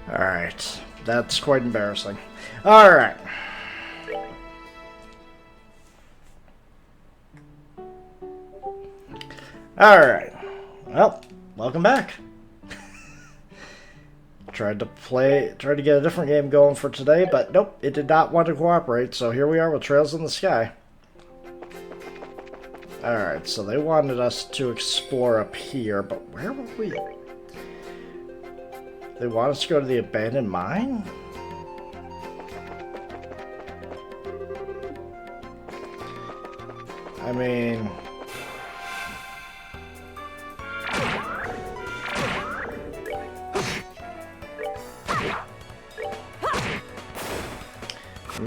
Alright. That's quite embarrassing. Alright. Alright. Well, welcome back. Tried to get a different game going for today, but nope, it did not want to cooperate, so here we are with Trails in the Sky. Alright, so they wanted us to explore up here, but where were we? They want us to go to the abandoned mine? I mean...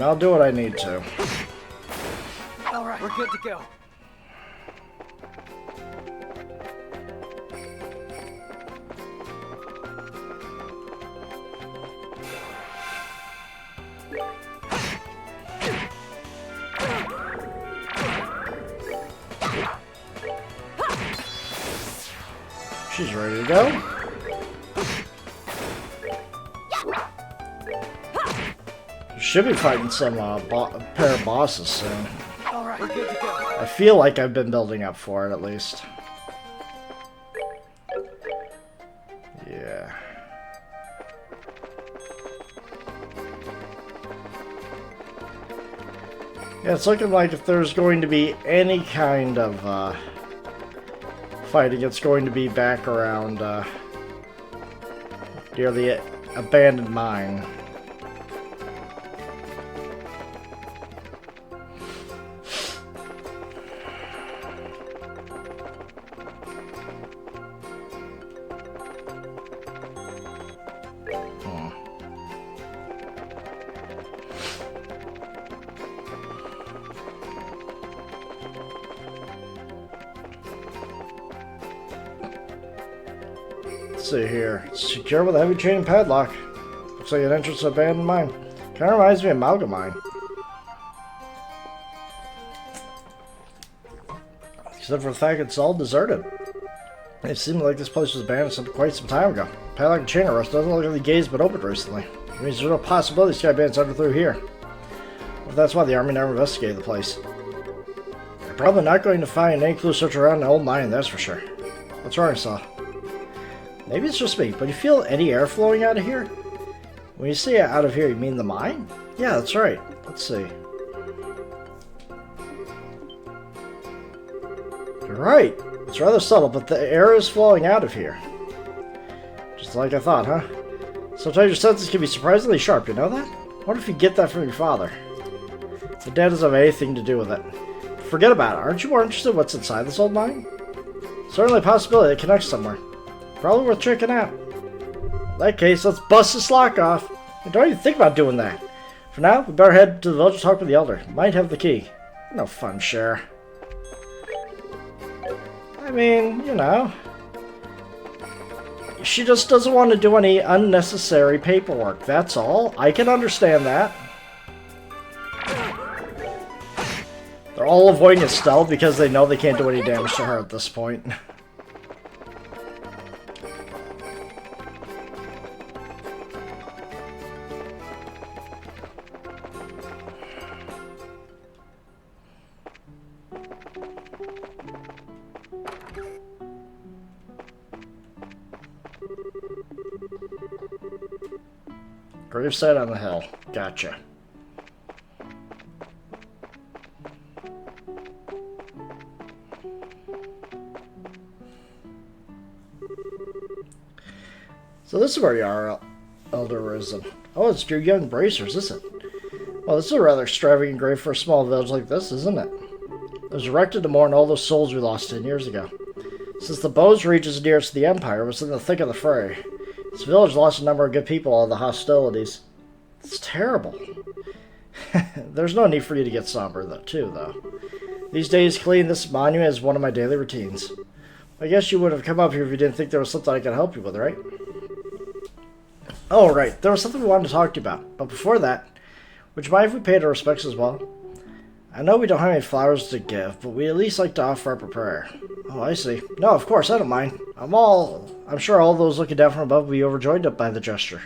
I'll do what I need to. Alright, we're good to go. She's ready to go. Should be fighting some pair of bosses soon. Alright, we're good to go. I feel like I've been building up for it at least. Yeah. Yeah, it's looking like if there's going to be any kind of fighting, it's going to be back around near the abandoned mine. Let's see here. It's secure with a heavy chain and padlock. Looks like an entrance to an abandoned mine. Kind of reminds me of Malgamine. Except for the fact it's all deserted. It seemed like this place was abandoned quite some time ago. Padlock and chain arrest doesn't look like the gate's been opened recently. It means there's no possibility Sky Bandits under through here. Well, that's why the army never investigated the place. They're probably not going to find any clue search around the old mine, that's for sure. What's wrong, Saw? Maybe it's just me, but you feel any air flowing out of here? When you say out of here, you mean the mine? Yeah, that's right. Let's see. You're right. It's rather subtle, but the air is flowing out of here. Just like I thought, huh? Sometimes your senses can be surprisingly sharp, you know that? What if you get that from your father? Your dad doesn't have anything to do with it. Forget about it. Aren't you more interested in what's inside this old mine? Certainly a possibility it connects somewhere. Probably worth checking out. In that case, let's bust this lock off. And don't even think about doing that. For now, we better head to the village and talk with the elder. Might have the key. No fun, Cher. I mean, you know. She just doesn't want to do any unnecessary paperwork, that's all. I can understand that. They're all avoiding Estelle because they know they can't do any damage to her at this point. Gravesite on the hill. Gotcha. So this is where you are, Elder Risen. Oh, it's your young bracers, is it? Well, this is a rather extravagant grave for a small village like this, isn't it? It was erected to mourn all those souls we lost 10 years ago. Since the Bose regions nearest the Empire was in the thick of the fray, this village lost a number of good people out of the hostilities. It's terrible. There's no need for you to get somber, though. These days, cleaning this monument is one of my daily routines. I guess you would have come up here if you didn't think there was something I could help you with, right? Oh, right. There was something we wanted to talk to you about. But before that, would you mind if we paid our respects as well? I know we don't have any flowers to give, but we at least like to offer up a prayer. Oh, I see. No, of course, I don't mind. I'm sure all those looking down from above will be overjoyed by the gesture.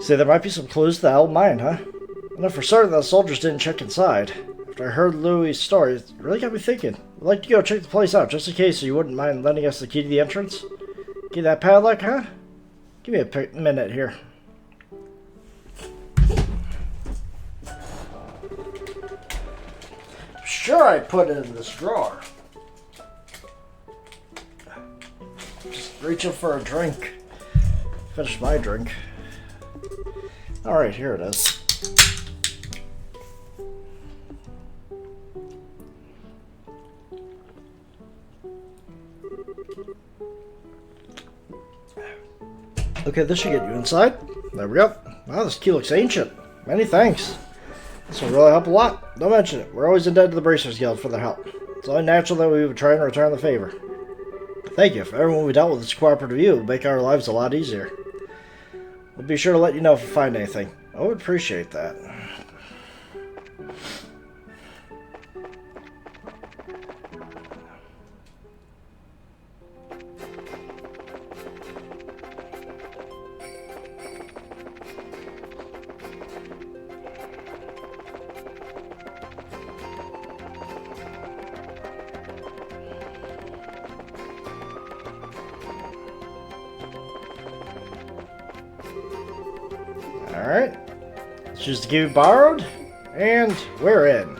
See, there might be some clues to the old mine, huh? I know for certain that the soldiers didn't check inside. After I heard Louis' story, it really got me thinking. I'd like to go check the place out, just in case, so you wouldn't mind lending us the key to the entrance? Get that padlock, huh? Give me a minute here. Sure, I put it in this drawer. Just reaching for a drink. Finish my drink. Alright, here it is. Okay, this should get you inside. There we go. Wow, this key looks ancient. Many thanks. This will really help a lot. Don't mention it. We're always indebted to the Bracers Guild for their help. It's only natural that we would try and return the favor. Thank you. If everyone we dealt with is cooperative with you, it would make our lives a lot easier. We'll be sure to let you know if we find anything. I would appreciate that. Alright. Let's choose the key we borrowed. And we're in.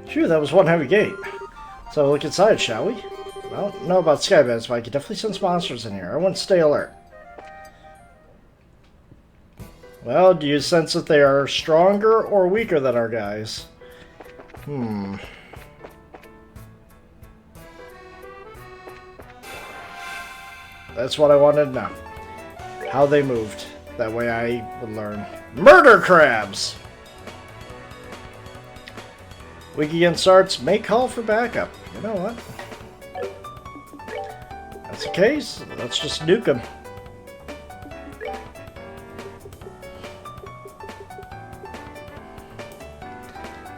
Phew, that was one heavy gate. So look inside, shall we? Well, I don't know about skybeds, but I can definitely sense monsters in here. I want to stay alert. Well, do you sense that they are stronger or weaker than our guys? That's what I wanted to know. How they moved. That way I would learn. Murder crabs! Week again starts. May call for backup. You know what? That's the case. Let's just nuke them.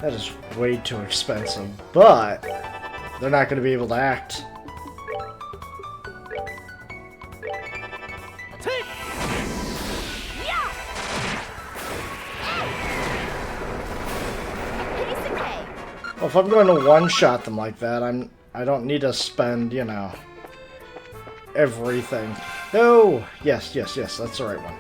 That is way too expensive, but they're not going to be able to act. Well, if I'm going to one-shot them like that, I don't need to spend, you know, everything. No! Yes, that's the right one.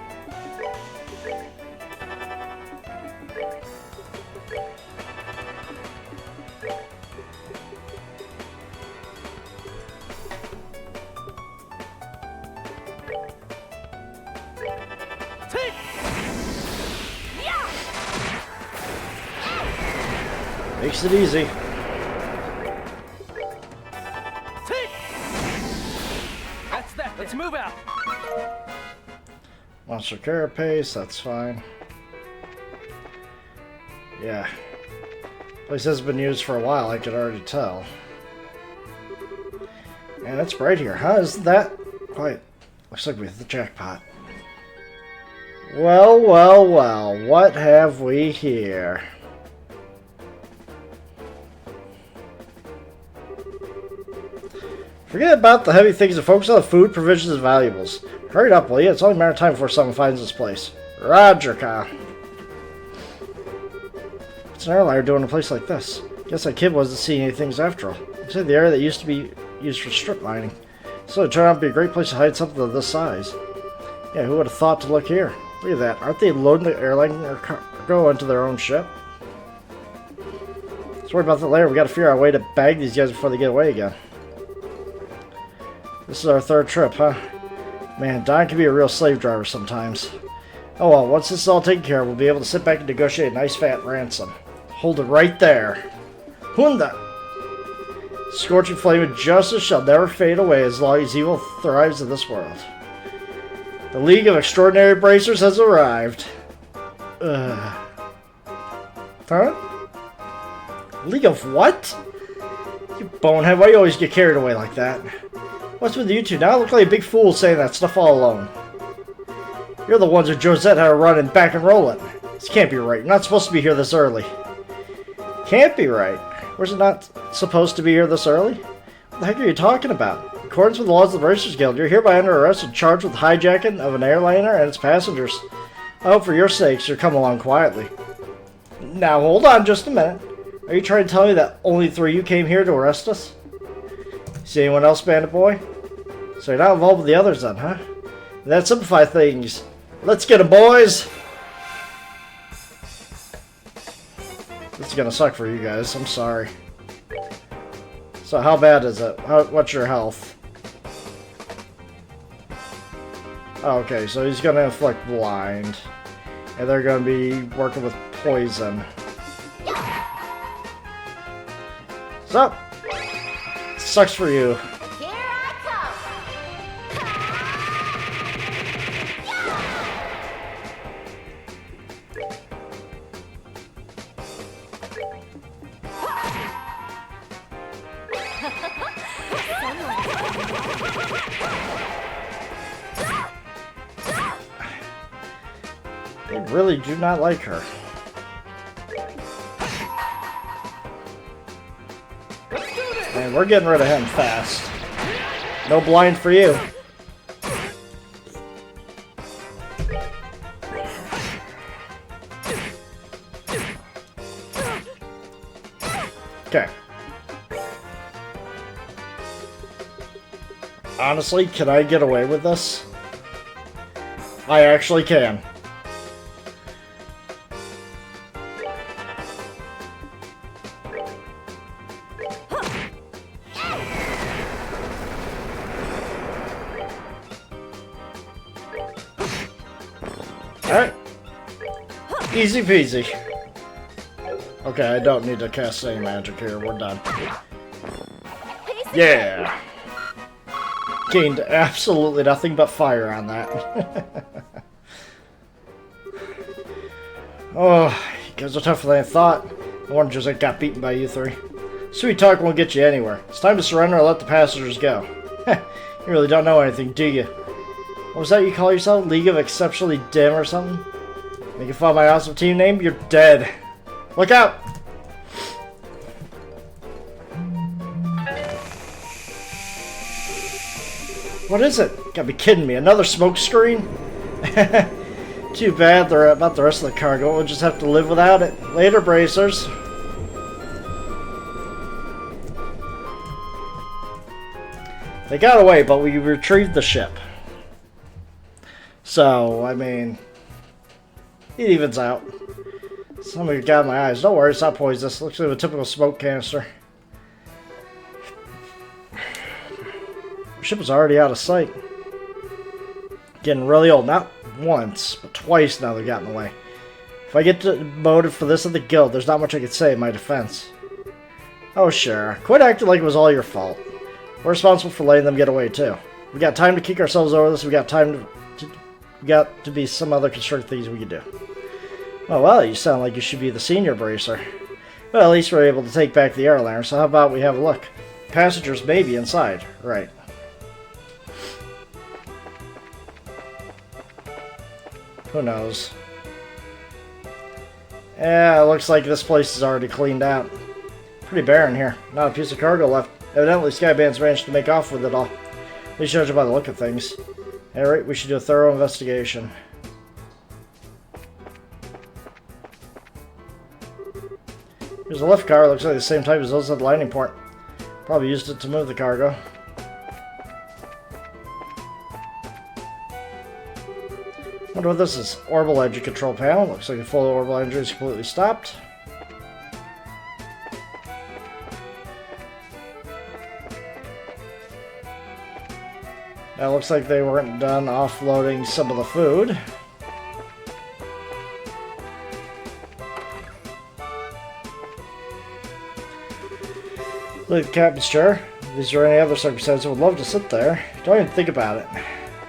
Makes it easy. That's that. Let's move out. Monster carapace, that's fine. Yeah. Place has been used for a while, I could already tell. And it's bright here, huh? Isn't that quite... Looks like we hit the jackpot. Well, what have we here? Forget about the heavy things and focus on the food, provisions, and valuables. Hurry up, will you? It's only a matter of time before someone finds this place. Roger, Kyle. What's an airliner doing in a place like this? Guess that kid wasn't seeing any things after all. He said the area that used to be used for strip mining. So it turned out to be a great place to hide something of this size. Yeah, who would have thought to look here? Look at that. Aren't they loading the airliner cargo into their own ship? Let's worry about that later. We gotta figure out a way to bag these guys before they get away again. This is our third trip, huh? Man, Don can be a real slave driver sometimes. Oh well, once this is all taken care of, we'll be able to sit back and negotiate a nice fat ransom. Hold it right there. Hunda! Scorching flame of justice shall never fade away as long as evil thrives in this world. The League of Extraordinary Bracers has arrived. Huh? League of what? You bonehead, why do you always get carried away like that? What's with you two? Now I look like a big fool saying that stuff all alone. You're the ones who Josette had to run and back and roll it. This can't be right. You're not supposed to be here this early. Can't be right. Was it not supposed to be here this early? What the heck are you talking about? accordance with the laws of the Racers Guild, you're hereby under arrest and charged with hijacking of an airliner and its passengers. I hope for your sakes you'll come along quietly. Now, hold on just a minute. Are you trying to tell me that only 3 of you came here to arrest us? See anyone else, Bandit Boy? So you're not involved with the others then, huh? That simplifies things. Let's get 'em, boys! This is gonna suck for you guys. I'm sorry. So how bad is it? What's your health? Oh, okay, so he's gonna inflict blind. And they're gonna be working with poison. So, sucks for you. Here I come. They really do not like her. And we're getting rid of him fast. No blind for you. Okay. Honestly, can I get away with this? I actually can. Alright. Easy peasy. Okay, I don't need to cast any magic here. We're done. Yeah! Gained absolutely nothing but fire on that. Oh, you guys are tougher than I thought. No wonder Josette got beaten by you 3. Sweet talk won't get you anywhere. It's time to surrender and let the passengers go. You really don't know anything, do you? What was that you call yourself? League of Exceptionally Dim or something? Making fun of my awesome team name? You're dead. Look out! What is it? Gotta be kidding me. Another smoke screen? Too bad they're about the rest of the cargo. We'll just have to live without it. Later, bracers. They got away, but we retrieved the ship. So, I mean, it evens out. Somebody got my eyes. Don't worry, it's not poisonous. Looks like a typical smoke canister. The ship is already out of sight. Getting really old. Not once, but twice now they've gotten away. If I get demoted for this at the guild, there's not much I can say in my defense. Oh, sure. Quit acting like it was all your fault. We're responsible for letting them get away, too. We got time to kick ourselves over this. We got time we got to be some other constructive things we could do. Oh, well, you sound like you should be the senior bracer. Well, at least we're able to take back the airliner, so how about we have a look? Passengers may be inside. Right. Who knows? Yeah, it looks like this place is already cleaned out. Pretty barren here. Not a piece of cargo left. Evidently, Skyband's managed to make off with it all. At least judging by the look of things. Alright, we should do a thorough investigation. Here's a lift car. Looks like the same type as those at the landing port. Probably used it to move the cargo. Wonder what this is. Orbital engine control panel. Looks like the full orbital engine is completely stopped. Now it looks like they weren't done offloading some of the food. Look at the captain's chair. If these are any other circumstances, I would love to sit there. Don't even think about it.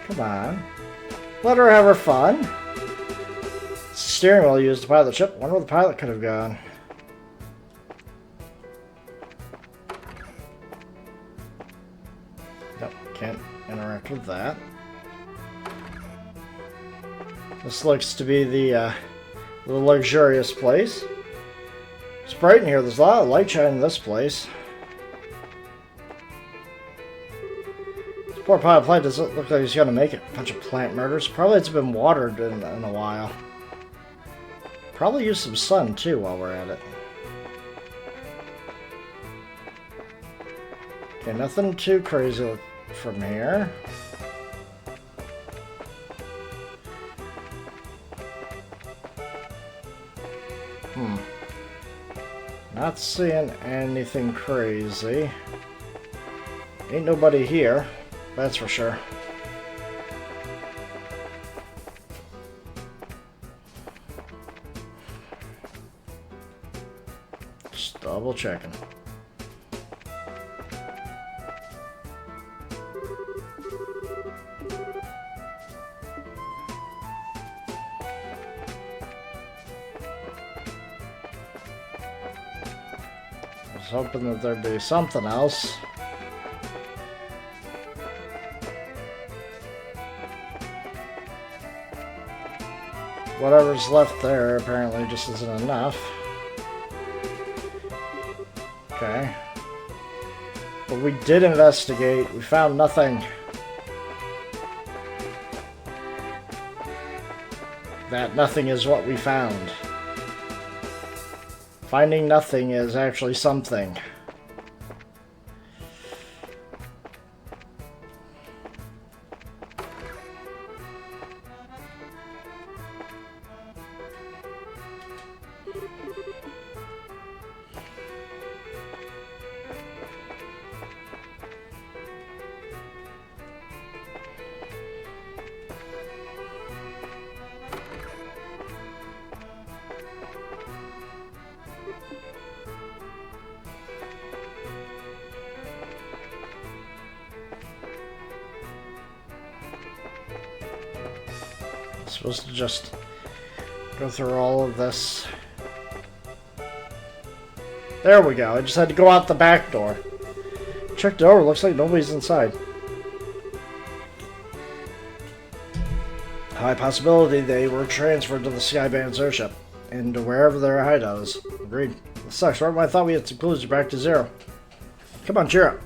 Come on. Let her have her fun. Steering wheel used to pilot the ship. Wonder where the pilot could have gone. Nope, can't interact with that. This looks to be the luxurious place. It's bright in here. There's a lot of light shining in this place. Poor pilot plant doesn't look like he's gonna make it. Bunch of plant murders. Probably it's been watered in a while. Probably use some sun too while we're at it. Okay, nothing too crazy from here. Not seeing anything crazy. Ain't nobody here, that's for sure. Just double checking. I was hoping that there'd be something else. Whatever's left there apparently just isn't enough. Okay. But we did investigate. We found nothing that nothing is what we found. Finding nothing is actually something. Supposed to just go through all of this. There we go. I just had to go out the back door. Checked it over. Looks like nobody's inside. High possibility they were transferred to the Skyband's airship and to wherever their hideout is. Agreed. This sucks. Right when I thought we had some clues, we're back to zero. Come on, cheer up.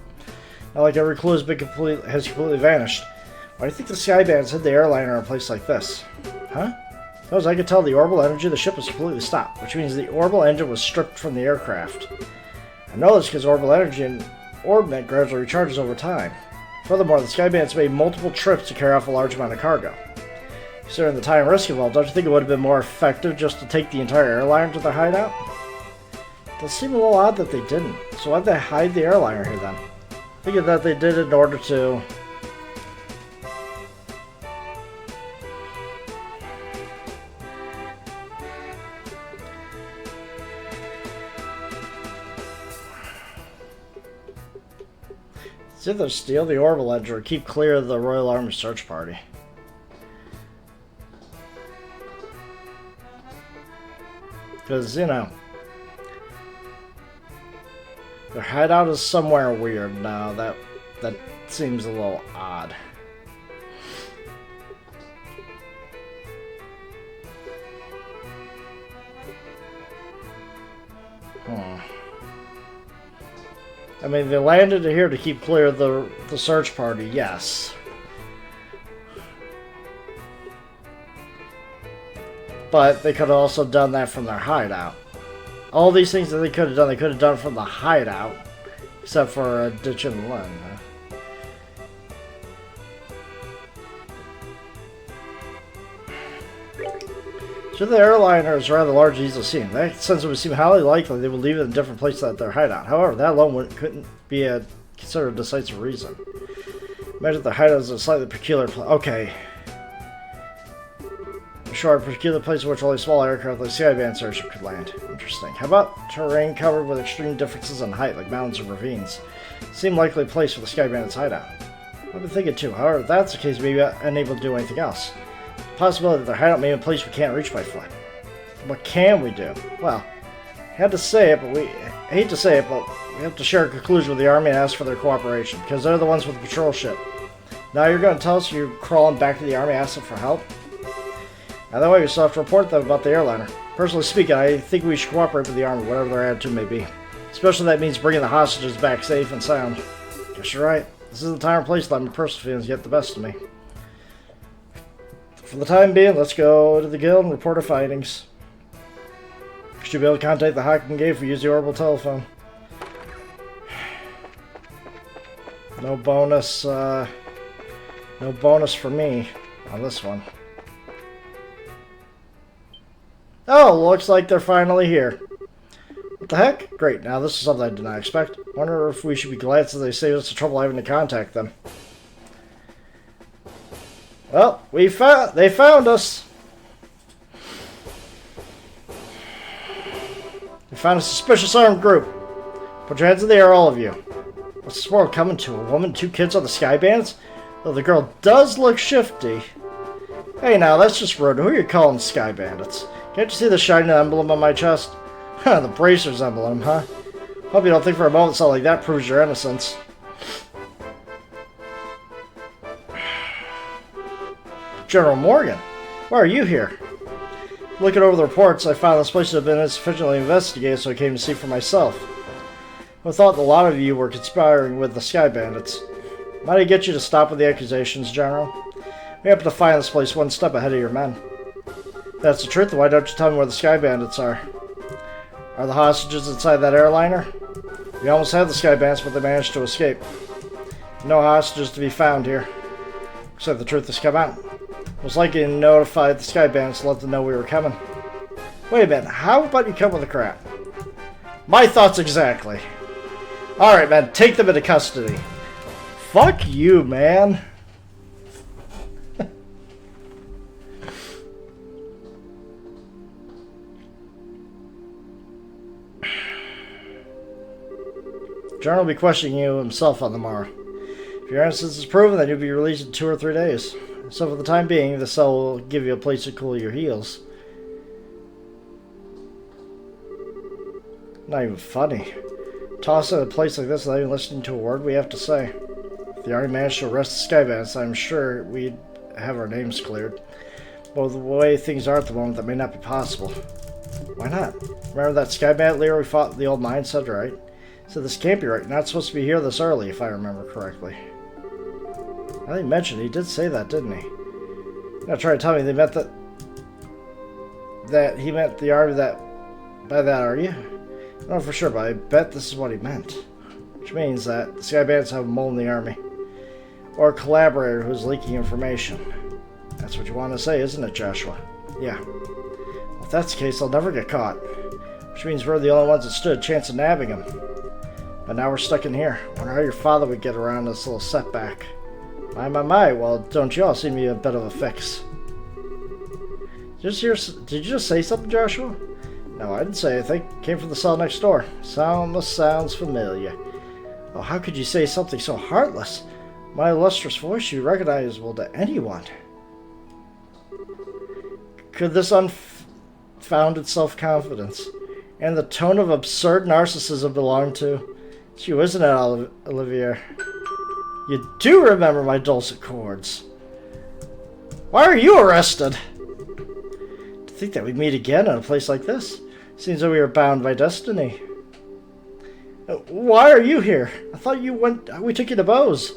Not like every clue has completely vanished. Why do you think the Skybands hid the airliner in a place like this? Huh? As I could tell, the orbital energy of the ship was completely stopped, which means the orbital engine was stripped from the aircraft. I know this because orbital energy in orbit gradually recharges over time. Furthermore, the Skybands made multiple trips to carry off a large amount of cargo. Considering the time and risk involved, don't you think it would have been more effective just to take the entire airliner to their hideout? It does seem a little odd that they didn't. So why'd they hide the airliner here then? I figured that they did it in order to... It's either steal the orbital engine or keep clear of the Royal Army search party. Because, you know, their hideout is somewhere weird now. That seems a little odd. I mean, they landed here to keep clear of the search party, yes. But they could have also done that from their hideout. All these things that they could have done from the hideout. Except for ditching one. So the airliner is rather large and easily seen. That since it would seem highly likely they would leave it in a different place than their hideout. However, that alone couldn't be considered a decisive reason. Imagine the hideout is a slightly peculiar place. Okay. Sure, a peculiar place in which only small aircraft like Skyband's airship could land. Interesting. How about terrain covered with extreme differences in height, like mountains and ravines? Seem likely a place for the Skyband's hideout. I've been thinking too. However, if that's the case, maybe unable to do anything else. Possibility that their hideout may be a place we can't reach by foot. What can we do? Well, I hate to say it, but we have to share a conclusion with the Army and ask for their cooperation, because they're the ones with the patrol ship. Now you're going to tell us you're crawling back to the Army asking for help? Now that way we still have to report them about the airliner. Personally speaking, I think we should cooperate with the Army, whatever their attitude may be. Especially if that means bringing the hostages back safe and sound. Guess you're right. The This is the time and place that my personal feelings get the best of me. For the time being, let's go to the guild and report our findings. You should be able to contact the Hocking Gate if we use the orbital telephone. No bonus for me on this one. Oh, looks like they're finally here. What the heck? Great, now this is something I did not expect. Wonder if we should be glad since they saved us the trouble having to contact them. Well, they found us. They found a suspicious armed group. Put your hands in the air, all of you. What's this world coming to? A woman, 2 kids on the Sky Bandits? Though the girl does look shifty. Hey now, that's just rude. Who are you calling Sky Bandits? Can't you see the shiny emblem on my chest? Huh, the Bracers emblem, huh? Hope you don't think for a moment something like that proves your innocence. General Morgan, why are you here? Looking over the reports, I found this place had been insufficiently investigated, so I came to see for myself. I thought a lot of you were conspiring with the Sky Bandits. Might I get you to stop with the accusations, General? We happen to find this place one step ahead of your men. If that's the truth, why don't you tell me where the Sky Bandits are? Are the hostages inside that airliner? We almost had the Sky Bandits, but they managed to escape. No hostages to be found here. Looks like the truth has come out. Most likely to notify the Sky Bandits to let them know we were coming. Wait a minute, how about you come with the crap? My thoughts exactly. Alright, man, take them into custody. Fuck you, man. General will be questioning you himself on the morrow. If your innocence is proven, then you'll be released in 2 or 3 days. So for the time being, the cell will give you a place to cool your heels. Not even funny. Toss in a place like this without even listening to a word we have to say. If they already managed to arrest the Sky Bandits, I'm sure we'd have our names cleared. But with the way things are at the moment, that may not be possible. Why not? Remember that Sky Bandit leader we fought in the old mine said, right? So this can't be right. You're not supposed to be here this early, if I remember correctly. I think he mentioned he did say that, didn't he? You're not trying to tell me they meant that he meant the army that by that, are you? I don't know for sure, but I bet this is what he meant. Which means that the Sky Bandits have a mole in the army. Or a collaborator who's leaking information. That's what you want to say, isn't it, Joshua? Yeah. Well, if that's the case, they'll never get caught. Which means we're the only ones that stood a chance of nabbing him. But now we're stuck in here. Wonder how your father would get around this little setback. My, well, don't you all seem to be a bit of a fix. Did you just say something, Joshua? No, I didn't say anything. Came from the cell next door. Sounds familiar. Oh, how could you say something so heartless? My lustrous voice should be recognizable to anyone. Could this unfounded self-confidence and the tone of absurd narcissism belong to? It's you, isn't it, Olivier? You do remember my dulcet chords. Why are you arrested? To think that we'd meet again in a place like this. Seems that we are bound by destiny. Why are you here? I thought we took you to Bose.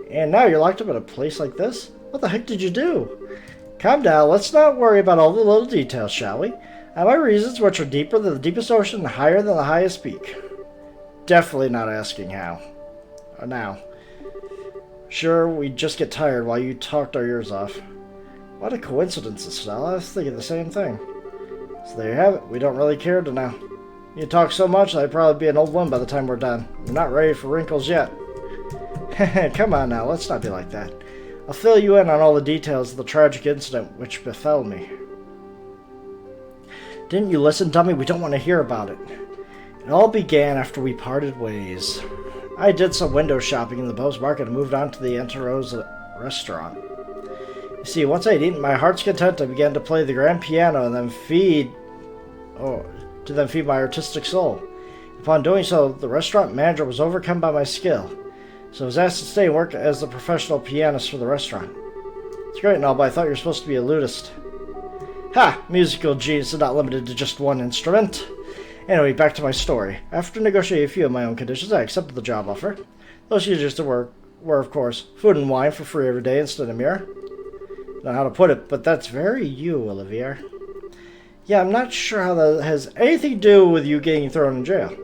And now you're locked up in a place like this? What the heck did you do? Calm down, let's not worry about all the little details, shall we? I have my reasons, which are deeper than the deepest ocean and higher than the highest peak. Definitely not asking how. Or now. Sure, we just get tired while you talked our ears off. What a coincidence, Estelle. I was thinking the same thing. So there you have it. We don't really care to know. You talk so much that I'd probably be an old one by the time we're done. We're not ready for wrinkles yet. Come on now, let's not be like that. I'll fill you in on all the details of the tragic incident which befell me. Didn't you listen, dummy? We don't want to hear about it. It all began after we parted ways. I did some window shopping in the Bose Market and moved on to the Enterosa restaurant. You see, once I'd eaten my heart's content, I began to play the grand piano and then feed my artistic soul. Upon doing so, the restaurant manager was overcome by my skill, so I was asked to stay and work as the professional pianist for the restaurant. It's great and all, but I thought you were supposed to be a lutist. Ha! Musical genius is not limited to just one instrument. Anyway, back to my story. After negotiating a few of my own conditions, I accepted the job offer. Those conditions were, of course, food and wine for free every day instead of mirror. I don't know how to put it, but that's very you, Olivier. Yeah, I'm not sure how that has anything to do with you getting thrown in jail.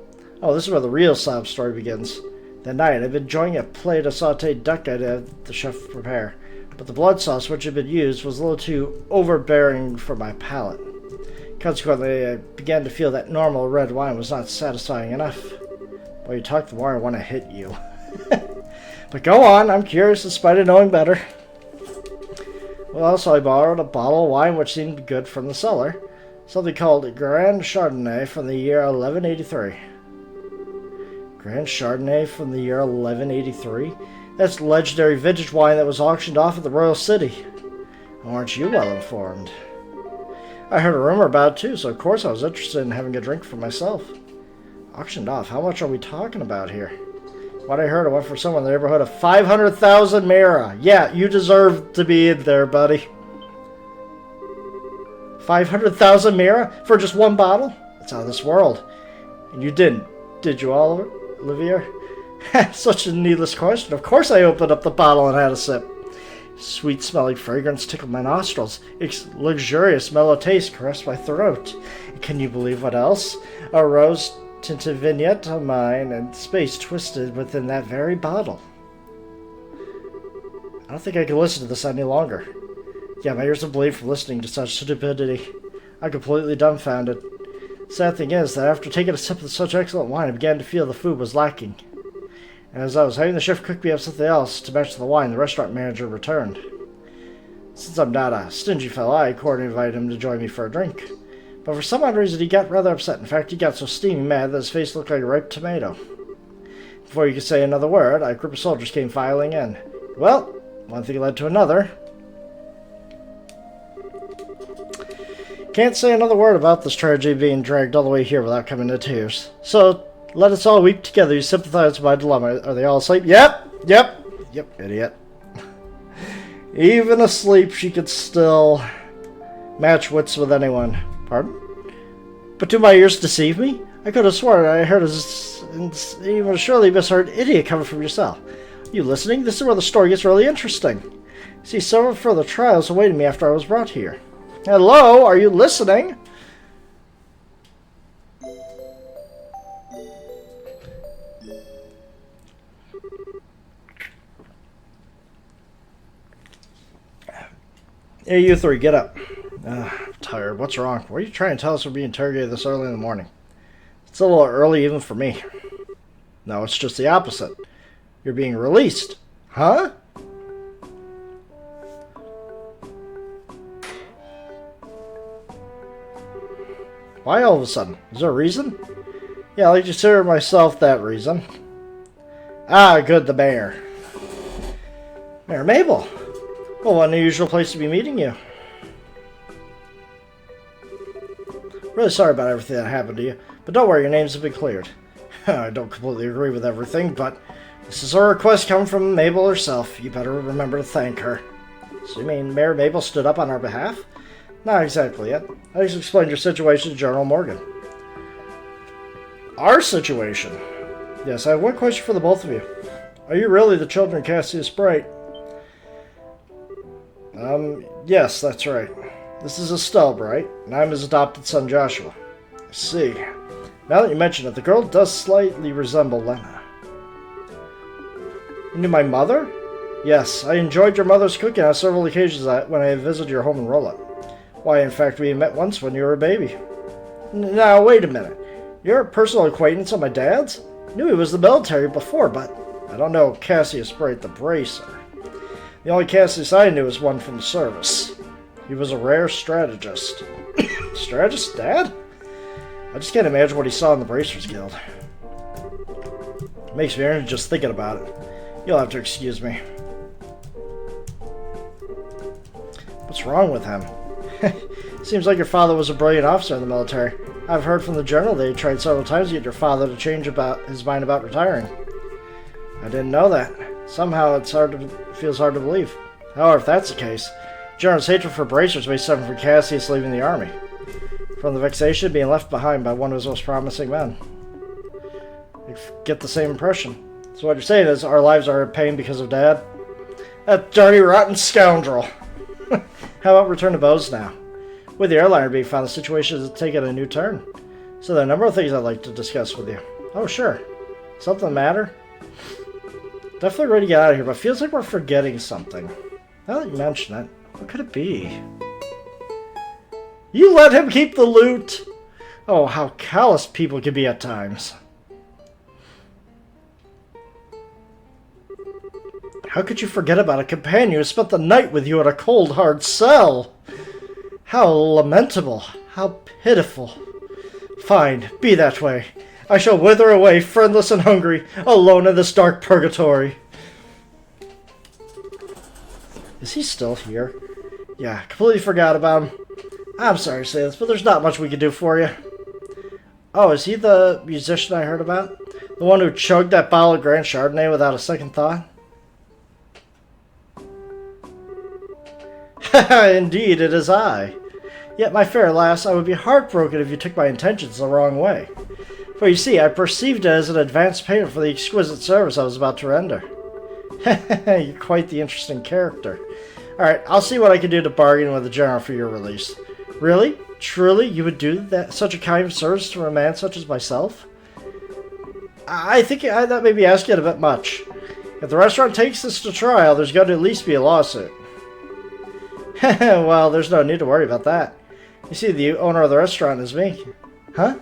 Oh, this is where the real sob story begins. That night, I'd been enjoying a plate of sautéed duck I'd had the chef prepare, but the blood sauce which had been used was a little too overbearing for my palate. Consequently, I began to feel that normal red wine was not satisfying enough. While you talk, the more I want to hit you. But go on, I'm curious in spite of knowing better. Well, so I borrowed a bottle of wine which seemed good from the cellar. Something called Grand Chardonnay from the year 1183. Grand Chardonnay from the year 1183? That's legendary vintage wine that was auctioned off at the Royal City. Aren't you well informed? I heard a rumor about it too, so of course I was interested in having a drink for myself. Auctioned off? How much are we talking about here? What I heard, I went for somewhere in the neighborhood of 500,000 Mira. Yeah, you deserve to be in there, buddy. 500,000 Mira for just one bottle? That's out of this world. And you didn't, did you, Olivier? Such a needless question. Of course I opened up the bottle and had a sip. Sweet-smelling fragrance tickled my nostrils. Its luxurious, mellow taste caressed my throat. Can you believe what else? A rose-tinted vignette of mine and space twisted within that very bottle. I don't think I can listen to this any longer. Yeah, my ears will bleed from listening to such stupidity. I'm completely dumbfounded. Sad thing is that after taking a sip of such excellent wine, I began to feel the food was lacking. And as I was having the chef cook me up something else to match the wine, the restaurant manager returned. Since I'm not a stingy fellow, I accordingly invited him to join me for a drink. But for some odd reason, he got rather upset. In fact, he got so steaming mad that his face looked like a ripe tomato. Before you could say another word, a group of soldiers came filing in. Well, one thing led to another. Can't say another word about this tragedy being dragged all the way here without coming to tears. So, let us all weep together. You sympathize with my dilemma. Are they all asleep? Yep, idiot. Even asleep, she could still match wits with anyone. Pardon? But do my ears deceive me? I could have sworn I heard even surely misheard idiot coming from your cell. Are you listening? This is where the story gets really interesting. See, several further trials awaited me after I was brought here. Hello, are you listening? Hey, you three, get up. I'm tired. What's wrong? What are you trying to tell us we're being interrogated this early in the morning? It's a little early even for me. No, it's just the opposite. You're being released. Huh? Why all of a sudden? Is there a reason? Yeah, I consider myself that reason. Ah, good, the mayor. Mayor Mabel. Well, what an unusual place to be meeting you. Really sorry about everything that happened to you, but don't worry, your names have been cleared. I don't completely agree with everything, but this is a request coming from Mabel herself. You better remember to thank her. So you mean Mayor Mabel stood up on our behalf? Not exactly yet. I just explained your situation to General Morgan. Our situation? Yes, I have one question for the both of you. Are you really the children of Cassius Bright? Yes, that's right. This is Estelle Bright, and I'm his adopted son Joshua. I see. Now that you mention it, the girl does slightly resemble Lena. You knew my mother? Yes, I enjoyed your mother's cooking on several occasions when I visited your home in Rolla. Why, in fact, we met once when you were a baby. Now, wait a minute. You're a personal acquaintance of my dad's? I knew he was the military before, but I don't know Cassius Bright the Bracer. The only Cassius I knew was one from the service. He was a rare strategist. Strategist? Dad? I just can't imagine what he saw in the Bracers Guild. It makes me angry just thinking about it. You'll have to excuse me. What's wrong with him? Seems like your father was a brilliant officer in the military. I've heard from the general that he tried several times to get your father to change his mind about retiring. I didn't know that. Somehow it feels hard to believe. However, if that's the case, General's hatred for Bracers may stem from Cassius leaving the army. From the vexation of being left behind by one of his most promising men. I get the same impression. So what you're saying is our lives are in pain because of Dad? That dirty, rotten scoundrel. How about return to Bose now? With the airliner being found, the situation is taking a new turn. So there are a number of things I'd like to discuss with you. Oh, sure. Something the matter? Definitely ready to get out of here, but feels like we're forgetting something. Now that you mention it, what could it be? You let him keep the loot! Oh, how callous people can be at times. How could you forget about a companion who spent the night with you in a cold, hard cell? How lamentable. How pitiful. Fine, be that way. I shall wither away, friendless and hungry, alone in this dark purgatory. Is he still here? Yeah, completely forgot about him. I'm sorry to say this, but there's not much we can do for you. Oh, is he the musician I heard about? The one who chugged that bottle of Grand Chardonnay without a second thought? Indeed, it is I. Yet, my fair lass, I would be heartbroken if you took my intentions the wrong way. For you see, I perceived it as an advance payment for the exquisite service I was about to render. You're quite the interesting character. Alright, I'll see what I can do to bargain with the General for your release. Really? Truly? You would do that? Such a kind of service to a man such as myself? I think that may be asking it a bit much. If the restaurant takes this to trial, there's going to at least be a lawsuit. Well, there's no need to worry about that. You see, the owner of the restaurant is me. Huh?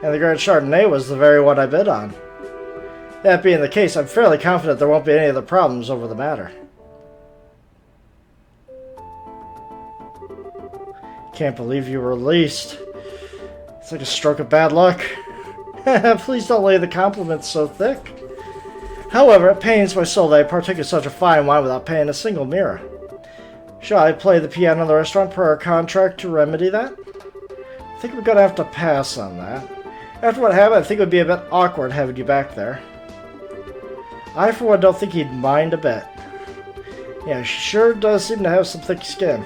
And the Grand Chardonnay was the very one I bid on. That being the case, I'm fairly confident there won't be any other problems over the matter. Can't believe you were released. It's like a stroke of bad luck. Please don't lay the compliments so thick. However, it pains my soul that I partook of such a fine wine without paying a single mirror. Shall I play the piano in the restaurant per our contract to remedy that? I think we're going to have to pass on that. After what happened, I think it would be a bit awkward having you back there. I, for one, don't think he'd mind a bit. Yeah, she sure does seem to have some thick skin.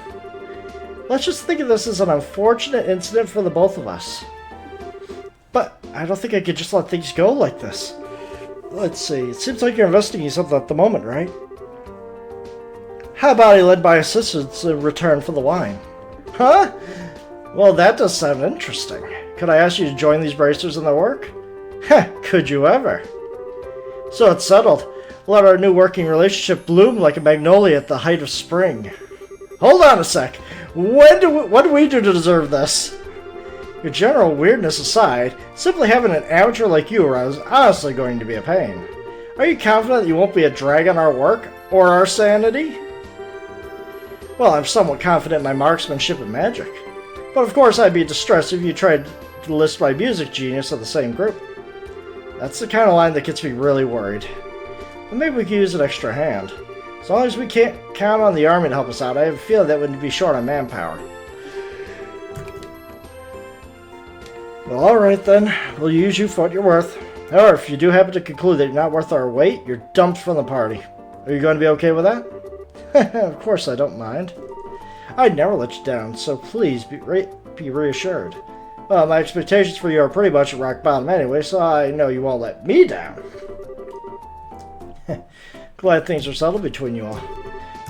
Let's just think of this as an unfortunate incident for the both of us. But I don't think I could just let things go like this. Let's see, it seems like you're investigating something at the moment, right? How about I lend my assistance in return for the wine? Huh? Well, that does sound interesting. Could I ask you to join these bracers in their work? Heh, could you ever? So it's settled. Let our new working relationship bloom like a magnolia at the height of spring. Hold on a sec. What do we do to deserve this? Your general weirdness aside, simply having an amateur like you around is honestly going to be a pain. Are you confident that you won't be a drag on our work or our sanity? Well, I'm somewhat confident in my marksmanship and magic. But of course I'd be distressed if you tried to list my music genius of the same group. That's the kind of line that gets me really worried. But maybe we could use an extra hand. As long as we can't count on the army to help us out, I have a feeling that we'd be short on manpower. Well, alright then. We'll use you for what you're worth. However, if you do happen to conclude that you're not worth our weight, you're dumped from the party. Are you going to be okay with that? Of course I don't mind. I'd never let you down, so please be reassured. Well, my expectations for you are pretty much at rock bottom anyway, so I know you won't let me down. Glad things are settled between you all.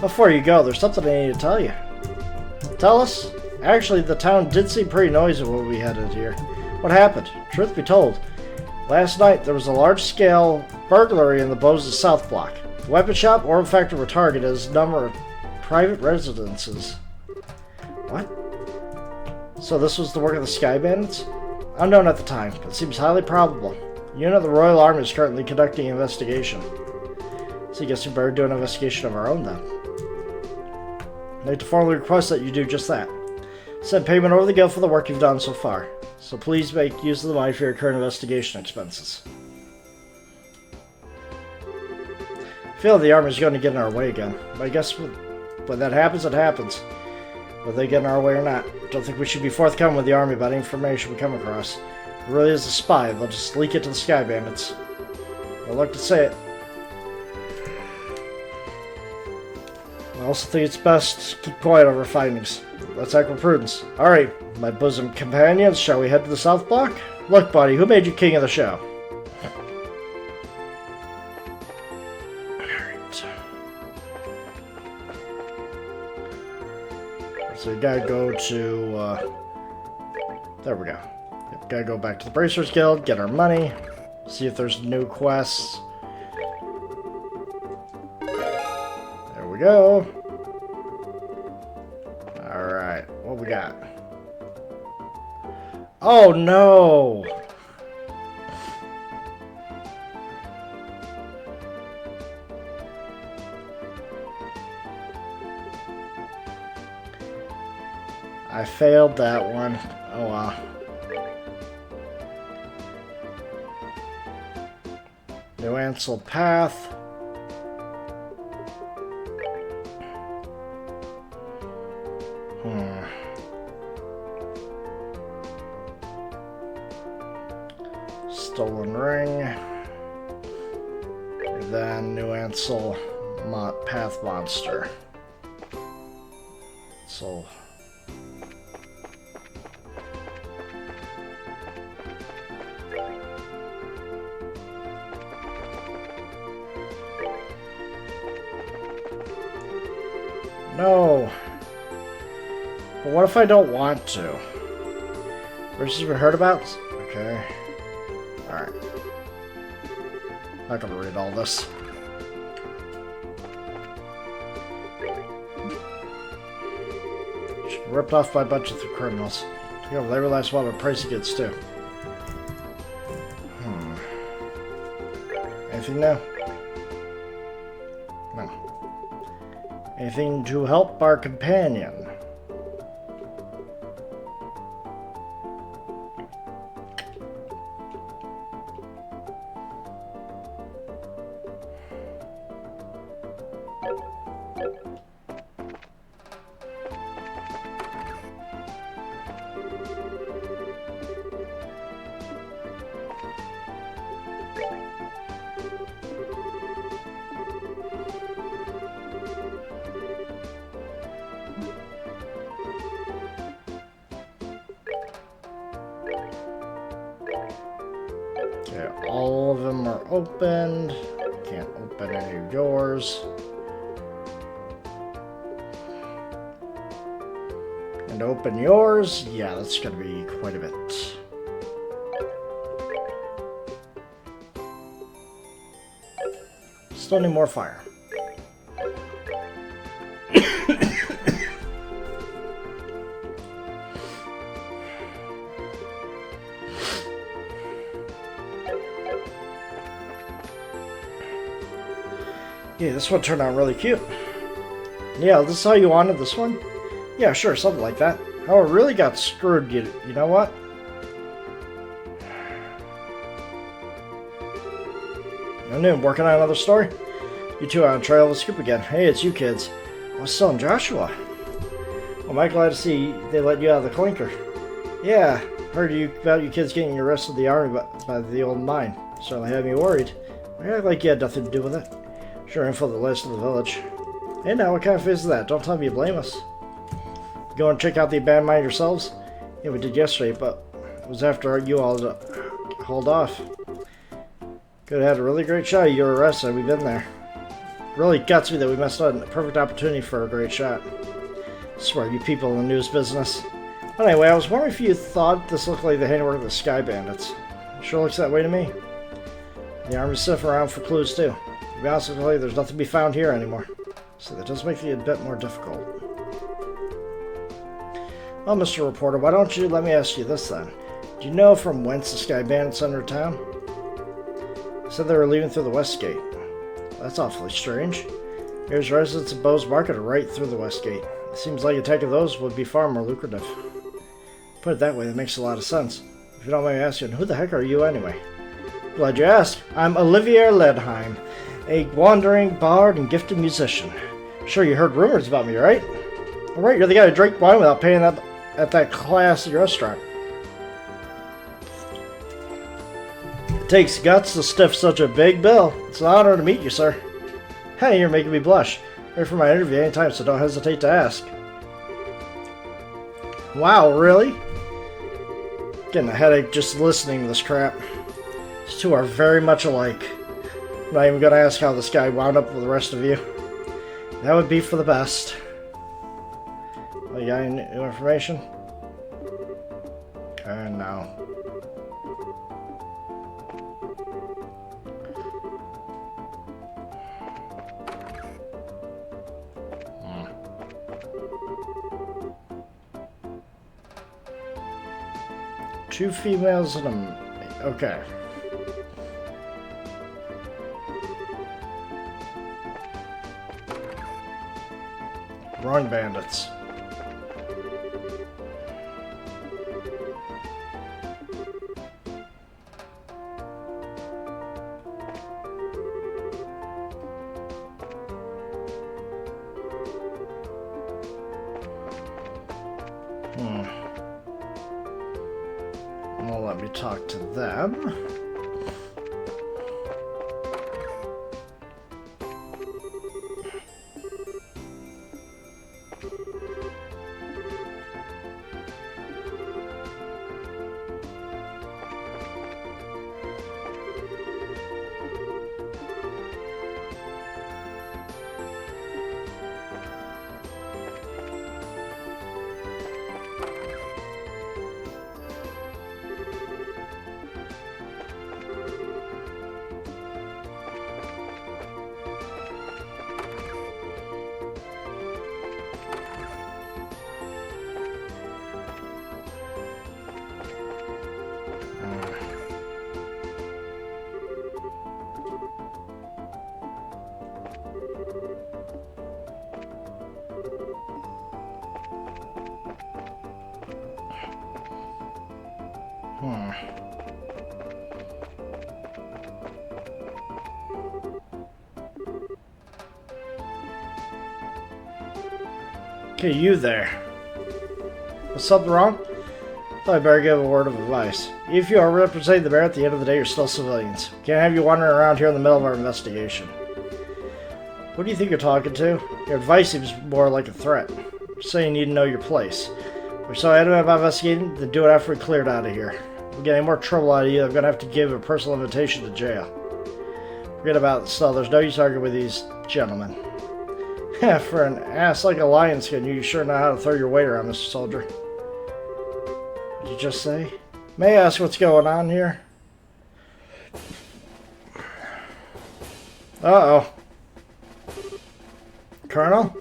Before you go, there's something I need to tell you. Tell us? Actually, the town did seem pretty noisy when we headed here. What happened? Truth be told, last night there was a large-scale burglary in the Bose South Block. The weapon shop, Orb Factory were targeted as a number of private residences. What? So this was the work of the Sky Bandits? Unknown at the time, but seems highly probable. A unit of the Royal Army is currently conducting an investigation. So I guess we better do an investigation of our own then. I'd like to formally request that you do just that. Send payment over the guild for the work you've done so far. So please make use of the money for your current investigation expenses. I feel the army's going to get in our way again. But I guess when that happens, it happens. Whether they get in our way or not. Don't think we should be forthcoming with the army about any information we come across. If it really is a spy, they'll just leak it to the Sky Bandits. I like to say it. I also think it's best to keep quiet over findings. Let's act with prudence. Alright, my bosom companions, shall we head to the South Block? Look, buddy, who made you king of the show? So we gotta go to, there we go. Yep, gotta go back to the Bracers Guild, get our money, see if there's new quests. There we go. Alright, what we got? Oh no! I failed that one. Oh well. New Ansel Path. Stolen Ring. And then New Ansel Path Monster. So. No. But what if I don't want to? Which has been heard about? Okay. Alright. Not gonna read all this. Ripped off by a bunch of criminals. You know, they realize what a price it gets too. Anything new? No. Anything to help our companion? Okay, all of them are opened. Can't open any of yours. And open yours? Yeah, that's gonna be quite a bit. Still need more fire. Yeah, this one turned out really cute. Yeah, this is how you wanted this one? Yeah, sure, something like that. Oh, it really got screwed, you know what? I knew, working on another story? You two are on trail of the scoop again. Hey, it's you kids. I was still in Joshua. Well, am I glad to see they let you out of the clinker. Yeah, heard about you kids getting arrested in the army by the old mine. Certainly had me worried. I act like you had nothing to do with it. Sure info the list of the village. Hey now, what kind of face is that? Don't tell me you blame us. Go and check out the abandoned mine yourselves? Yeah, we did yesterday, but it was after you all hauled off. Could have had a really great shot of your arrest had we been there. Really guts me that we missed out on a perfect opportunity for a great shot. I swear, you people in the news business. But anyway, I was wondering if you thought this looked like the handiwork of the Sky Bandits. It sure looks that way to me. The army's sniffing around for clues too. To be honest with you, there's nothing to be found here anymore. So that does make it a bit more difficult. Well, Mr. Reporter, why don't you let me ask you this then? Do you know from whence the Sky Bandits entered town? They said they were leaving through the West Gate. That's awfully strange. Here's residents of Bow's Market right through the West Gate. It seems like attacking those would be far more lucrative. Put it that way, that makes a lot of sense. If you don't mind me asking, who the heck are you anyway? Glad you asked. I'm Olivier Ledheim, a wandering bard and gifted musician. Sure, you heard rumors about me, right? Alright, you're the guy who drank wine without paying at that classy restaurant. It takes guts to stiff such a big bill. It's an honor to meet you, sir. Hey, you're making me blush. Ready for my interview anytime, so don't hesitate to ask. Wow, really? Getting a headache just listening to this crap. These two are very much alike. I'm not even going to ask how this guy wound up with the rest of you. That would be for the best. Well, you got any new information? No. Two females and a... Okay. Wrong bandits. Well, let me talk to them. Okay, you there. Was something wrong? Thought I'd better give a word of advice. If you are representing the mayor, at the end of the day, you're still civilians. Can't have you wandering around here in the middle of our investigation. Who do you think you're talking to? Your advice seems more like a threat. You're saying you need to know your place. If you're so adamant about investigating, then do it after we cleared out of here. If we get any more trouble out of you, I'm going to have to give a personal invitation to jail. Forget about it, still. There's no use arguing with these gentlemen. For an ass like a lion skin, you sure know how to throw your weight around, Mr. Soldier. What did you just say? May I ask what's going on here? Uh-oh. Colonel?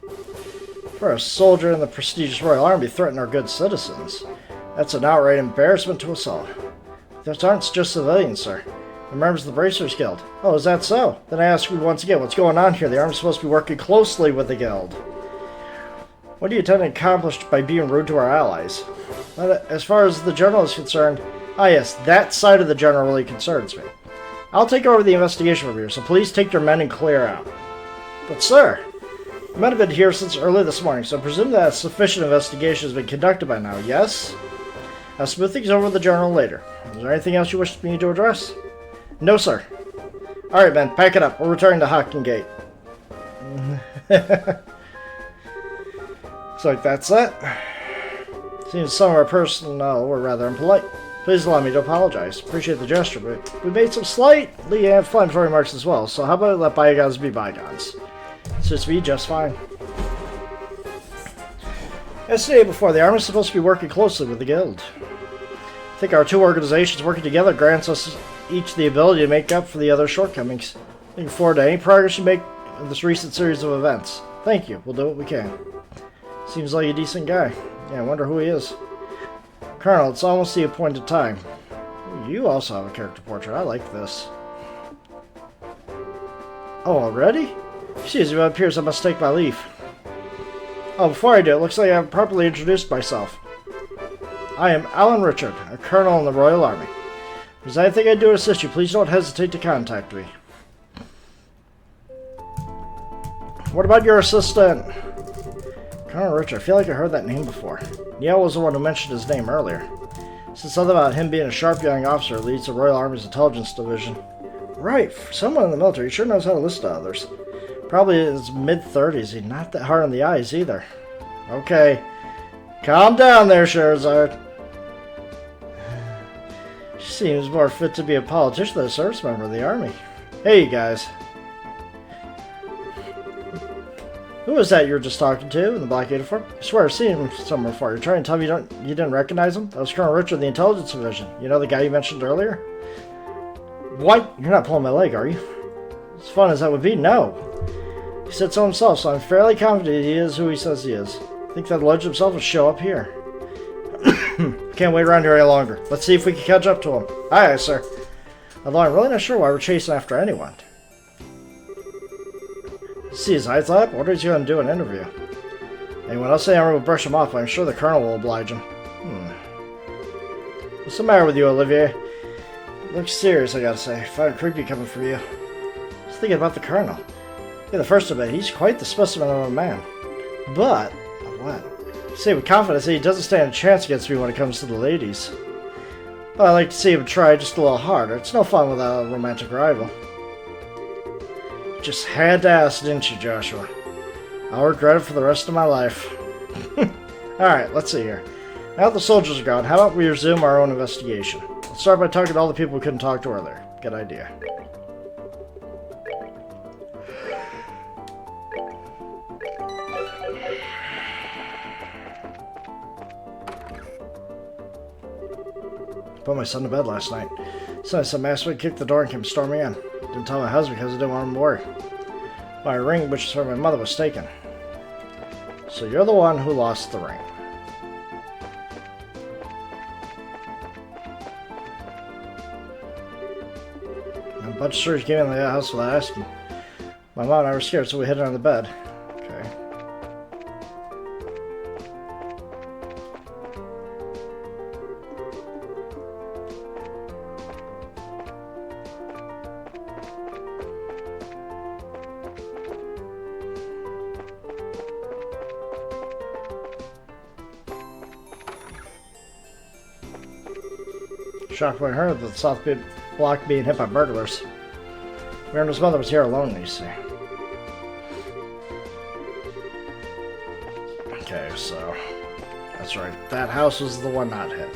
For a soldier in the prestigious Royal Army threatening our good citizens. That's an outright embarrassment to us all. Those aren't just civilians, sir. They're members of the Bracers Guild. Oh, is that so? Then I ask you once again, what's going on here? The Army's supposed to be working closely with the Guild. What do you intend to accomplish by being rude to our allies? As far as the General is concerned, yes, that side of the General really concerns me. I'll take over the investigation from here, so please take your men and clear out. But sir, the men have been here since early this morning, so I presume that a sufficient investigation has been conducted by now, yes? I'll smooth things over with the General later. Is there anything else you wish me to address? No, sir. Alright, men, pack it up. We're returning to Hawking Gate. Looks like that's it. Seems some of our personnel were rather impolite. Please allow me to apologize. Appreciate the gesture, but we made some slightly inflammatory remarks as well, so how about we let bygones be bygones? It's just be just fine. As stated before, the Army is supposed to be working closely with the Guild. I think our two organizations working together grants us each the ability to make up for the other's shortcomings. Looking forward to any progress you make in this recent series of events. Thank you. We'll do what we can. Seems like a decent guy. Yeah, I wonder who he is. Colonel, it's almost the appointed time. You also have a character portrait. I like this. Oh, already? Excuse me, it appears I must take my leave. Oh, before I do, it looks like I haven't properly introduced myself. I am Alan Richard, a colonel in the Royal Army. If there's anything I do to assist you, please don't hesitate to contact me. What about your assistant? Colonel Richard, I feel like I heard that name before. Neil was the one who mentioned his name earlier. Said something about him being a sharp young officer who leads the Royal Army's intelligence division. Right, for someone in the military, he sure knows how to listen to others. Probably in his mid-30s, he's not that hard on the eyes either. Okay, calm down there, Scheherazade. She seems more fit to be a politician than a service member of the Army. Hey, you guys. Who was that you were just talking to in the black uniform? I swear I've seen him somewhere before. You're trying to tell me you didn't recognize him? That was Colonel Richard of the Intelligence Division. You know the guy you mentioned earlier? What? You're not pulling my leg, are you? As fun as that would be, no. He said so himself, so I'm fairly confident he is who he says he is. I think that Ledge himself will show up here. Can't wait around here any longer. Let's see if we can catch up to him. Aye, sir. Although I'm really not sure why we're chasing after anyone. See his eyes light up? What is he going to do an interview? Anyone else say I will brush him off, but I'm sure the colonel will oblige him. What's the matter with you, Olivier? You look serious, I gotta say. I find it creepy coming from you. I was thinking about the colonel. Yeah, the first of it, he's quite the specimen of a man. But, what? I say with confidence that he doesn't stand a chance against me when it comes to the ladies. But I like to see him try just a little harder. It's no fun without a romantic rival. Just had to ask, didn't you, Joshua? I'll regret it for the rest of my life. Alright, let's see here. Now that the soldiers are gone, how about we resume our own investigation? Let's start by talking to all the people we couldn't talk to earlier. Good idea. Put my son to bed last night. So some master kicked the door and came storming in. Didn't tell my husband because I didn't want him to worry. My ring, which is for my mother, was taken. So you're the one who lost the ring. And a bunch of soldiers came in the house without asking. My mom and I were scared, so we hid under the bed. Okay. Shocked when I heard that the South Block being hit by burglars. Mirand's mother was here alone, you see. Okay, so... That's right. That house was the one not hit.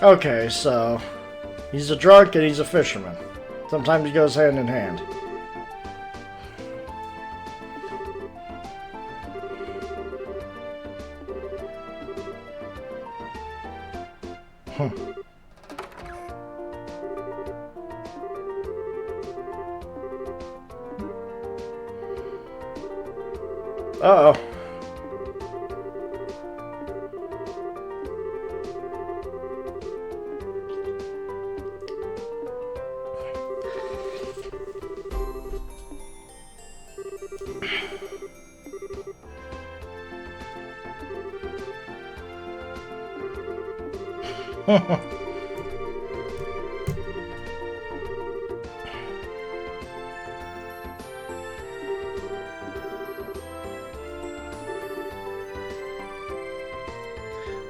Okay, so he's a drunk and he's a fisherman. Sometimes he goes hand in hand. Uh-oh.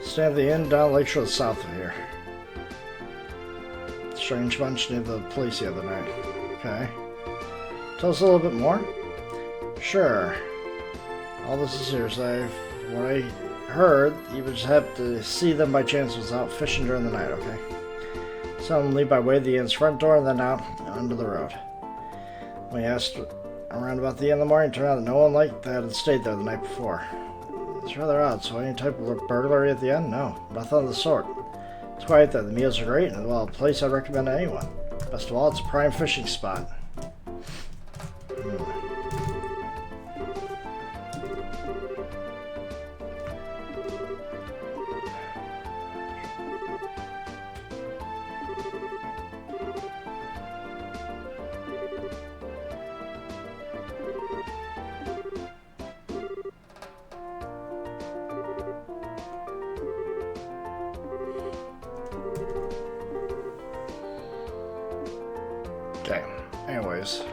Stand at the inn down Lakeshore south of here. Strange bunch near the police the other night. Okay. Tell us a little bit more? Sure. All this is hearsay. What I heard, you would just have to see them by chance was out fishing during the night, okay? Some leave by way of the inn's front door and then out onto the road. When we asked around about the inn in the morning, it turned out that no one like that had stayed there the night before. It's rather odd, so any type of burglary at the end? No, nothing of the sort. It's quiet there, the meals are great, and well, a place I'd recommend to anyone. Best of all, it's a prime fishing spot. anyways.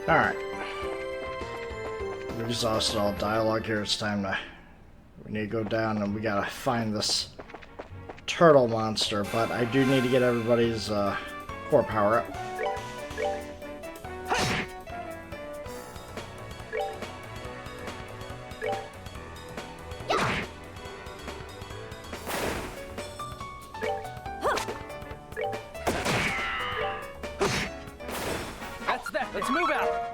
Alright. We've exhausted all dialogue here. It's time to... We need to go down and we gotta find this turtle monster. But I do need to get everybody's core power up. That's that. Let's move out.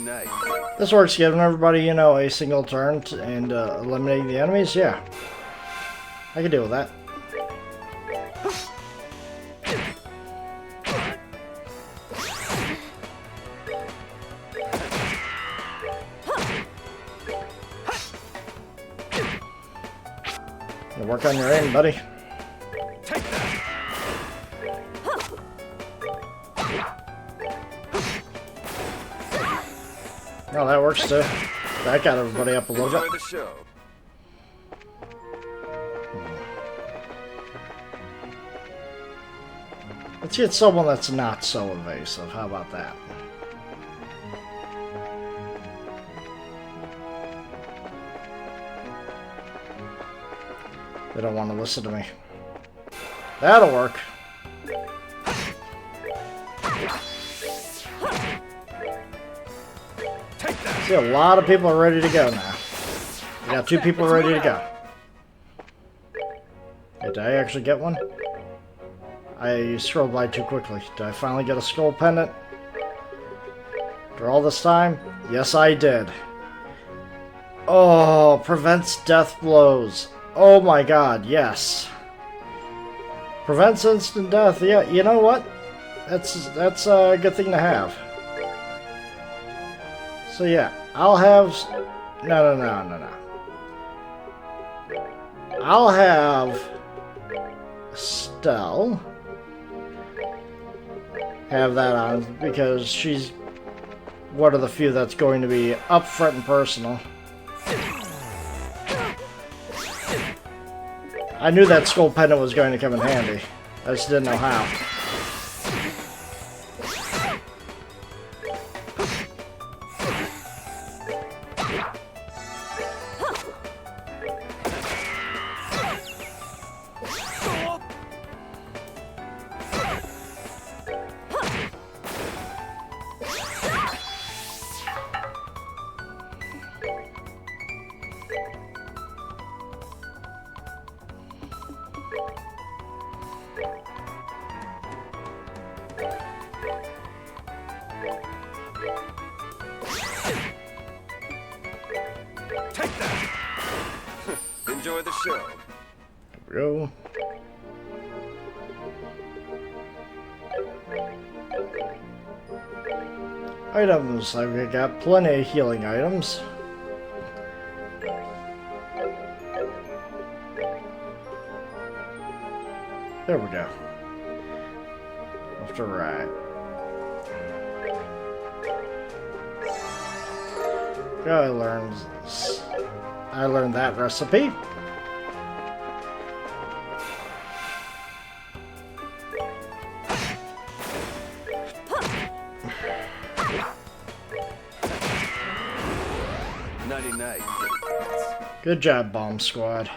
Night. This works, giving everybody, you know, a single turn and eliminating the enemies. Yeah. I can deal with that. Work on your aim, buddy. Take that. No, that works too. That got everybody up a little bit. Enjoy the show. Let's get someone that's not so evasive. How about that? They don't want to listen to me. That'll work. See, a lot of people are ready to go now. We got 2 people ready to go. Hey, did I actually get one? I scrolled by too quickly. Did I finally get a skull pendant? After all this time? Yes, I did. Oh, prevents death blows. Oh my god, yes. Prevents instant death. Yeah, you know what? That's a good thing to have. So yeah, I'll have... No. I'll have... Stell. Have that on, because she's one of the few that's going to be upfront and personal. I knew that skull pendant was going to come in handy. I just didn't know how. Take that. Enjoy the show. Here we go. Items. I've got plenty of healing items. There we go. Left to right. I learned that recipe. Night. Good job, Bomb Squad.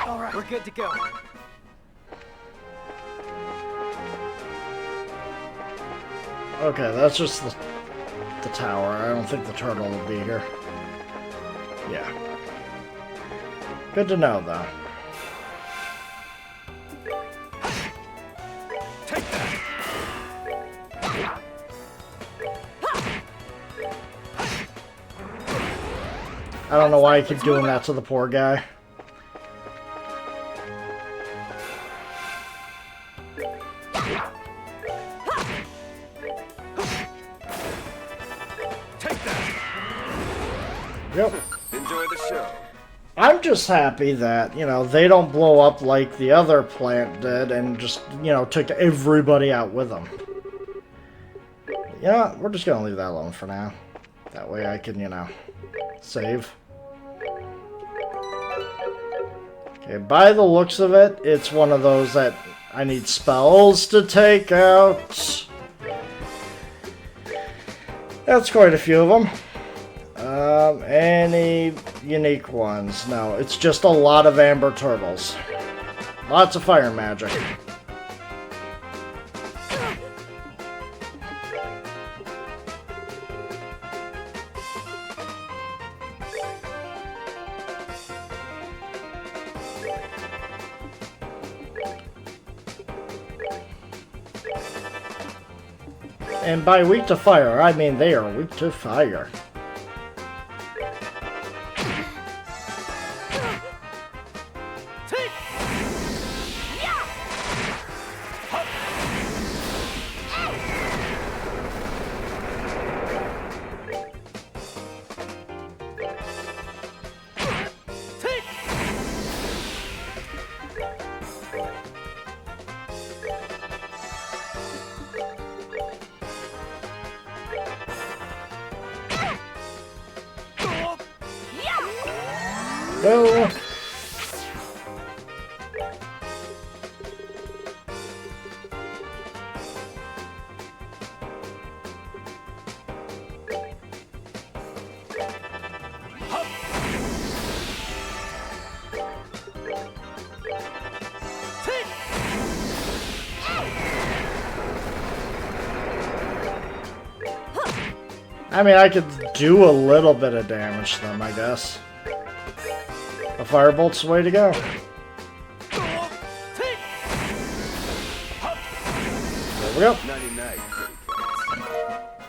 All right, we're good to go. Okay, that's just the tower. I don't think the turtle will be here. Yeah. Good to know, though. Take that. I don't know why I keep doing that to the poor guy. Take that. Yep. Enjoy the show. I'm just happy that, you know, they don't blow up like the other plant did and just, you know, took everybody out with them. You know what? We're just going to leave that alone for now. That way I can, you know, save. Okay, by the looks of it, it's one of those that I need spells to take out. That's quite a few of them. Any unique ones? No, it's just a lot of amber turtles. Lots of fire magic. And by weak to fire, I mean they are weak to fire. No. I mean, I could do a little bit of damage to them, I guess. A firebolt's the way to go. There we go. Nighty night, kitty cats.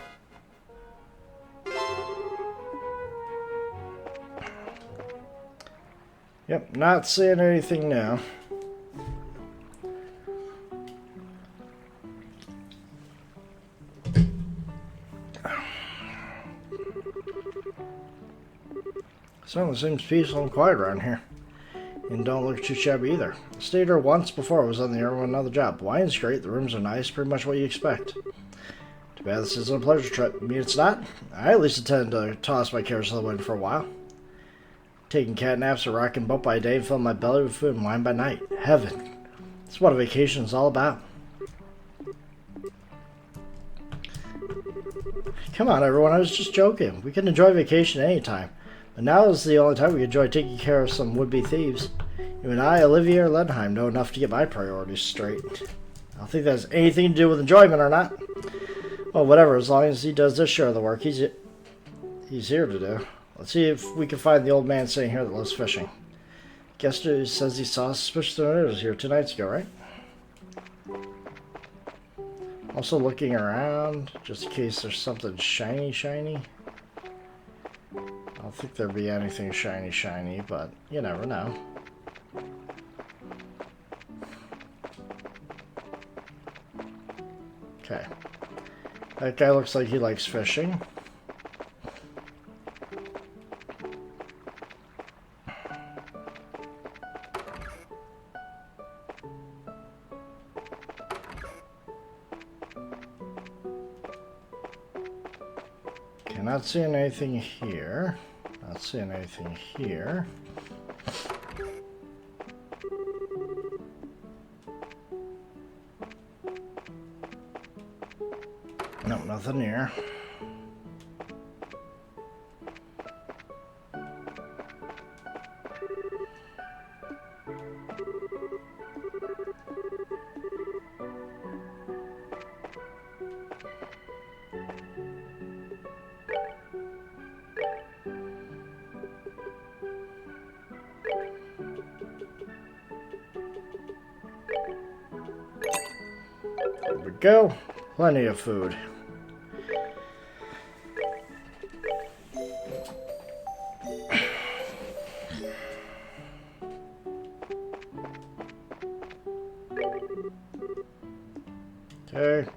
Yep, not seeing anything now. Certainly seems peaceful and quiet around here. And don't look too shabby either. I stayed here once before I was on the air with another job. Wine's great, the rooms are nice, pretty much what you expect. Too bad this isn't a pleasure trip. I mean, it's not. I at least intend to toss my cares to the wind for a while. Taking cat naps or rocking boat by day and filling my belly with food and wine by night. Heaven. That's what a vacation is all about. Come on, everyone, I was just joking. We can enjoy vacation anytime. But now is the only time we can enjoy taking care of some would-be thieves. You and I, Olivier Lenheim, know enough to get my priorities straight. I don't think that has anything to do with enjoyment or not. Well, whatever, as long as he does this share of the work he's here to do. Let's see if we can find the old man sitting here that loves fishing. Guest says he saw suspicious tornadoes here 2 nights ago, right? Also looking around, just in case there's something shiny. I don't think there'd be anything shiny, but you never know. Okay. That guy looks like he likes fishing. Okay, not seeing anything here. Not seeing anything here. Nope, nothing here. we go. Plenty of food. Okay.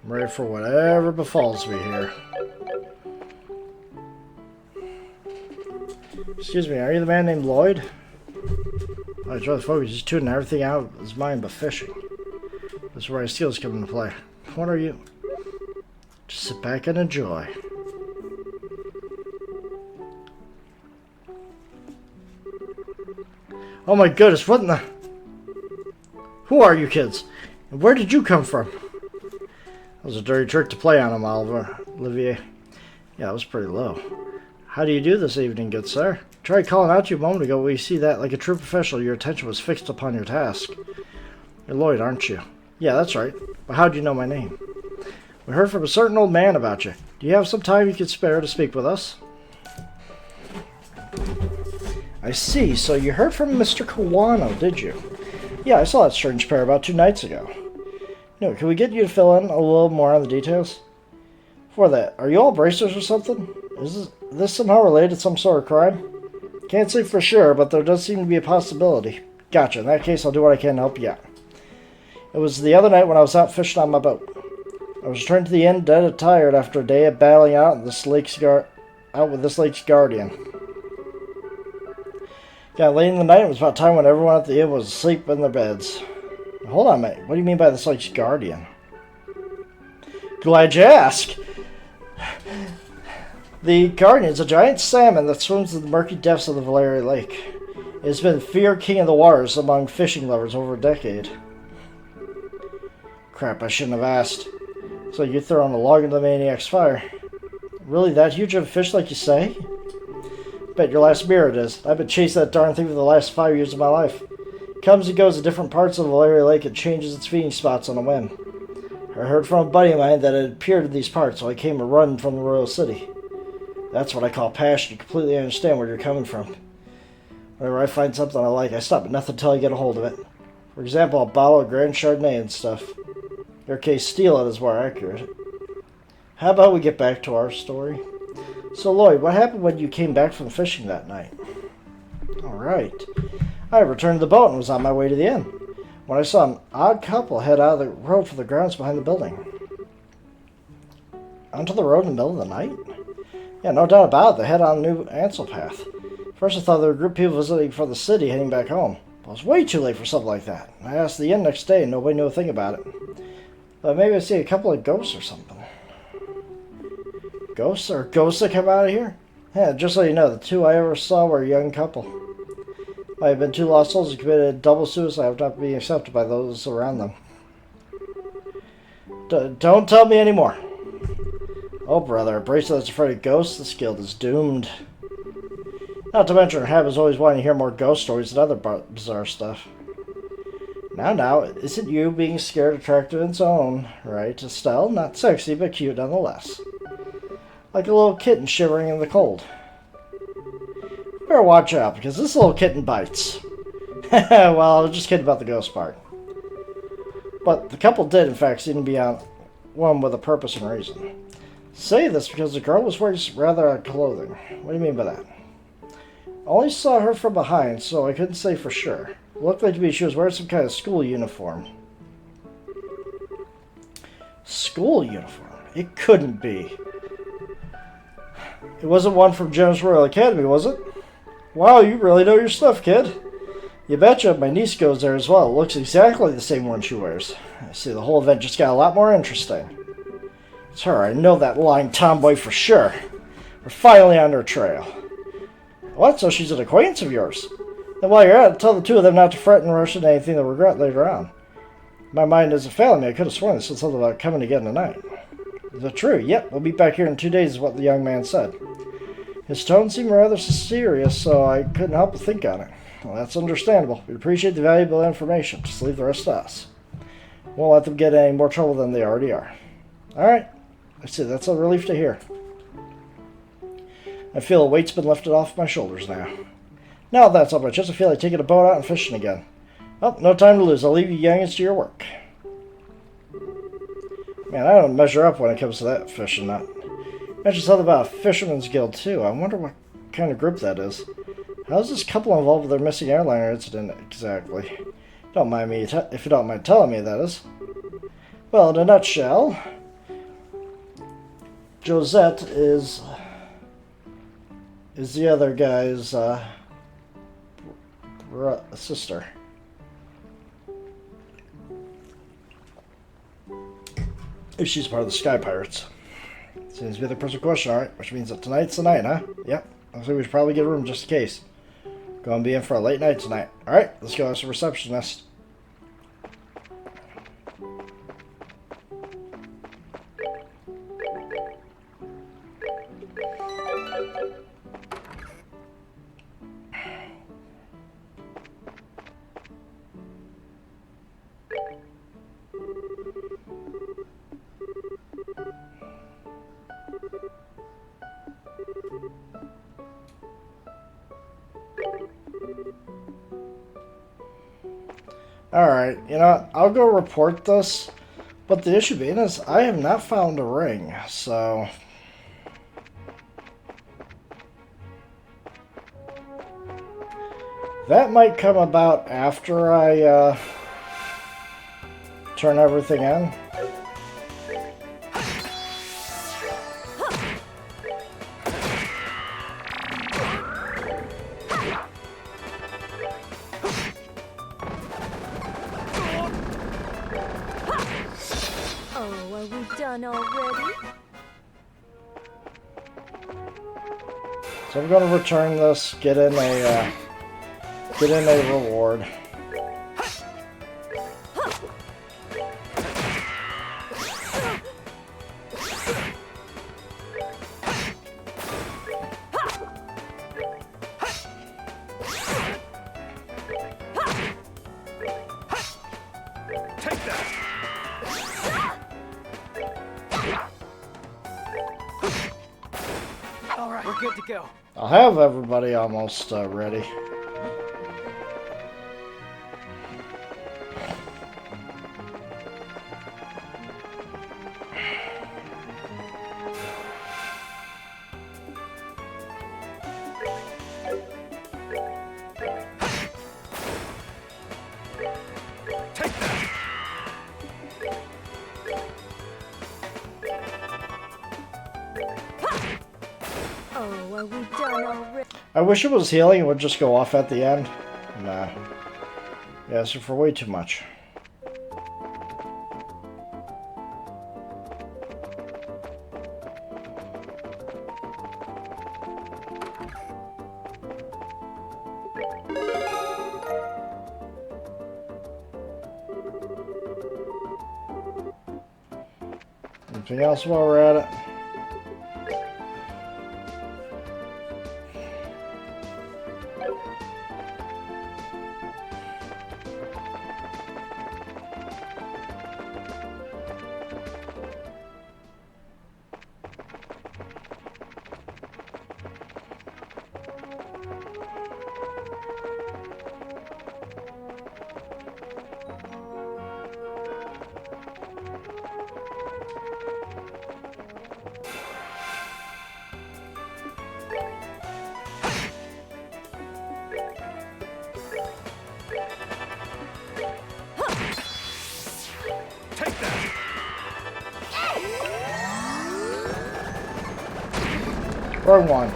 I'm ready for whatever befalls me here. Excuse me, are you the man named Lloyd? Oh, he's really focused. He's tuning everything out of his mind but fishing. That's where his skills come into play. What are you? Just sit back and enjoy. Oh my goodness, what in the... Who are you kids? And where did you come from? That was a dirty trick to play on him, Olivier. Yeah, that was pretty low. How do you do this evening, good sir? Tried calling out to you a moment ago, but you see that, like a true professional, your attention was fixed upon your task. You're Lloyd, aren't you? Yeah, that's right. But how do you know my name? We heard from a certain old man about you. Do you have some time you could spare to speak with us? I see, so you heard from Mr. Kawano, did you? Yeah, I saw that strange pair about 2 nights ago. No, can we get you to fill in a little more on the details? For that, are you all bracers or something? Is this somehow related to some sort of crime? Can't say for sure, but there does seem to be a possibility. Gotcha, in that case I'll do what I can to help you out. It was the other night when I was out fishing on my boat. I was returning to the inn dead and tired after a day of battling out with this lake's guardian. Got late in the night, it was about time when everyone at the inn was asleep in their beds. Hold on, mate. What do you mean by this lake's guardian? Glad you ask. The guardian is a giant salmon that swims in the murky depths of the Valeria Lake. It has been feared king of the waters among fishing lovers over a decade. Crap, I shouldn't have asked. So you throw on a log into the maniac's fire. Really that huge of a fish like you say? Bet your last beer it is. I've been chasing that darn thing for the last 5 years of my life. Comes and goes to different parts of the Valeria Lake and changes its feeding spots on a whim. I heard from a buddy of mine that it appeared in these parts, so I came a run from the royal city. That's what I call passion. You completely understand where you're coming from. Whenever I find something I like, I stop at nothing until I get a hold of it. For example, a bottle of Grand Chardonnay and stuff. In your case, steal it is more accurate. How about we get back to our story? So, Lloyd, what happened when you came back from fishing that night? Alright. I returned to the boat and was on my way to the inn, when I saw an odd couple head out of the road for the grounds behind the building. Onto the road in the middle of the night? Yeah, no doubt about it. They head on the new Ansel path. First I thought they were a group of people visiting from the city heading back home. But it was way too late for something like that. I asked the inn next day and nobody knew a thing about it. But maybe I see a couple of ghosts or something. Ghosts? Or ghosts that come out of here? Yeah, just so you know, the 2 I ever saw were a young couple. Might have been 2 lost souls who committed double suicide without being accepted by those around them. Don't tell me anymore. Oh, brother, a bracelet that's afraid of ghosts? This guild is doomed. Not to mention her habit is always wanting to hear more ghost stories and other bizarre stuff. Now, isn't you being scared attractive in its own right, Estelle? Not sexy, but cute nonetheless. Like a little kitten shivering in the cold. Better watch out, because this little kitten bites. Well, I was just kidding about the ghost part. But the couple did, in fact, seem to be on one with a purpose and reason. Say this because the girl was wearing rather odd clothing. What do you mean by that? I only saw her from behind, so I couldn't say for sure. It looked like to me she was wearing some kind of school uniform. School uniform? It couldn't be. It wasn't one from Jones Royal Academy, was it? Wow, you really know your stuff, kid. You betcha, my niece goes there as well. It looks exactly the same one she wears. I see, the whole event just got a lot more interesting. It's her, I know that lying tomboy for sure. We're finally on her trail. What, so she's an acquaintance of yours? And while you're at it, tell the two of them not to fret and rush into anything they'll regret later on. My mind isn't failing me. I could have sworn they said something about coming again tonight. Is it true? Yep, we'll be back here in 2 days, is what the young man said. His tone seemed rather serious, so I couldn't help but think on it. Well, that's understandable. We appreciate the valuable information. Just leave the rest to us. Won't let them get any more trouble than they already are. Alright. I see. That's a relief to hear. I feel a weight's been lifted off my shoulders now. Now that's all my chest, I feel like taking a boat out and fishing again. Oh, no time to lose. I'll leave you youngins to your work. Man, I don't measure up when it comes to that fishing nut. Mentioned something about a fisherman's guild, too. I wonder what kind of group that is. How's this couple involved with their missing airliner incident exactly? Don't mind me, if you don't mind telling me, that is. Well, in a nutshell, Josette is the other guy's sister. If she's part of the Sky Pirates. Seems to be the perfect question, alright. Which means that tonight's the night, huh? Yep. I think we should probably get a room just in case. Gonna be in for a late night tonight. Alright, let's go ask the receptionist. Alright, you know what? I'll go report this. But the issue being is, I have not found a ring, so... that might come about after I, turn everything in. Oh, are we done already? So I'm going to return this, get in a reward. Take that! All right, we're good to go. I'll have everybody almost ready. Take that! Oh, are we done already? I wish it was healing, it would just go off at the end. Nah. Yeah, so for way too much. Anything else while we're at it? Take that! Wrong one.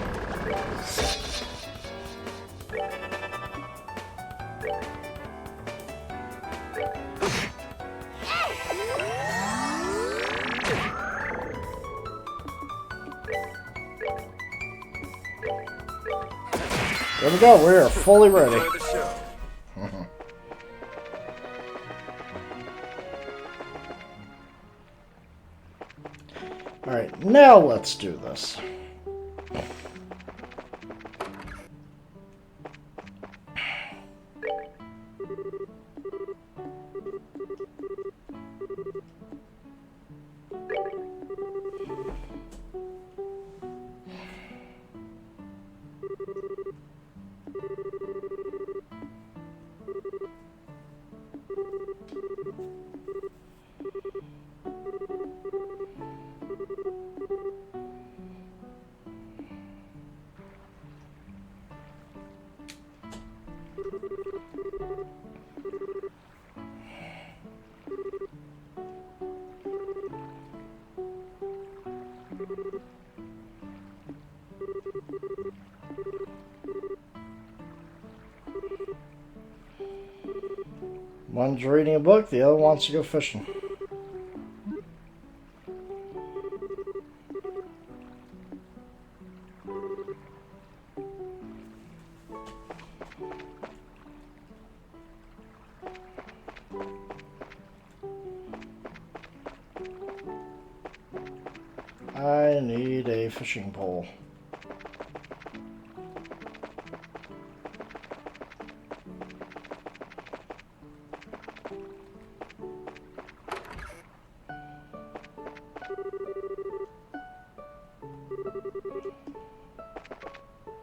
There we go. We are fully ready. Enjoy the show. Alright, now let's do this. One's reading a book, the other wants to go fishing. I need a fishing pole.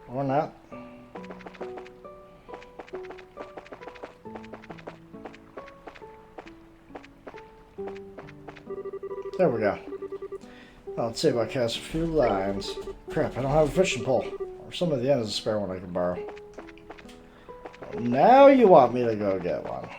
Or not. There we go. Well, let's see if I cast a few lines. Crap, I don't have a fishing pole. Or some of the end is a spare one I can borrow. Now you want me to go get one.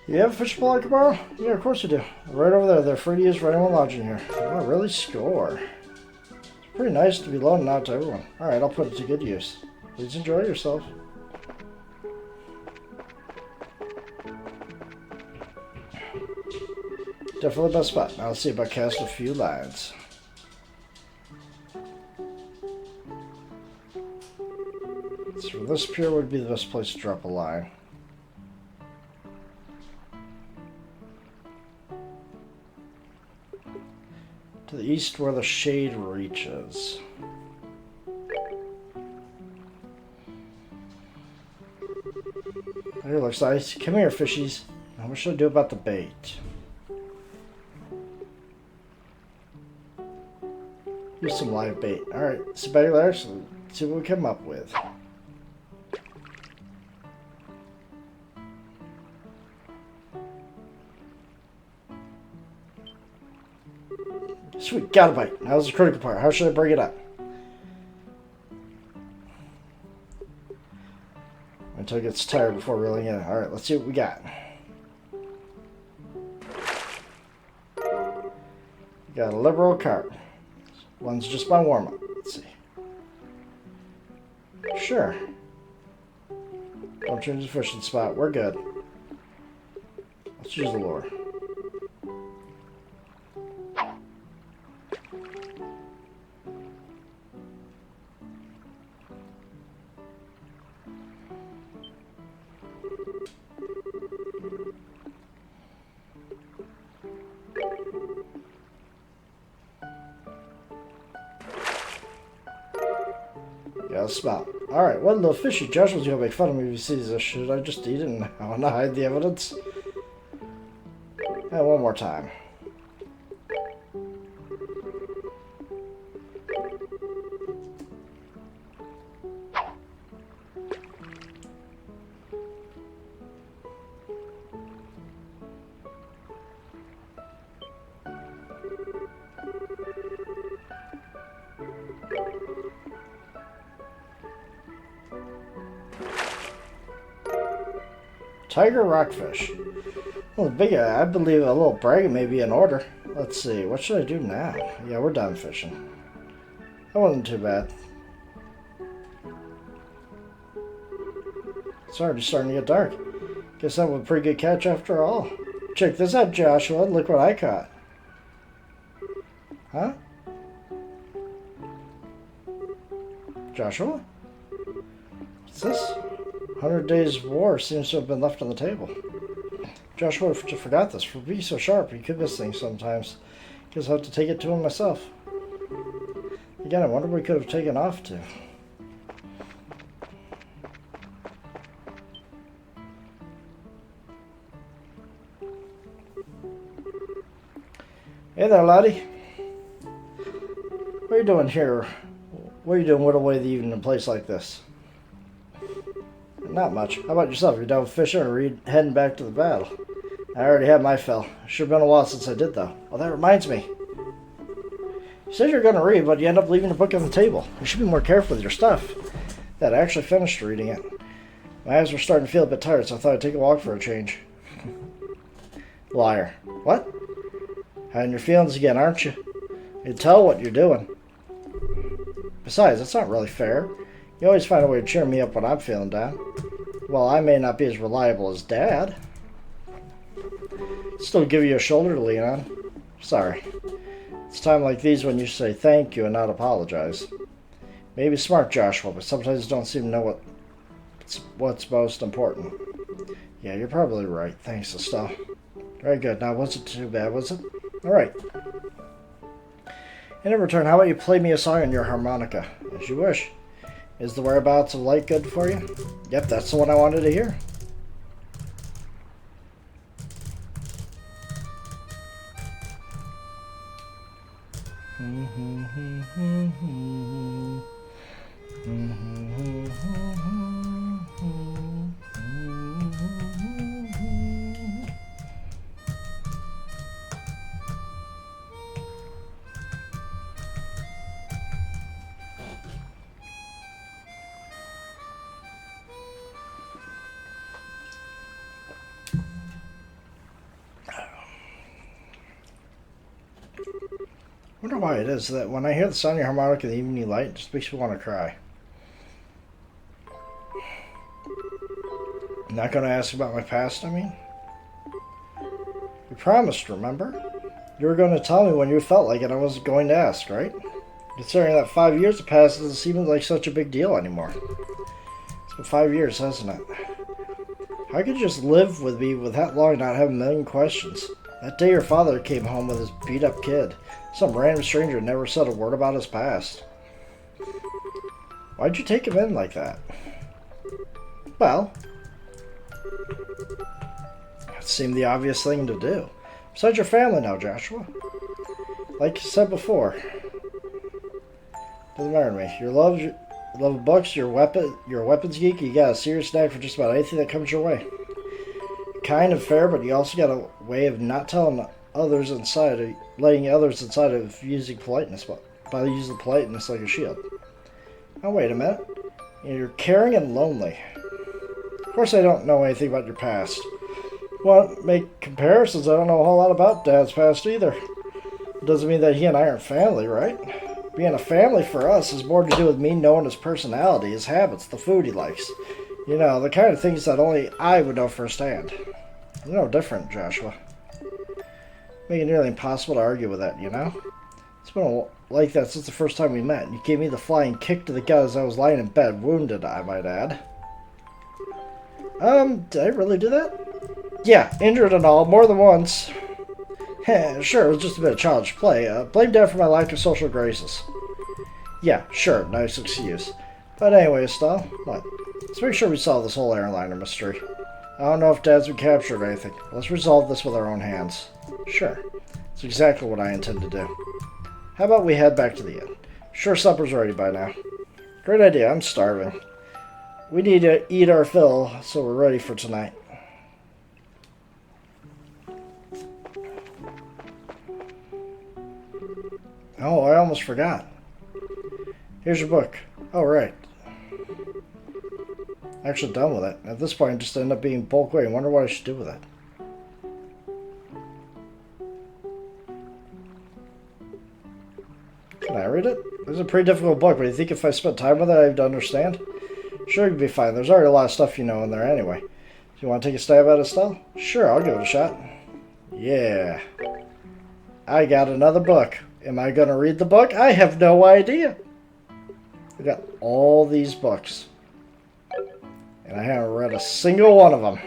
You have a fishing pole I can borrow? Yeah, of course you do. Right over there. They're free to use for anyone lodging here. Oh, really score. It's pretty nice to be loaning out to everyone. Alright, I'll put it to good use. Please enjoy yourself. Definitely the best spot. Now let's see if I cast a few lines. So this pier would be the best place to drop a line. To the east where the shade reaches. Here looks nice. Come here, fishies. Now what should I do about the bait? Use some live bait. Alright, sit back there, so let's see what we come up with. Sweet, got a bite. Now this is the critical part. How should I bring it up? Until it gets tired before reeling in. Alright, let's see what we got. We got a liberal carp. One's just my warm-up. Let's see. Sure. Don't change the fishing spot. We're good. Let's use the lure. Yeah, that's about. Alright, what little fishy Joshua's gonna make fun of me if he sees this. Should I just eat it now and hide the evidence? And one more time. Tiger rockfish. Well, I believe a little bragging may be in order. Let's see, what should I do now? Yeah, we're done fishing. That wasn't too bad. It's already starting to get dark. Guess that was a pretty good catch after all. Check this out, Joshua. Look what I caught. Huh? Joshua? What's this? 100 Days War seems to have been left on the table. Joshua forgot this. For being so sharp, he could miss things sometimes. Guess I'll have to take it to him myself. Again, I wonder what we could have taken off to. Hey there, laddie. What are you doing here? What are you doing whittle away the evening in a place like this? Not much. How about yourself? You're done with fishing or are you heading back to the battle? I already had my fill. Sure been a while since I did, though. Oh, that reminds me. You said you were going to read, but you end up leaving the book on the table. You should be more careful with your stuff. That I actually finished reading it. My eyes were starting to feel a bit tired, so I thought I'd take a walk for a change. Liar. What? Hiding your feelings again, aren't you? You tell what you're doing. Besides, that's not really fair. You always find a way to cheer me up when I'm feeling down. Well, I may not be as reliable as Dad. Still give you a shoulder to lean on. Sorry. It's time like these when you say thank you and not apologize. Maybe smart, Joshua, but sometimes you don't seem to know what's most important. Yeah, you're probably right. Thanks, Estelle. Very good. Now, wasn't too bad, was it? All right. And in return, how about you play me a song on your harmonica? As you wish. Is the whereabouts of light good for you? Yep, that's the one I wanted to hear. I wonder why it is that when I hear the sound of your harmonica in the evening light, it just makes me want to cry. I'm not going to ask about my past, I mean. You promised, remember? You were going to tell me when you felt like it. I wasn't going to ask, right? Considering that 5 years have passed, it doesn't seem like such a big deal anymore. It's been 5 years, hasn't it? How could you just live with me with that long and not have a million questions? That day your father came home with his beat-up kid. Some random stranger never said a word about his past. Why'd you take him in like that? Well, it seemed the obvious thing to do. Besides your family now, Joshua. Like you said before. Doesn't matter to me. Your love of books, you're a weapons geek, you got a serious knack for just about anything that comes your way. Kind of fair, but you also got a way of not telling others inside of letting others inside of using politeness by using politeness like a shield. Now wait a minute. You're caring and lonely. Of course I don't know anything about your past. Want to make comparisons? I don't know a whole lot about Dad's past either. It doesn't mean that he and I aren't family, right? Being a family for us has more to do with me knowing his personality, his habits, the food he likes. You know, the kind of things that only I would know firsthand. You're no different, Joshua. Make it nearly impossible to argue with that, you know? It's been like that since the first time we met. You gave me the flying kick to the gut as I was lying in bed, wounded, I might add. Did I really do that? Yeah, injured and all, more than once. Sure, it was just a bit of childish play. Blame Dad for my lack of social graces. Yeah, sure, nice excuse. But anyway, Estelle, what? Let's make sure we solve this whole airliner mystery. I don't know if Dad's been captured or anything. Let's resolve this with our own hands. Sure. That's exactly what I intend to do. How about we head back to the inn? Sure, supper's ready by now. Great idea, I'm starving. We need to eat our fill, so we're ready for tonight. Oh, I almost forgot. Here's your book. Oh, right. Actually done with it. At this point, it just ended up being bulk weight. I wonder what I should do with it. Can I read it? It's a pretty difficult book, but you think if I spent time with it, I'd understand? Sure, you'd be fine. There's already a lot of stuff you know in there anyway. you want to take a stab at it still? Sure, I'll give it a shot. Yeah. I got another book. Am I going to read the book? I have no idea. I got all these books. And I haven't read a single one of them.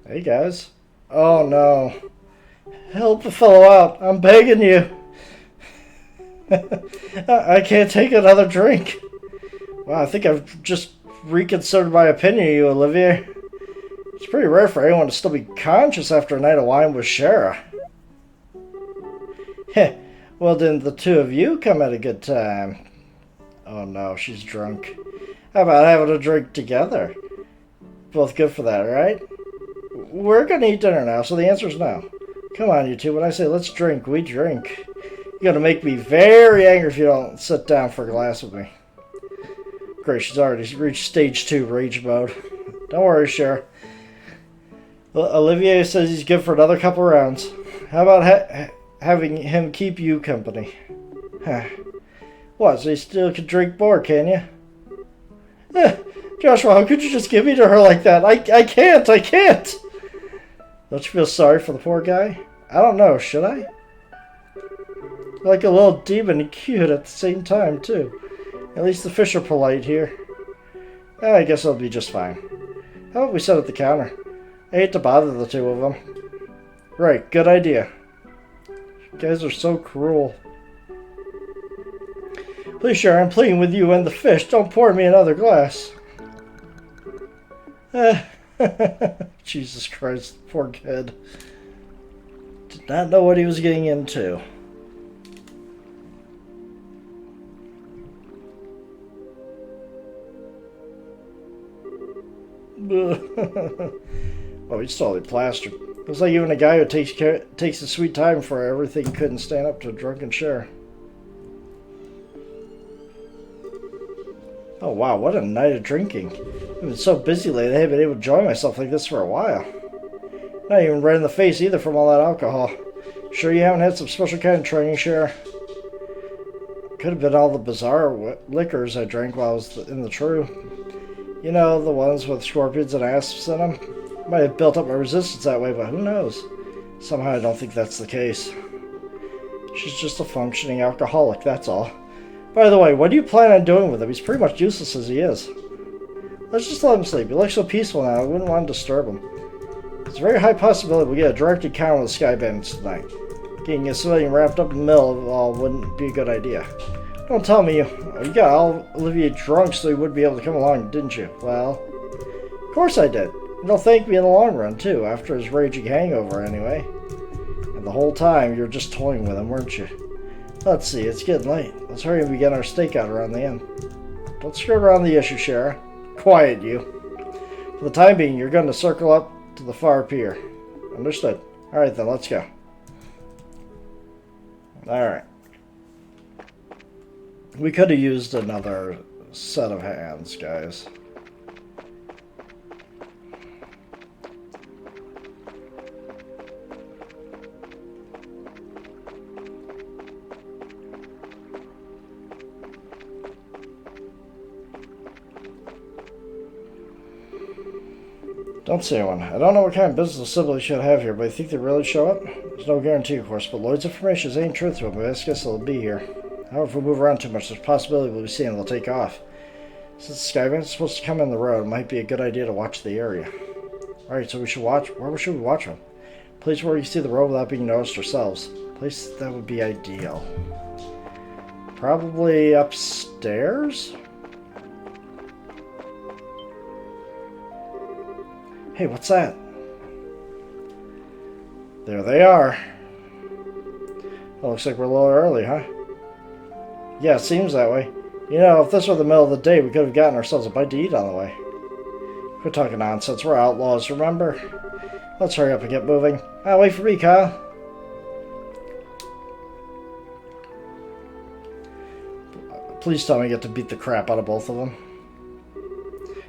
Hey guys. Oh no. Help a fellow out. I'm begging you. I can't take another drink. Wow, I think I've just reconsidered my opinion of you, Olivier. It's pretty rare for anyone to still be conscious after a night of wine with Shara. Heh. Well, didn't the two of you come at a good time? Oh no, she's drunk. How about having a drink together? Both good for that, right? We're gonna eat dinner now, so the answer is no. Come on, you two. When I say let's drink, we drink. You're gonna make me very angry if you don't sit down for a glass with me. Great, she's already reached stage 2 rage mode. Don't worry, Cher. Olivier says he's good for another couple rounds. How about having him keep you company? What, so you still can drink more, can you? Joshua, how could you just give me to her like that? I can't! Don't you feel sorry for the poor guy? I don't know, should I? Like a little demon and cute at the same time, too. At least the fish are polite here. I guess I'll be just fine. How about we sit at the counter? I hate to bother the two of them. Right, good idea. You guys are so cruel. Please, Cher, I'm pleading with you and the fish. Don't pour me another glass. Jesus Christ, poor kid. Did not know what he was getting into. Oh, he's totally plastered. Looks like even a guy who takes his sweet time for everything couldn't stand up to a drunken Cher. Oh wow, what a night of drinking. I've been so busy lately, I haven't been able to enjoy myself like this for a while. Not even red in the face either from all that alcohol. Sure you haven't had some special kind of training, Cher? Could have been all the bizarre liquors I drank while I was in the True. You know, the ones with scorpions and asps in them? Might have built up my resistance that way, but who knows? Somehow I don't think that's the case. She's just a functioning alcoholic, that's all. By the way, what do you plan on doing with him? He's pretty much useless as he is. Let's just let him sleep. He looks so peaceful now, I wouldn't want to disturb him. It's a very high possibility we'll get a direct encounter with the Sky Bandits tonight. Getting a civilian wrapped up in the middle of it all wouldn't be a good idea. Don't tell me you got Olivier drunk so he would be able to come along, didn't you? Well, of course I did. And he'll thank me in the long run, too, after his raging hangover, anyway. And the whole time, you were just toying with him, weren't you? Let's see, it's getting late. Let's hurry and begin our stakeout around the inn. Don't skirt around the issue, Shara. Quiet, you. For the time being, you're going to circle up to the far pier. Understood. Alright then, let's go. Alright. We could have used another set of hands, guys. Don't see one. I don't know what kind of business Sibyl should have here, but I think they really show up. There's no guarantee, of course, but Lloyd's information is ain't truthful, but I guess they'll be here. However, if we move around too much, there's a possibility we'll be seeing they'll take off. Since the Skyband's is supposed to come in the road, it might be a good idea to watch the area. Alright, so we should watch. Where should we watch them? Place where you see the road without being noticed ourselves. Place that would be ideal. Probably upstairs? Hey, what's that? There they are. Well, looks like we're a little early, huh? Yeah, it seems that way. You know, if this were the middle of the day, we could have gotten ourselves a bite to eat on the way. Quit talking nonsense. We're outlaws, remember? Let's hurry up and get moving. Wait for me, Kyle. Please tell me I get to beat the crap out of both of them.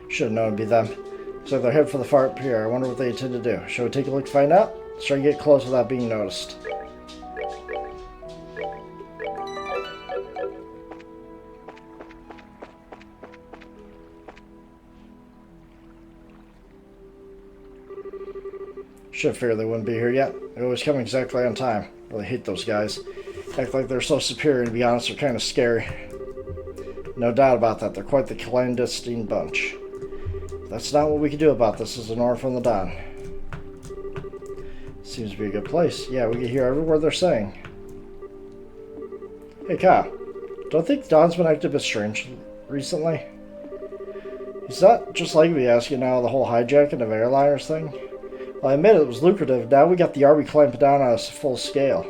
Should have known it'd be them. So they're headed for the far pier. I wonder what they intend to do. Shall we take a look to find out? Let's try to get close without being noticed. Should have figured they wouldn't be here yet. They always come exactly on time. Really hate those guys. Act like they're so superior, to be honest, they're kind of scary. No doubt about that, they're quite the clandestine bunch. That's not what we can do about this as an order from the Don. Seems to be a good place. Yeah, we can hear every word they're saying. Hey, Kyle. Don't think Don's been acting a bit strange recently? He's not just like me asking now the whole hijacking of airliners thing. Well, I admit it was lucrative. Now we got the Army clamping down on us full scale.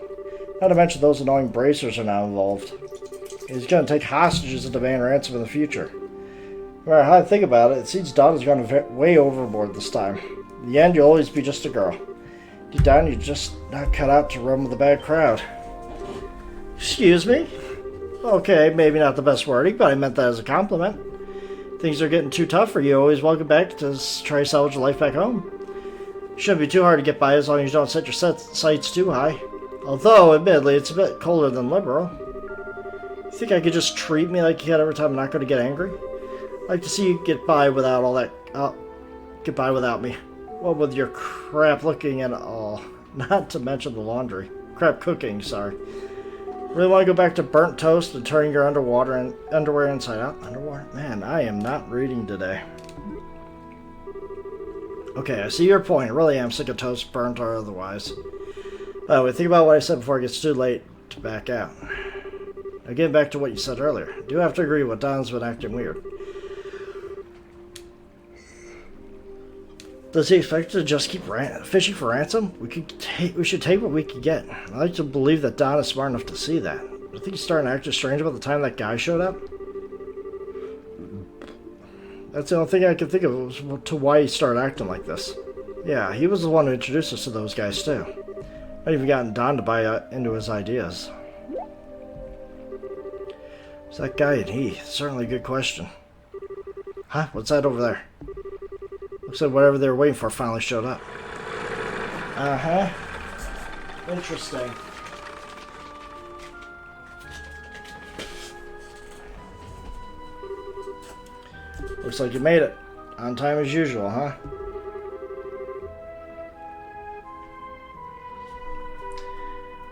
Not to mention those annoying bracers are now involved. He's going to take hostages and demand ransom in the future. No matter how I think about it, it seems Don has gone way overboard this time. In the end, you'll always be just a girl. Deep down, you're just not cut out to run with a bad crowd. Excuse me? Okay, maybe not the best wording, but I meant that as a compliment. Things are getting too tough for you. Always welcome back to try to salvage your life back home. Shouldn't be too hard to get by as long as you don't set your sights too high. Although, admittedly, it's a bit colder than liberal. You think I could just treat me like you had every time I'm not going to get angry? I'd like to see you get by without all that... get by without me. Well, with your crap looking and all. Not to mention the laundry. Crap cooking, sorry. Really want to go back to burnt toast and turning your underwear inside out? Underwear? Man, I am not reading today. Okay, I see your point. I really am sick of toast, burnt or otherwise. By the way, think about what I said before it gets too late to back out. Now, getting back to what you said earlier. I do have to agree with Don's been acting weird. Does he expect to just keep fishing for ransom? We should take what we can get. I like to believe that Don is smart enough to see that. I think he's starting to act strange about the time that guy showed up. That's the only thing I can think of as to why he started acting like this. Yeah, he was the one who introduced us to those guys too. Not even gotten Don to buy into his ideas. Who's that guy and he? Certainly a good question. Huh? What's that over there? Looks like whatever they were waiting for finally showed up. Uh-huh. Interesting. Looks like you made it. On time as usual, huh?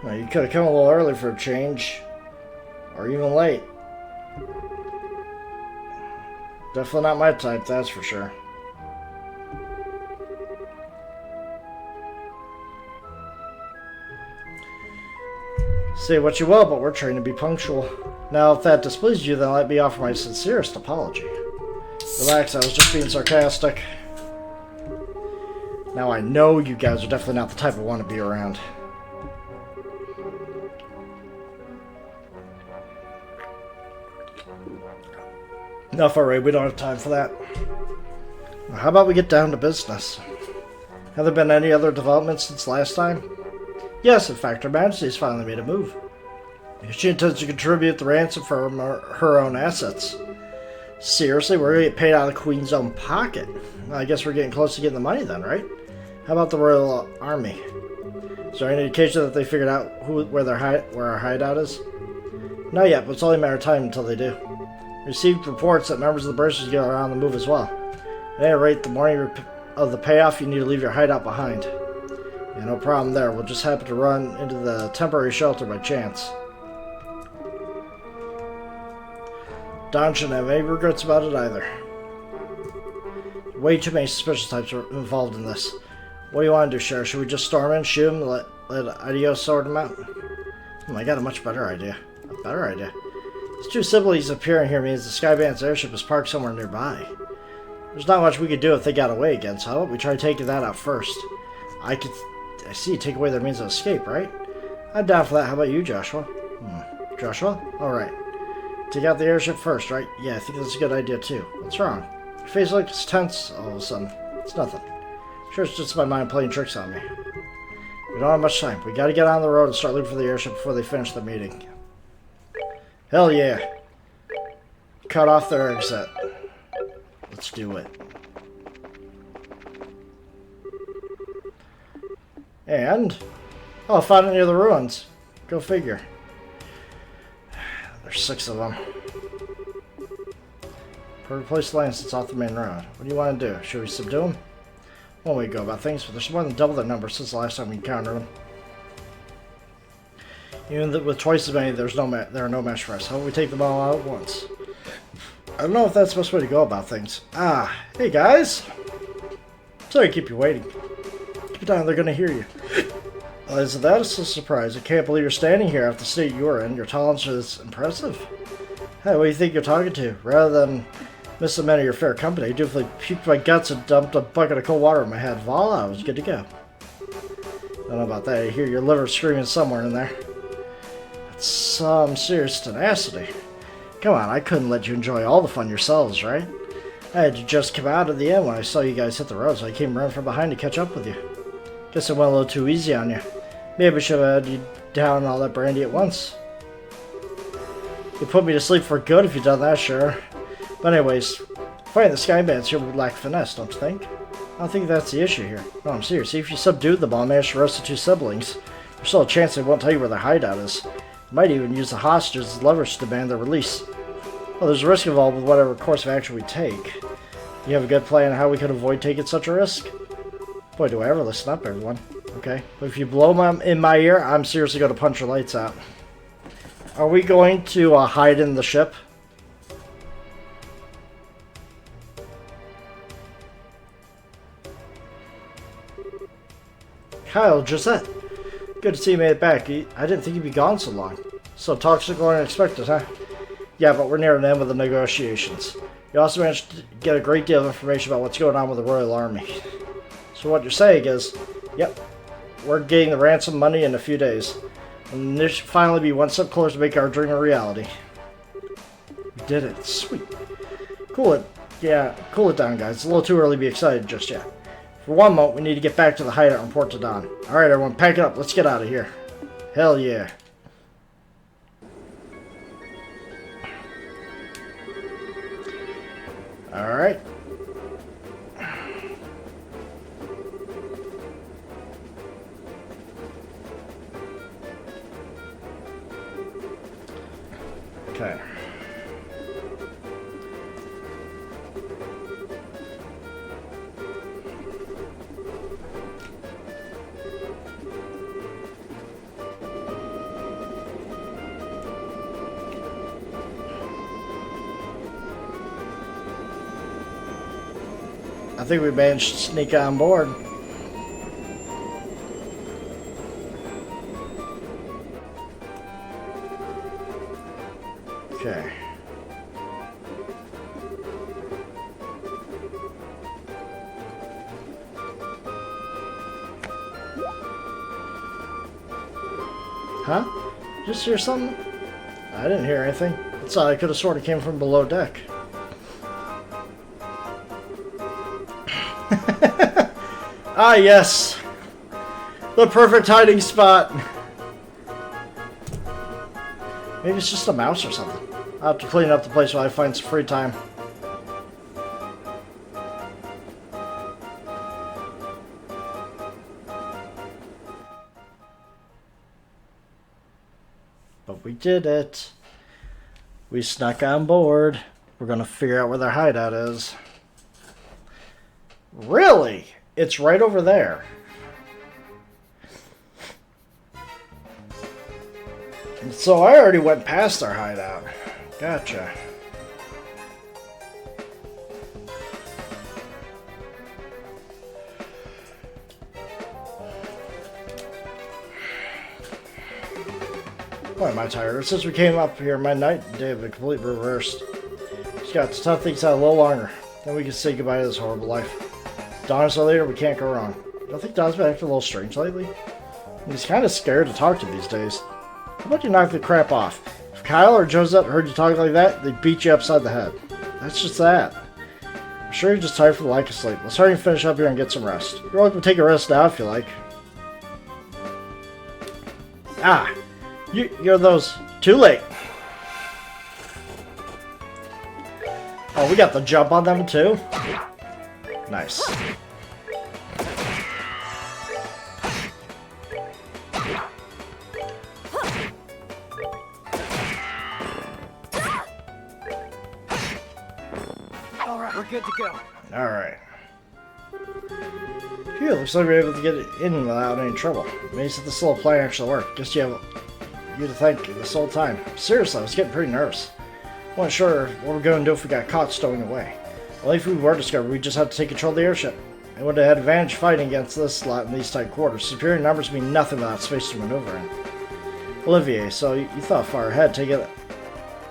Well, you could have come a little early for a change. Or even late. Definitely not my type, that's for sure. Say what you will, but we're trained to be punctual. Now, if that displeases you, then let me offer my sincerest apology. Relax, I was just being sarcastic. Now I know you guys are definitely not the type I want to be around. Enough already, we don't have time for that. Well, how about we get down to business? Have there been any other developments since last time? Yes, in fact, Her Majesty's finally made a move. She intends to contribute the ransom from her own assets. Seriously, we're going to get paid out of the Queen's own pocket. Well, I guess we're getting close to getting the money then, right? How about the Royal Army? Is there any indication that they figured out where our hideout is? Not yet, but it's only a matter of time until they do. Received reports that members of the British are on the move as well. At any rate, the morning of the payoff, you need to leave your hideout behind. Yeah, no problem there. We'll just happen to run into the temporary shelter by chance. Don shouldn't have any regrets about it either. Way too many suspicious types are involved in this. What do you want to do, Sheriff? Should we just storm in, shoot him, let Adios sort him out? I got a much better idea. A better idea. It's too simple he's appearing here means the Skyband's airship is parked somewhere nearby. There's not much we could do if they got away again, so how about we try taking that out first? I see, take away their means of escape, right? I'm down for that. How about you, Joshua? Joshua? Alright. Take out the airship first, right? Yeah, I think that's a good idea, too. What's wrong? Your face looks tense all of a sudden. It's nothing. Sure, it's just my mind playing tricks on me. We don't have much time. We gotta get on the road and start looking for the airship before they finish the meeting. Hell yeah. Cut off their exit. Let's do it. And... oh, I found it near the ruins. Go figure. There's 6 of them. Perfect place to land since off the main road. What do you want to do? Should we subdue them? One way to go about things, but there's more than double their number since the last time we encountered them. Even with twice as many, there are no match for us. How about we take them all out at once? I don't know if that's the best way to go about things. Ah, hey guys! Sorry to keep you waiting. Keep it down, they're gonna hear you. Well, isn't that a surprise? I can't believe you're standing here after the state you were in. Your talents are this impressive. Hey, what do you think you're talking to? Rather than miss a minute of your fair company, I dutifully puked my guts and dumped a bucket of cold water in my head. Voila, I was good to go. I don't know about that. I hear your liver screaming somewhere in there. That's some serious tenacity. Come on, I couldn't let you enjoy all the fun yourselves, right? I had to just come out of the inn when I saw you guys hit the road, so I came running from behind to catch up with you. Guess I went a little too easy on you. Maybe I should have had you down all that brandy at once. You put me to sleep for good if you'd done that, sure. But anyways, fighting the Skybands here would lack finesse, don't you think? I don't think that's the issue here. No, I'm serious. See, if you subdued them all and managed to arrest the 2 siblings, there's still a chance they won't tell you where their hideout is. They might even use the hostages as leverage to demand their release. Well, there's a risk involved with whatever course of action we take. You have a good plan on how we could avoid taking such a risk? Boy, do I ever listen up, everyone. Okay, but if you blow them in my ear, I'm seriously going to punch your lights out. Are we going to hide in the ship? Kyle, Josette. Good to see you made it back. I didn't think you'd be gone so long. So talks are going unexpected, huh? Yeah, but we're near an end with the negotiations. You also managed to get a great deal of information about what's going on with the Royal Army. So what you're saying is, yep, we're getting the ransom money in a few days. And this should finally be one step closer to make our dream a reality. We did it. Sweet. Cool it down, guys. It's a little too early to be excited just yet. For one moment, we need to get back to the hideout and report to Don. Alright, everyone, pack it up. Let's get out of here. Hell yeah. Alright. Okay. I think we managed to sneak on board. Okay. Huh? Just hear something? I didn't hear anything. I could have sworn it came from below deck. Ah, yes. The perfect hiding spot. Maybe it's just a mouse or something. I'll have to clean up the place while I find some free time. But we did it. We snuck on board. We're gonna figure out where their hideout is. Really? It's right over there. And so I already went past our hideout. Gotcha. Why am I tired? Since we came up here, my night and day have been completely reversed. Just got to tough things out a little longer. Then we can say goodbye to this horrible life. Don's our leader, we can't go wrong. Don't think Don's been acting a little strange lately? He's kind of scared to talk to these days. How about you knock the crap off? If Kyle or Josette heard you talking like that, they'd beat you upside the head. That's just that. I'm sure you're just tired from the lack of sleep. Let's hurry and finish up here and get some rest. You're welcome to take a rest now if you like. Ah! You're those... Too late! Oh, we got the jump on them too? Nice. We're good to go. Alright. Phew, looks like we're able to get it in without any trouble. Amazed that this little plan actually worked. Guess you have you to thank this whole time. Seriously, I was getting pretty nervous. Wasn't sure what we're going to do if we got caught stowing away. Well, if we were discovered, we just had to take control of the airship. And would have had advantage fighting against this lot in these tight quarters. Superior numbers mean nothing without space to maneuver in. Olivier, so you thought far ahead, taking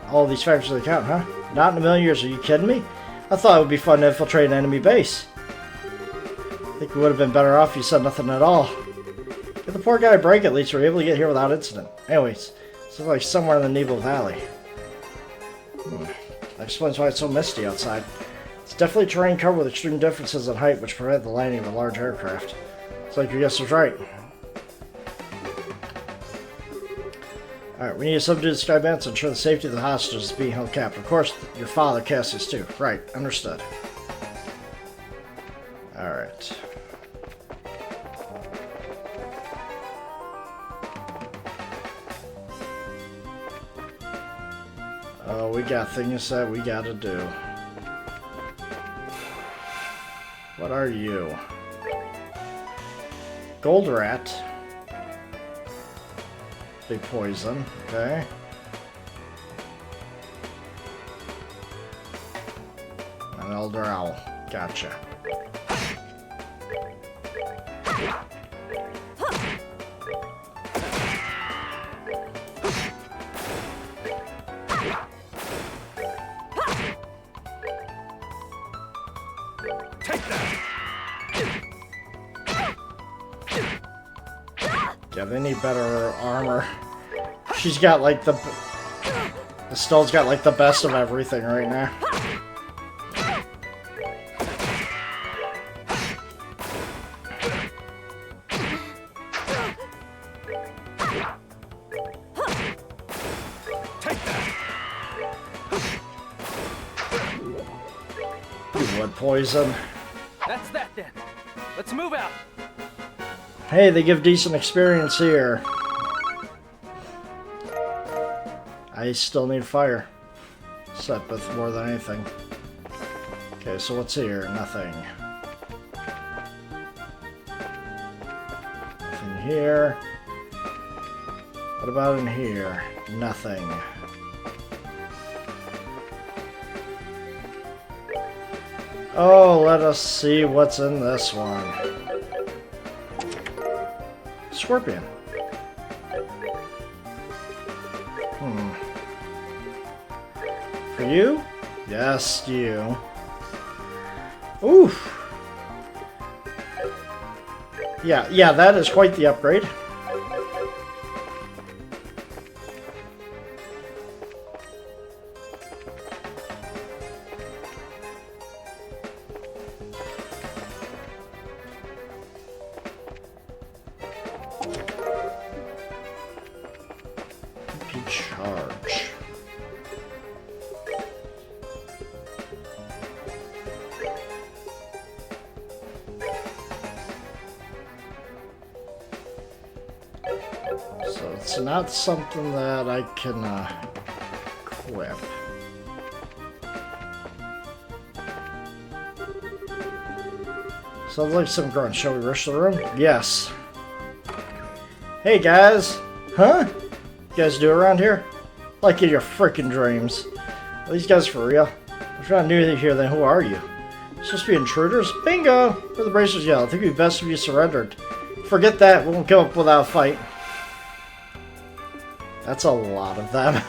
all these factors into account, huh? Not in a million years, are you kidding me? I thought it would be fun to infiltrate an enemy base. I think we would have been better off if you said nothing at all. Get the poor guy a break at least, we were able to get here without incident. Anyways, it's like somewhere in the Nebel Valley. That explains why it's so misty outside. It's definitely terrain covered with extreme differences in height which prevent the landing of a large aircraft. It's like your guess was right. Alright, we need to subdue the Sky Bandits to ensure the safety of the hostages is being held captive. Of course, your father, Cassius, too. Right, understood. Alright. Oh, we got things that we gotta do. What are you? Gold rat. Big poison, okay. An elder owl. Gotcha. Do you have any better armor? She's got like Estelle's got like the best of everything right now. Wood poison. That's that then. Let's move out. Hey, they give decent experience here. I still need fire. Set with more than anything. Okay, so what's here? Nothing. Nothing here. What about in here? Nothing. Oh, let us see what's in this one. Scorpion. For you? Yes, you. Oof. Yeah, that is quite the upgrade. Charge. So it's not something that I can equip. Sounds like some grunt. Shall we rush the room? Yes. Hey guys! Huh? You guys do around here? Like in your freaking dreams. Are these guys for real? If you're not new here, then who are you? Supposed to be intruders? Bingo! Where the bracers yell. I think it'd be best if you surrendered. Forget that. We won't come up without a fight. That's a lot of them.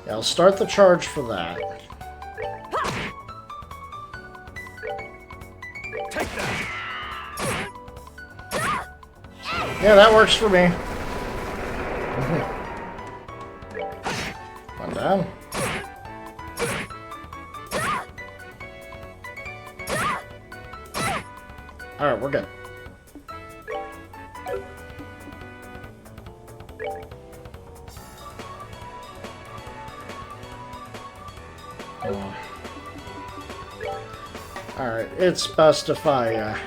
Yeah, I'll start the charge for that. Take that. Yeah, that works for me. One down. Alright, we're good. Alright, it's best if I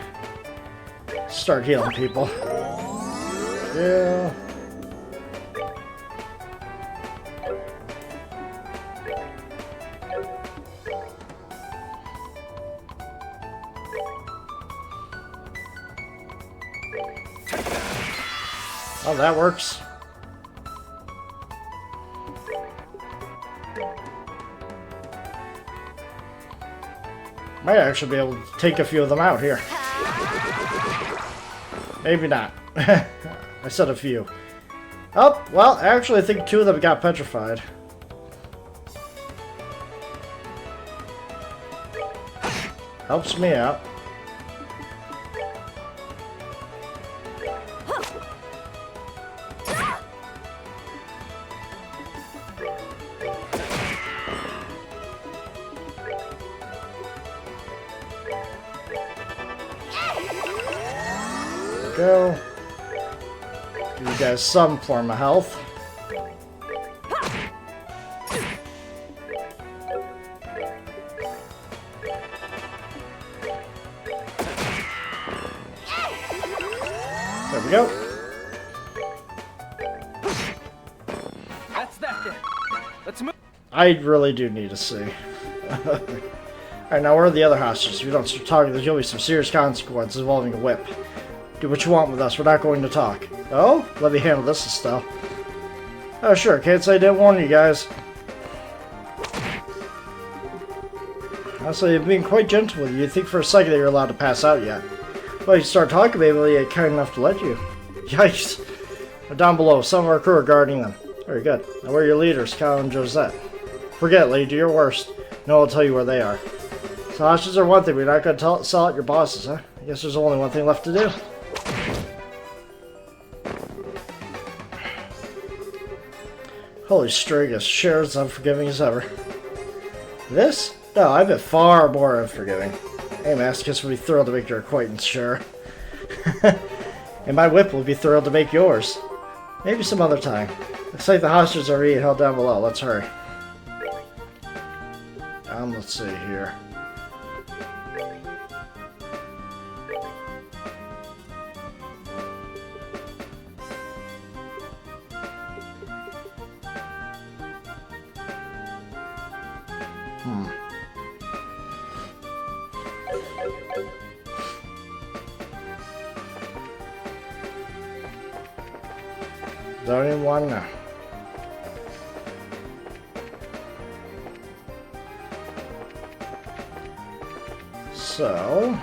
start healing people. Yeah. Oh, that works. Might actually be able to take a few of them out here. Maybe not. I said a few. Oh, well, actually I think 2 of them got petrified. Helps me out. Go. Give you guys some form of health. There we go. That's that then. Let's move. I really do need to see. Alright, now where are the other hostages? If you don't start talking, there's going to be some serious consequences involving a whip. Do what you want with us. We're not going to talk. Oh? Let me handle this, Estelle. Oh, sure. Can't say I didn't warn you guys. Honestly, you've been quite gentle with you. You'd think for a second that you're allowed to pass out yet. Well, you start talking, maybe we'll get kind enough to let you. Yikes. They're down below. Some of our crew are guarding them. Very good. Now where are your leaders, Kyle and Josette? Forget it, lady. Do your worst. No, I'll tell you where they are. So hostages are one thing, but you're not going to sell out your bosses, huh? I guess there's only one thing left to do. Holy Strigus, Cher's as unforgiving as ever. This? No, I've been far more unforgiving. Hey, Masochist will be thrilled to make your acquaintance, Cher. And my whip will be thrilled to make yours. Maybe some other time. Looks like the hostages are being held down below. Let's hurry. Let's see here. Don't even want to know. So...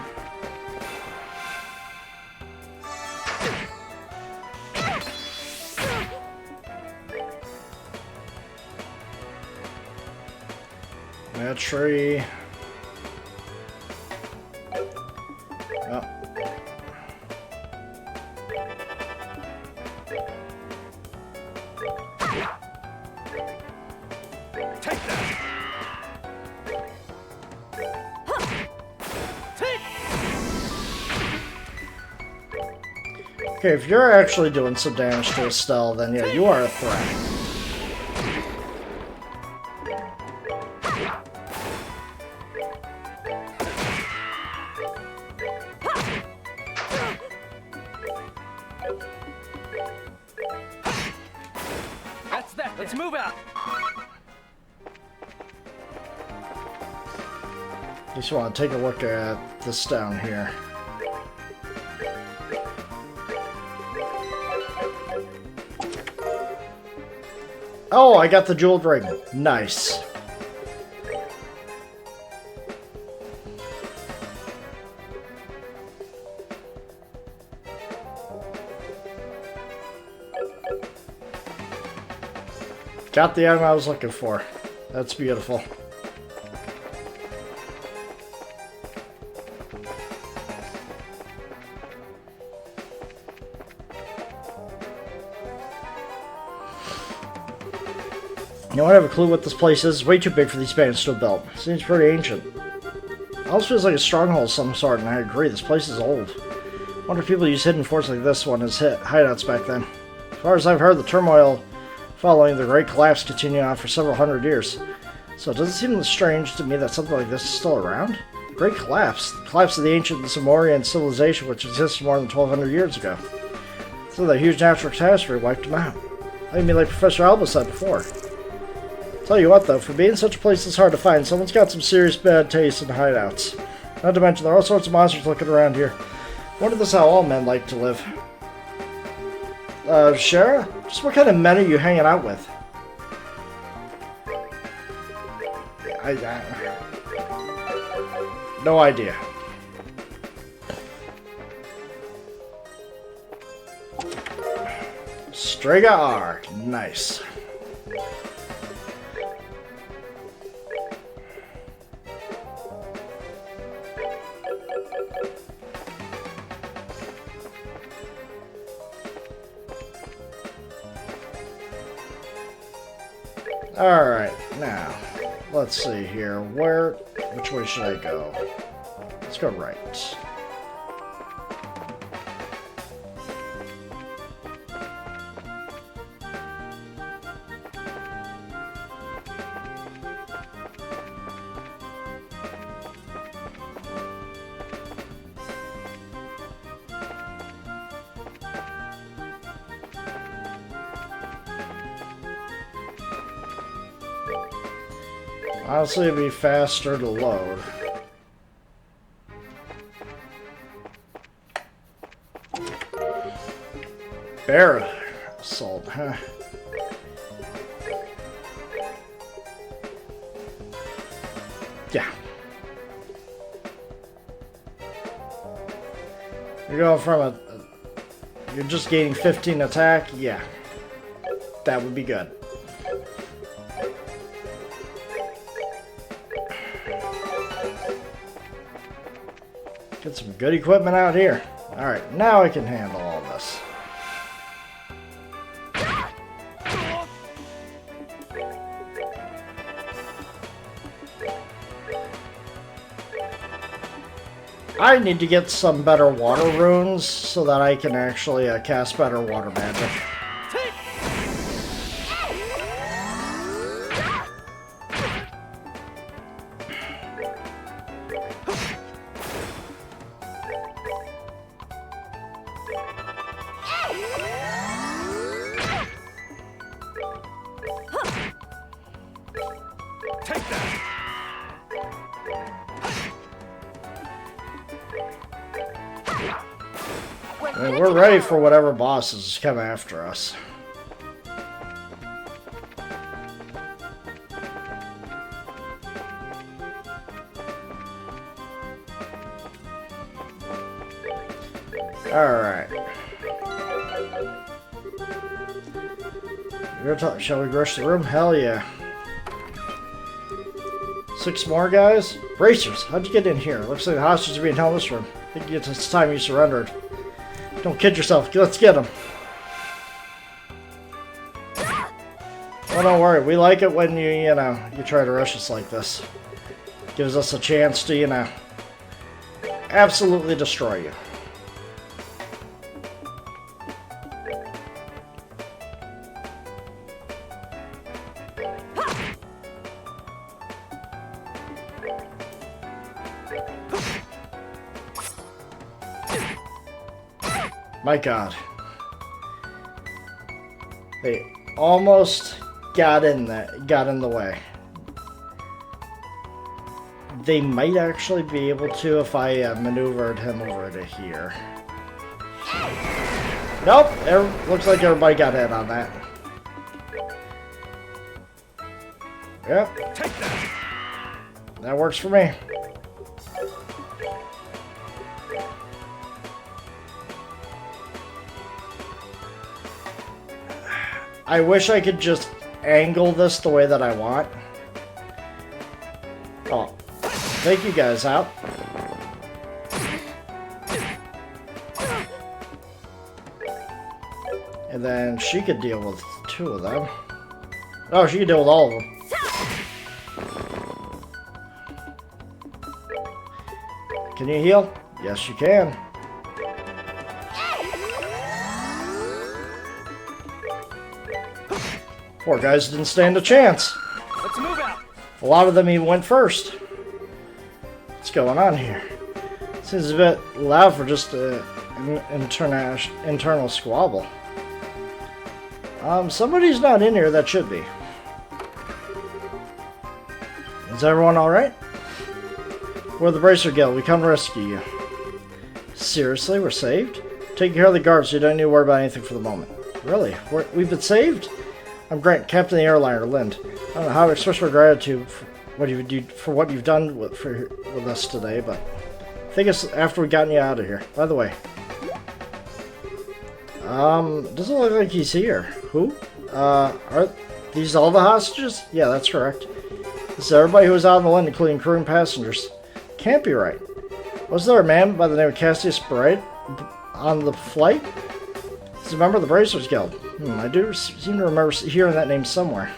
that tree... Oh. Take that! Okay, if you're actually doing some damage to Estelle, then yeah, you are a threat. That's that. Let's move out. Just want to take a look at this down here. Oh, I got the jeweled ring. Nice. Got the item I was looking for. That's beautiful. You don't have a clue what this place is. It's way too big for these bands to have built. Seems pretty ancient. It also feels like a stronghold of some sort, and I agree, this place is old. I wonder if people use hidden forts like this one as hideouts back then. As far as I've heard, the turmoil following the Great Collapse continued on for several hundred years. So it doesn't seem strange to me that something like this is still around. Of Great collapse. The collapse of the ancient Zamorian civilization which existed more than 1,200 years ago. So that huge natural catastrophe wiped them out. I mean, like Professor Alba said before. Tell you what, though, for being such a place that's hard to find, someone's got some serious bad taste in hideouts. Not to mention, there are all sorts of monsters looking around here. I wonder if this is how all men like to live. Shara? Just what kind of men are you hanging out with? No idea. Strega R. Nice. Alright, now, let's see here. Which way should I go? Let's go right. Honestly, it'd be faster to load. Bear assault, huh? Yeah. You're going from you're just gaining 15 attack? Yeah. That would be good. Get some good equipment out here. Alright, now I can handle all this. I need to get some better water runes so that I can actually cast better water magic. Take that! And we're ready for whatever bosses come after us. Alright. Shall we rush the room? Hell yeah. 6 more guys? Bracers, how'd you get in here? Looks like the hostages are being held in this room. I think it's time you surrendered. Don't kid yourself. Let's get them. Oh, don't worry. We like it when you try to rush us like this. Gives us a chance to, absolutely destroy you. My God. They almost got in the way. They might actually be able to if I maneuvered him over to here. Nope, looks like everybody got hit on that. Yep. Take that! That works for me. I wish I could just angle this the way that I want. Oh, take you guys out. And then she could deal with 2 of them. Oh, she could deal with all of them. Can you heal? Yes, you can. Poor guys didn't stand a chance. Let's move out. A lot of them even went first. It's What's going on here? Seems a bit loud for just an internal squabble. Somebody's not in here that should be. Is everyone alright? We're the Bracer Guild. We come to rescue you. Seriously? We're saved? Taking care of the guards so you don't need to worry about anything for the moment. Really? We've been saved? I'm Grant, captain of the airliner, Lind. I don't know how to express my gratitude for what you've done with us today, but I think it's after we gotten you out of here. By the way, doesn't look like he's here. Who? Are these all the hostages? Yeah, that's correct. This is everybody who was out on the Lind, including crew and passengers. Can't be right. Was there a man by the name of Cassius Bright on the flight? He's a member of the Bracers Guild. I do seem to remember hearing that name somewhere.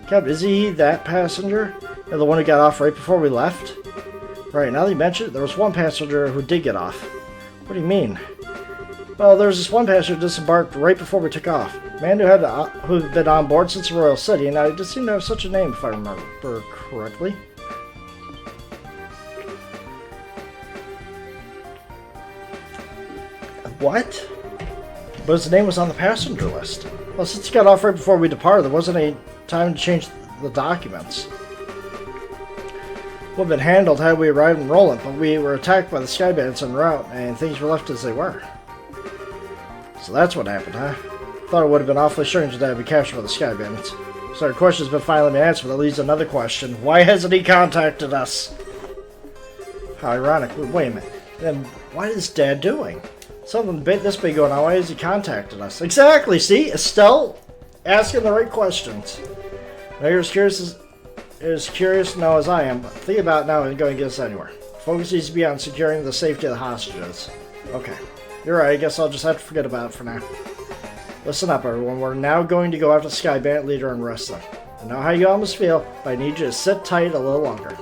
Captain, is he that passenger? The one who got off right before we left? Right, now that you mention it, there was one passenger who did get off. What do you mean? Well, there was this one passenger who disembarked right before we took off. A man who'd been on board since the Royal City, and I just seem to have such a name, if I remember correctly. What? But his name was on the passenger list. Well, since he got off right before we departed, there wasn't any time to change the documents. Would have been handled had we arrived in Roland, but we were attacked by the Sky Bandits en route, and things were left as they were. So that's what happened, huh? Thought it would have been awfully strange that I'd be captured by the Sky Bandits. So our question's been finally been answered, but that leads to another question. Why hasn't he contacted us? How ironic. Wait a minute. Then what is Dad doing? Something this big going on. Why has he contacted us? Exactly, see? Estelle asking the right questions. Now you're as curious now as I am, but think about it now and going to get us anywhere. Focus needs to be on securing the safety of the hostages. Okay. You're right, I guess I'll just have to forget about it for now. Listen up, everyone. We're now going to go after the Sky Bandit leader and arrest them. I know how you almost feel, but I need you to sit tight a little longer.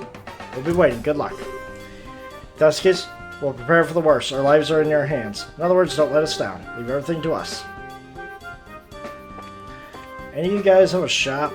We'll be waiting. Good luck. If that's the case, we'll prepare for the worst. Our lives are in your hands. In other words, don't let us down. Leave everything to us. Any of you guys have a shop?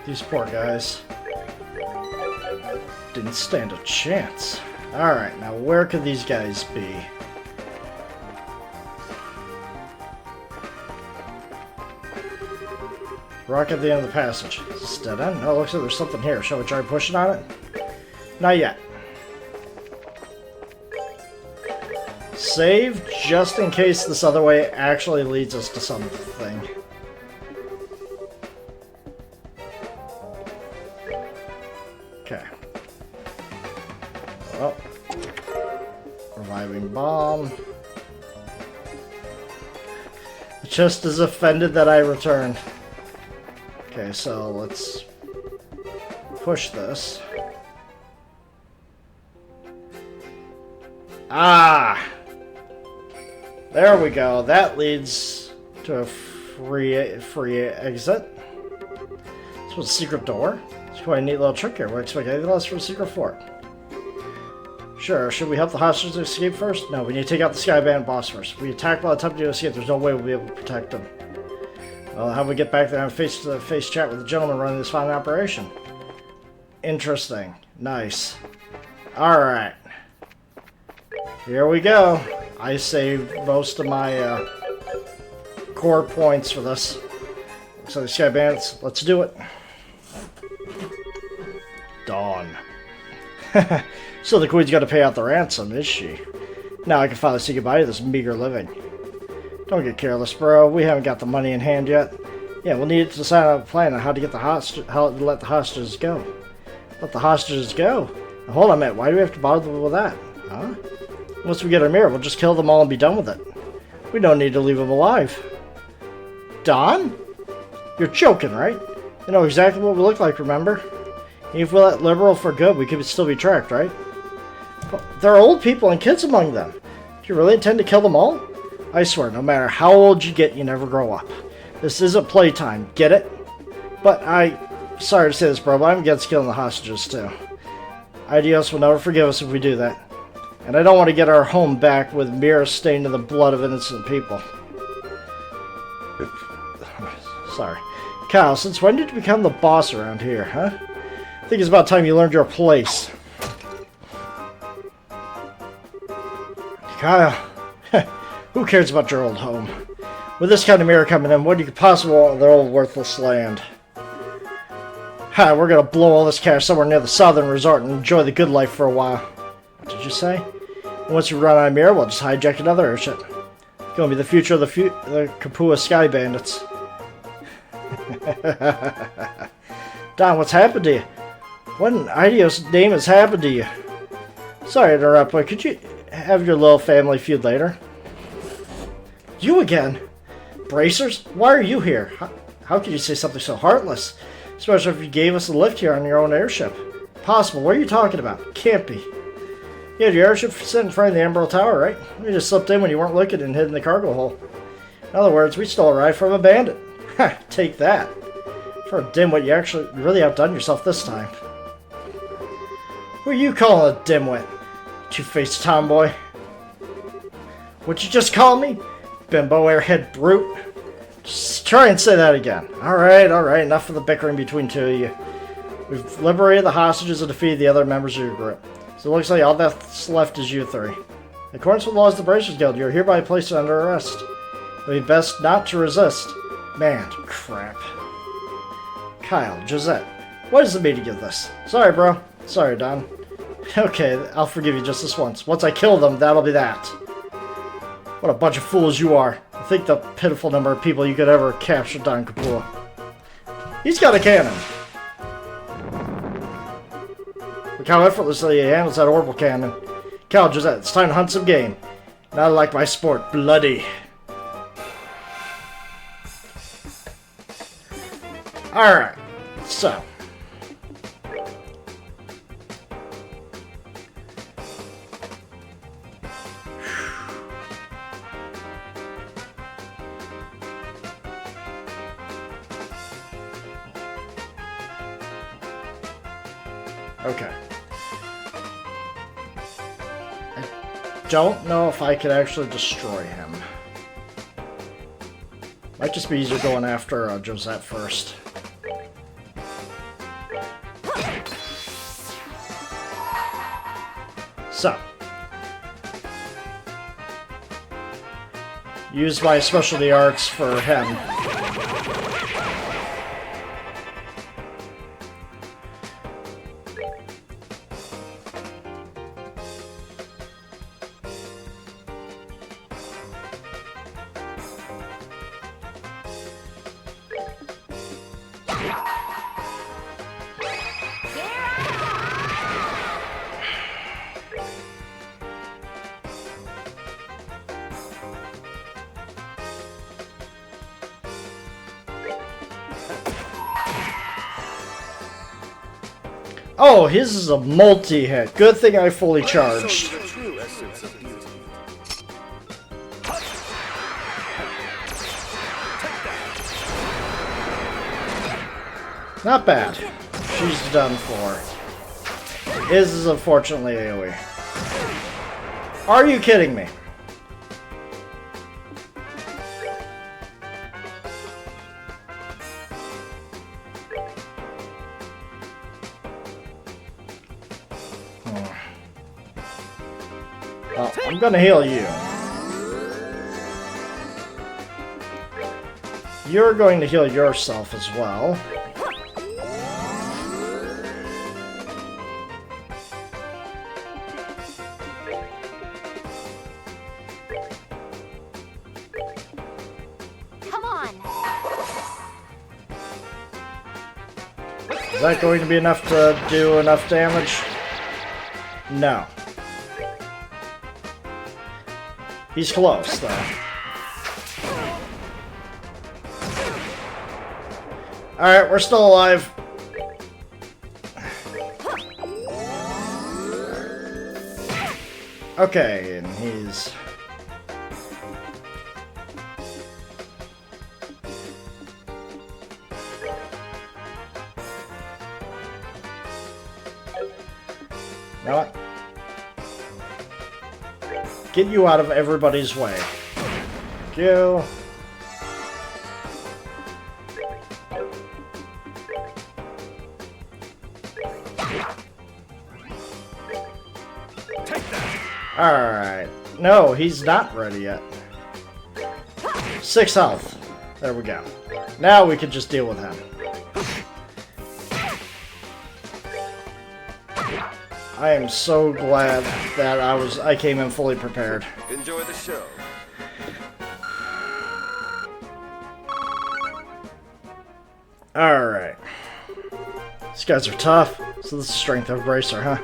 These poor guys didn't stand a chance. Alright, now where could these guys be? Rock at the end of the passage. Is this dead end? Oh, looks like there's something here. Shall we try pushing on it? Not yet. Save just in case this other way actually leads us to something. Okay. Well, reviving bomb. Just as offended that I returned. Okay, so let's push this. Ah! There we go. That leads to a free exit. This was a secret door. It's quite a neat little trick here. We expect anything less from a secret fort. Sure, should we help the hostages escape first? No, we need to take out the Sky Bandit boss first. If we attack while attempting to escape, there's no way we'll be able to protect them. Well, how do we get back there and face-to-face chat with the gentleman running this fine operation? Interesting. Nice. Alright. Here we go. I saved most of my core points for this. So the Sky Bandits, let's do it. Dawn. So the Queen's got to pay out the ransom, is she? Now I can finally say goodbye to this meager living. Don't get careless, bro. We haven't got the money in hand yet. Yeah, we'll need to decide on a plan on how to get how to let the hostages go. Let the hostages go? Now, hold on a minute. Why do we have to bother with that? Huh? Once we get our mirror, we'll just kill them all and be done with it. We don't need to leave them alive. Dawn? You're joking, right? You know exactly what we look like, remember? If we let liberal for good, we could still be tracked, right? But there are old people and kids among them. Do you really intend to kill them all? I swear, no matter how old you get, you never grow up. This isn't playtime, get it? But sorry to say this, bro, but I'm against killing the hostages, too. Idios will never forgive us if we do that. And I don't want to get our home back with mirrors stained in the blood of innocent people. Sorry. Kyle, since when did you become the boss around here, huh? I think it's about time you learned your place. Kyle, who cares about your old home? With this kind of mirror coming in, what do you possibly want with their old worthless land? Ha, we're gonna blow all this cash somewhere near the southern resort and enjoy the good life for a while. What did you say? Once we run out of mirror, we'll just hijack another airship. It's gonna be the future of the Kapua Sky Bandits. Don, what's happened to you? What in Idios' name has happened to you? Sorry to interrupt, but could you have your little family feud later? You again? Bracers? Why are you here? How could you say something so heartless? Especially if you gave us a lift here on your own airship. Possible. What are you talking about? Can't be. You had your airship sitting in front of the Emerald Tower, right? We just slipped in when you weren't looking and hid in the cargo hole. In other words, we stole a ride from a bandit. Ha! Take that. For a dimwit, you really outdone yourself this time. Who are you calling a dimwit? Two-faced tomboy. What'd you just call me? Bimbo airhead brute. Just try and say that again. Alright, enough of the bickering between two of you. We've liberated the hostages and defeated the other members of your group. So it looks like all that's left is you three. In accordance with the laws of the Bracers Guild, you are hereby placed under arrest. It would be best not to resist. Man, crap. Kyle, Josette, what is the meaning of this? Sorry, bro. Sorry, Don. Okay, I'll forgive you just this once. Once I kill them, that'll be that. What a bunch of fools you are. Think the pitiful number of people you could ever capture Don Kapua. He's got a cannon. Look how effortlessly he handles that orbital cannon. Cal, Josette, it's time to hunt some game. Not like my sport, bloody. Alright, so. Okay. I don't know if I could actually destroy him. Might just be easier going after Josette first. So. Use my specialty arts for him. Oh, his is a multi-hit. Good thing I fully charged. Not bad. She's done for. His is unfortunately AoE. Are you kidding me? Well, I'm gonna heal you. You're going to heal yourself as well. Come on. Is that going to be enough to do enough damage? No. He's close, though. Alright, we're still alive. Okay, and he's... You know what? Get you out of everybody's way. Thank you. Take that. Alright. No, he's not ready yet. 6 health. There we go. Now we can just deal with him. I am so glad that I came in fully prepared. Enjoy the show. Alright. These guys are tough. So this is strength of Bracer, huh?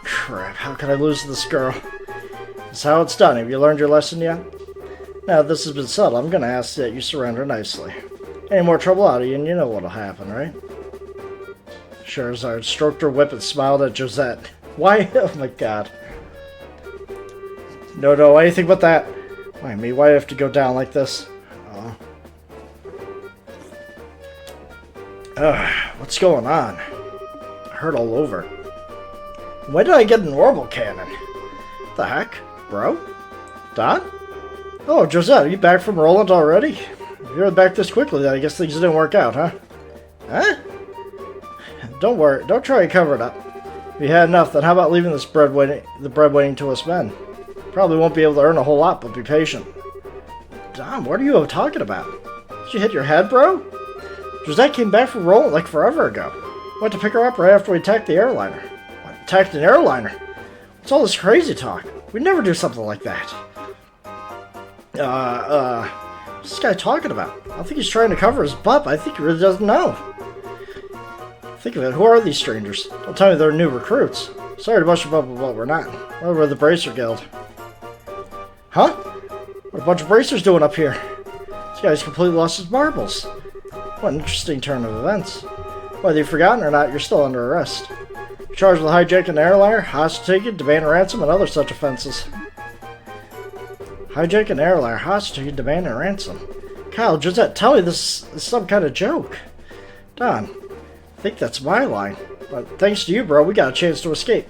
Crap, how can I lose to this girl? That's how it's done. Have you learned your lesson yet? Now this has been settled, I'm gonna ask that you surrender nicely. Any more trouble out of you, and you know what'll happen, right? Charizard stroked her whip and smiled at Josette. Why? Oh my god. No, anything but that. Why me? Why do I have to go down like this? What's going on? I hurt all over. When did I get an orbital cannon? The heck? Bro? Don? Oh, Josette, are you back from Roland already? If you're back this quickly, then I guess things didn't work out, huh? Huh? Don't worry, don't try to cover it up. If you had enough, then how about leaving the bread waiting to us men? Probably won't be able to earn a whole lot, but be patient. Don, what are you talking about? Did you hit your head, bro? Josette came back from Roland like forever ago. Went to pick her up right after we attacked the airliner. What, attacked an airliner? What's all this crazy talk? We'd never do something like that. What's this guy talking about? I don't think he's trying to cover his butt, but I think he really doesn't know. Think of it, who are these strangers? Don't tell me they're new recruits. Sorry to bust your bubble, but we're not. We're the Bracer Guild. Huh? What a bunch of Bracers doing up here? This guy's completely lost his marbles. What an interesting turn of events. Whether you've forgotten or not, you're still under arrest. You're charged with hijacking an airliner, hostage taking, demanding ransom, and other such offenses. Hijacking an airliner, hostage taking, demanding ransom. Kyle, Josette, tell me this is some kind of joke. Don, I think that's my line. But thanks to you, bro, we got a chance to escape.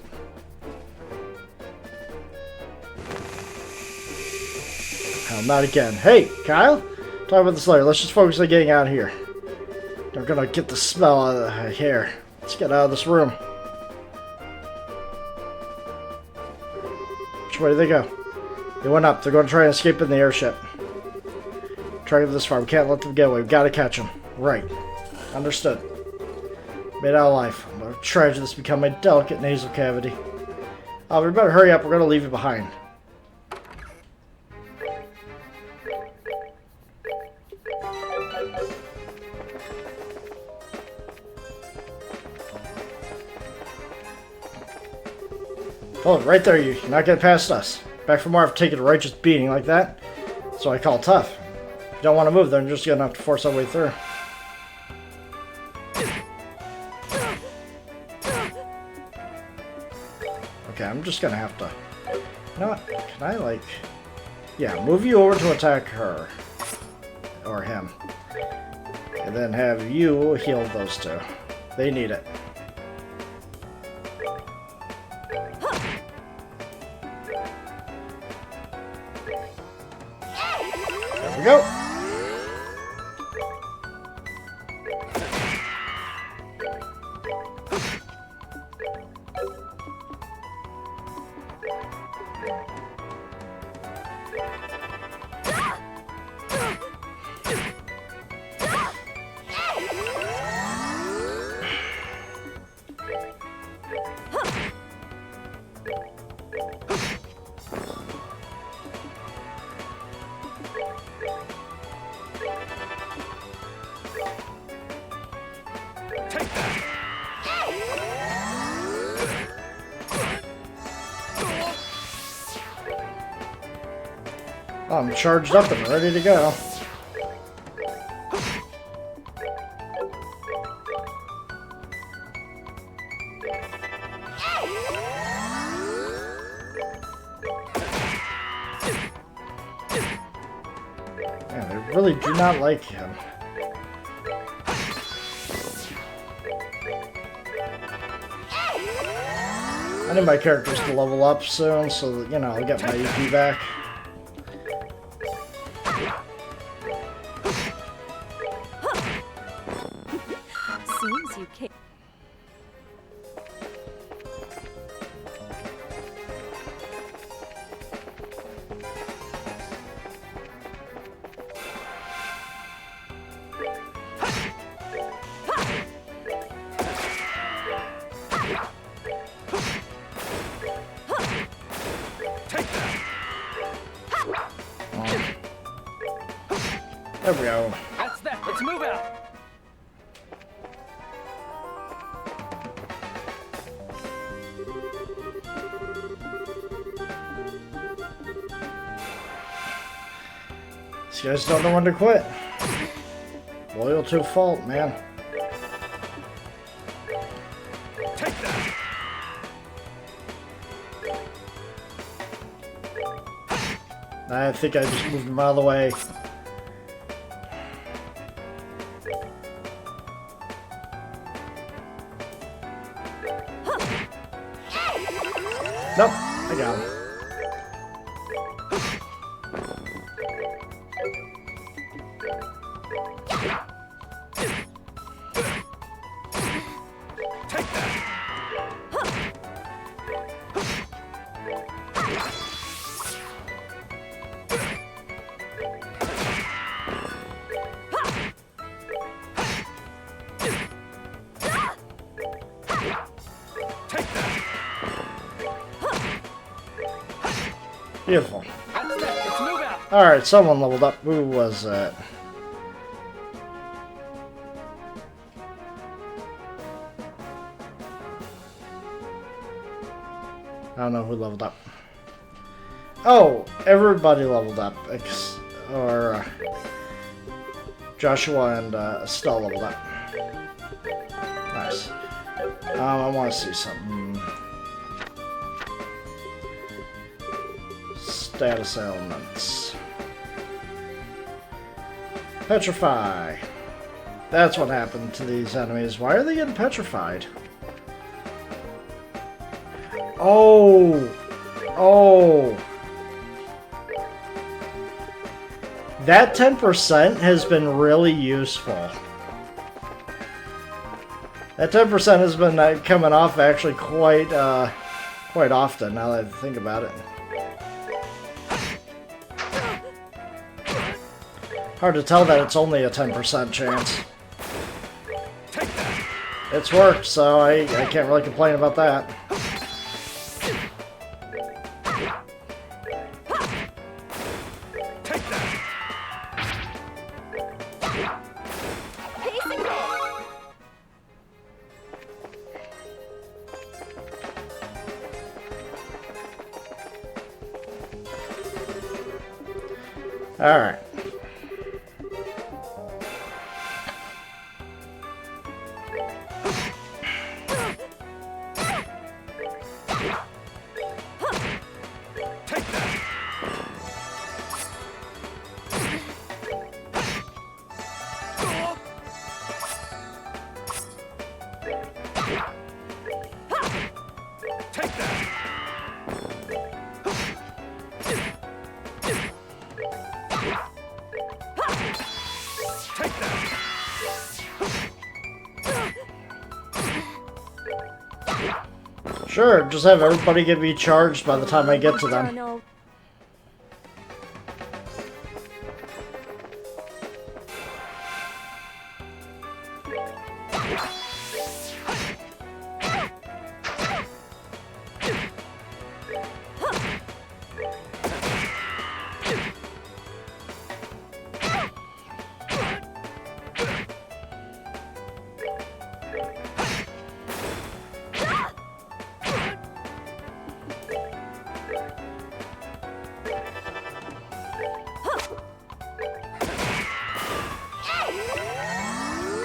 Hell, not again. Hey, Kyle? Talk about this later. Let's just focus on getting out of here. They're gonna get the smell out of the hair. Let's get out of this room. Which way do they go? They went up. They're going to try and escape in the airship. Try to get this far. We can't let them get away. We've got to catch them. Right. Understood. Made out alive. I'm going to treasure this become my delicate nasal cavity. We better hurry up. We're going to leave it behind. Hold it right there, you're not getting past us. Back from more after taking a righteous beating like that. That's what I call tough. If you don't want to move, then you're just gonna have to force our way through. Okay, I'm just gonna have to... You know what? Can I, like... Yeah, move you over to attack her. Or him. And then have you heal those two. They need it. There we go. I'm charged up and ready to go. Man, they really do not like him. I need my characters to level up soon so that, you know, I'll get my EP back. Seems you can't. There we go. That's that. Let's move out. These guys don't know when to quit. Loyal to a fault, man. Take that. I think I just moved him out of the way. Nope, I got him. Take that. Take that. Beautiful. That's that. Let's move out. Alright, someone leveled up. Who was that? I don't know who leveled up. Oh, everybody leveled up. Joshua and Estelle leveled up. Nice. I want to see something. Status elements. Petrify. That's what happened to these enemies. Why are they getting petrified? Oh! Oh! That 10% has been really useful. That 10% has been coming off actually quite often, now that I think about it. Hard to tell that it's only a 10% chance. Take that. It's worked, so I can't really complain about that. Take that. Alright. Take that. Take that. Take that. Sure, just have everybody get me charged by the time I get to them. Done al-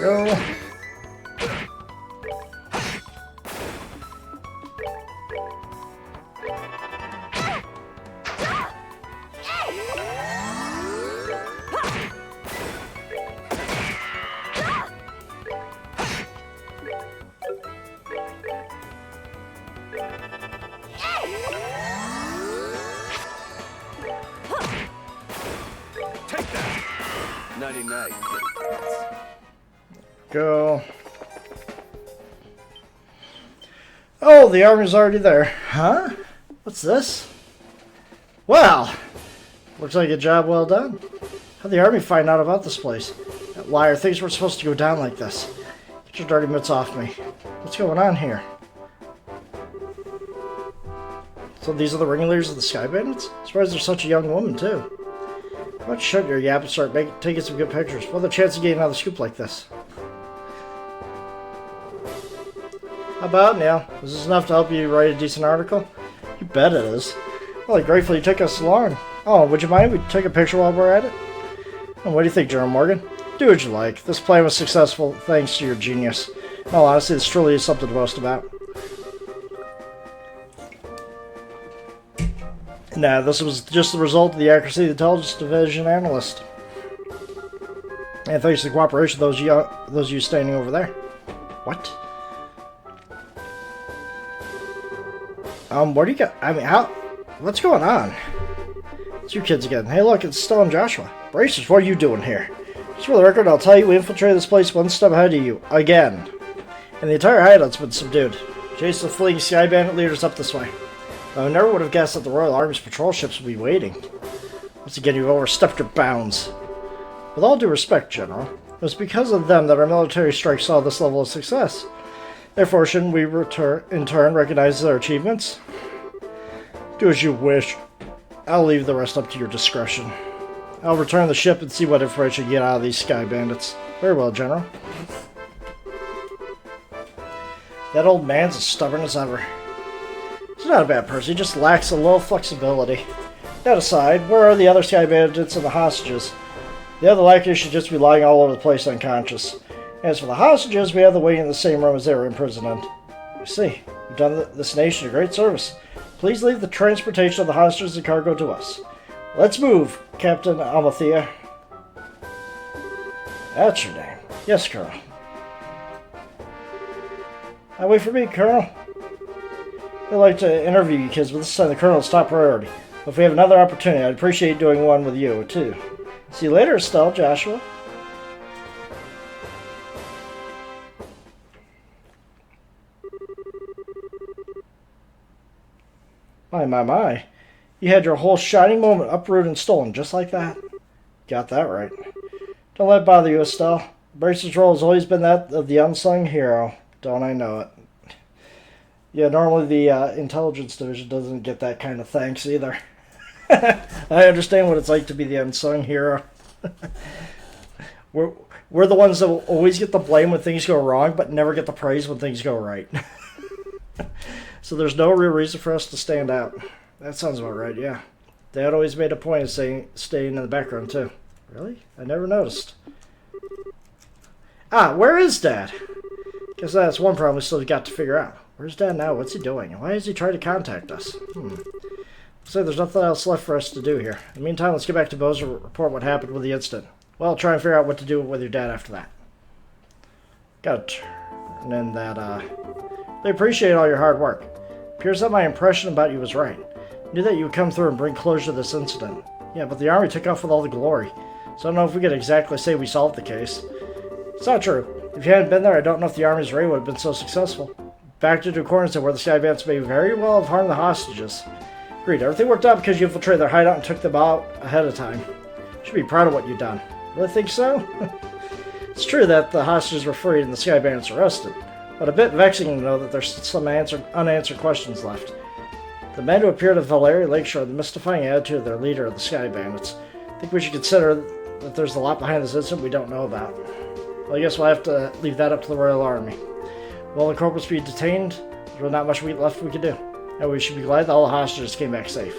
Go. night, kitty cats. Go. Oh, the army's already there. Huh? What's this? Well, looks like a job well done. How'd the army find out about this place? That liar, things weren't supposed to go down like this. Get your dirty mitts off me. What's going on here? So these are the ringleaders of the Sky Bandits? Surprised there's such a young woman, too. Why don't you shut your yap and start taking some good pictures? What are the chances of getting another scoop like this? How about, Neil? Is this enough to help you write a decent article? You bet it is. Well, grateful you took us along. Oh, would you mind if we take a picture while we're at it? And what do you think, General Morgan? Do what you like. This plan was successful thanks to your genius. In all honesty, this truly is something to boast about. Nah, this was just the result of the accuracy of the Intelligence Division analyst. And thanks to the cooperation of those of you standing over there. What? What do you got? I mean, how? What's going on? It's you kids again. Hey, look, it's Stella and Joshua. Bracers, what are you doing here? Just for the record, I'll tell you, we infiltrated this place one step ahead of you. Again. And the entire hideout's been subdued. Chase the fleeing Sky Bandit leaders up this way. I never would have guessed that the Royal Army's patrol ships would be waiting. Once again, you've overstepped your bounds. With all due respect, General, it was because of them that our military strike saw this level of success. Therefore, shouldn't we in turn recognize their achievements? Do as you wish. I'll leave the rest up to your discretion. I'll return the ship and see what information you get out of these Sky Bandits. Very well, General. That old man's as stubborn as ever. He's not a bad person, he just lacks a little flexibility. That aside, where are the other Sky Bandits and the hostages? The other likely should just be lying all over the place unconscious. As for the hostages, we have them waiting in the same room as they were imprisoned in. I see. You've done this nation a great service. Please leave the transportation of the hostages and cargo to us. Let's move, Captain Amathea. That's your name. Yes, Colonel. Now wait for me, Colonel. I'd like to interview you kids, but this time the Colonel's top priority. But if we have another opportunity, I'd appreciate doing one with you, too. See you later, Estelle, Joshua. My. You had your whole shining moment uprooted and stolen just like that. Got that right. Don't let it bother you, Estelle. Brace's role has always been that of the unsung hero. Don't I know it? Yeah, normally the Intelligence Division doesn't get that kind of thanks either. I understand what it's like to be the unsung hero. We're the ones that will always get the blame when things go wrong, but never get the praise when things go right. So there's no real reason for us to stand out. That sounds about right, yeah. Dad always made a point of staying in the background, too. Really? I never noticed. Where is Dad? Guess that's one problem we still got to figure out. Where's Dad now? What's he doing? Why has he tried to contact us? So there's nothing else left for us to do here. In the meantime, let's get back to Boza and report what happened with the incident. Well, I'll try and figure out what to do with your dad after that. Gotta turn in that, They appreciate all your hard work. Appears that my impression about you was right. I knew that you would come through and bring closure to this incident. Yeah, but the army took off with all the glory. So I don't know if we could exactly say we solved the case. It's not true. If you hadn't been there, I don't know if the army's raid would have been so successful. Back into accordance where the Sky Bandits may very well have harmed the hostages. Agreed, everything worked out because you infiltrated their hideout and took them out ahead of time. You should be proud of what you've done. Really think so? It's true that the hostages were freed and the Sky Bandits arrested, but a bit vexing to know that there's some unanswered questions left. The men who appeared at Valeria Lakeshore had the mystifying attitude of their leader of the Sky Bandits. I think we should consider that there's a lot behind this incident we don't know about. Well, I guess we'll have to leave that up to the Royal Army. Will the corpus be detained? There's not much left we can do. And we should be glad that all the hostages came back safe.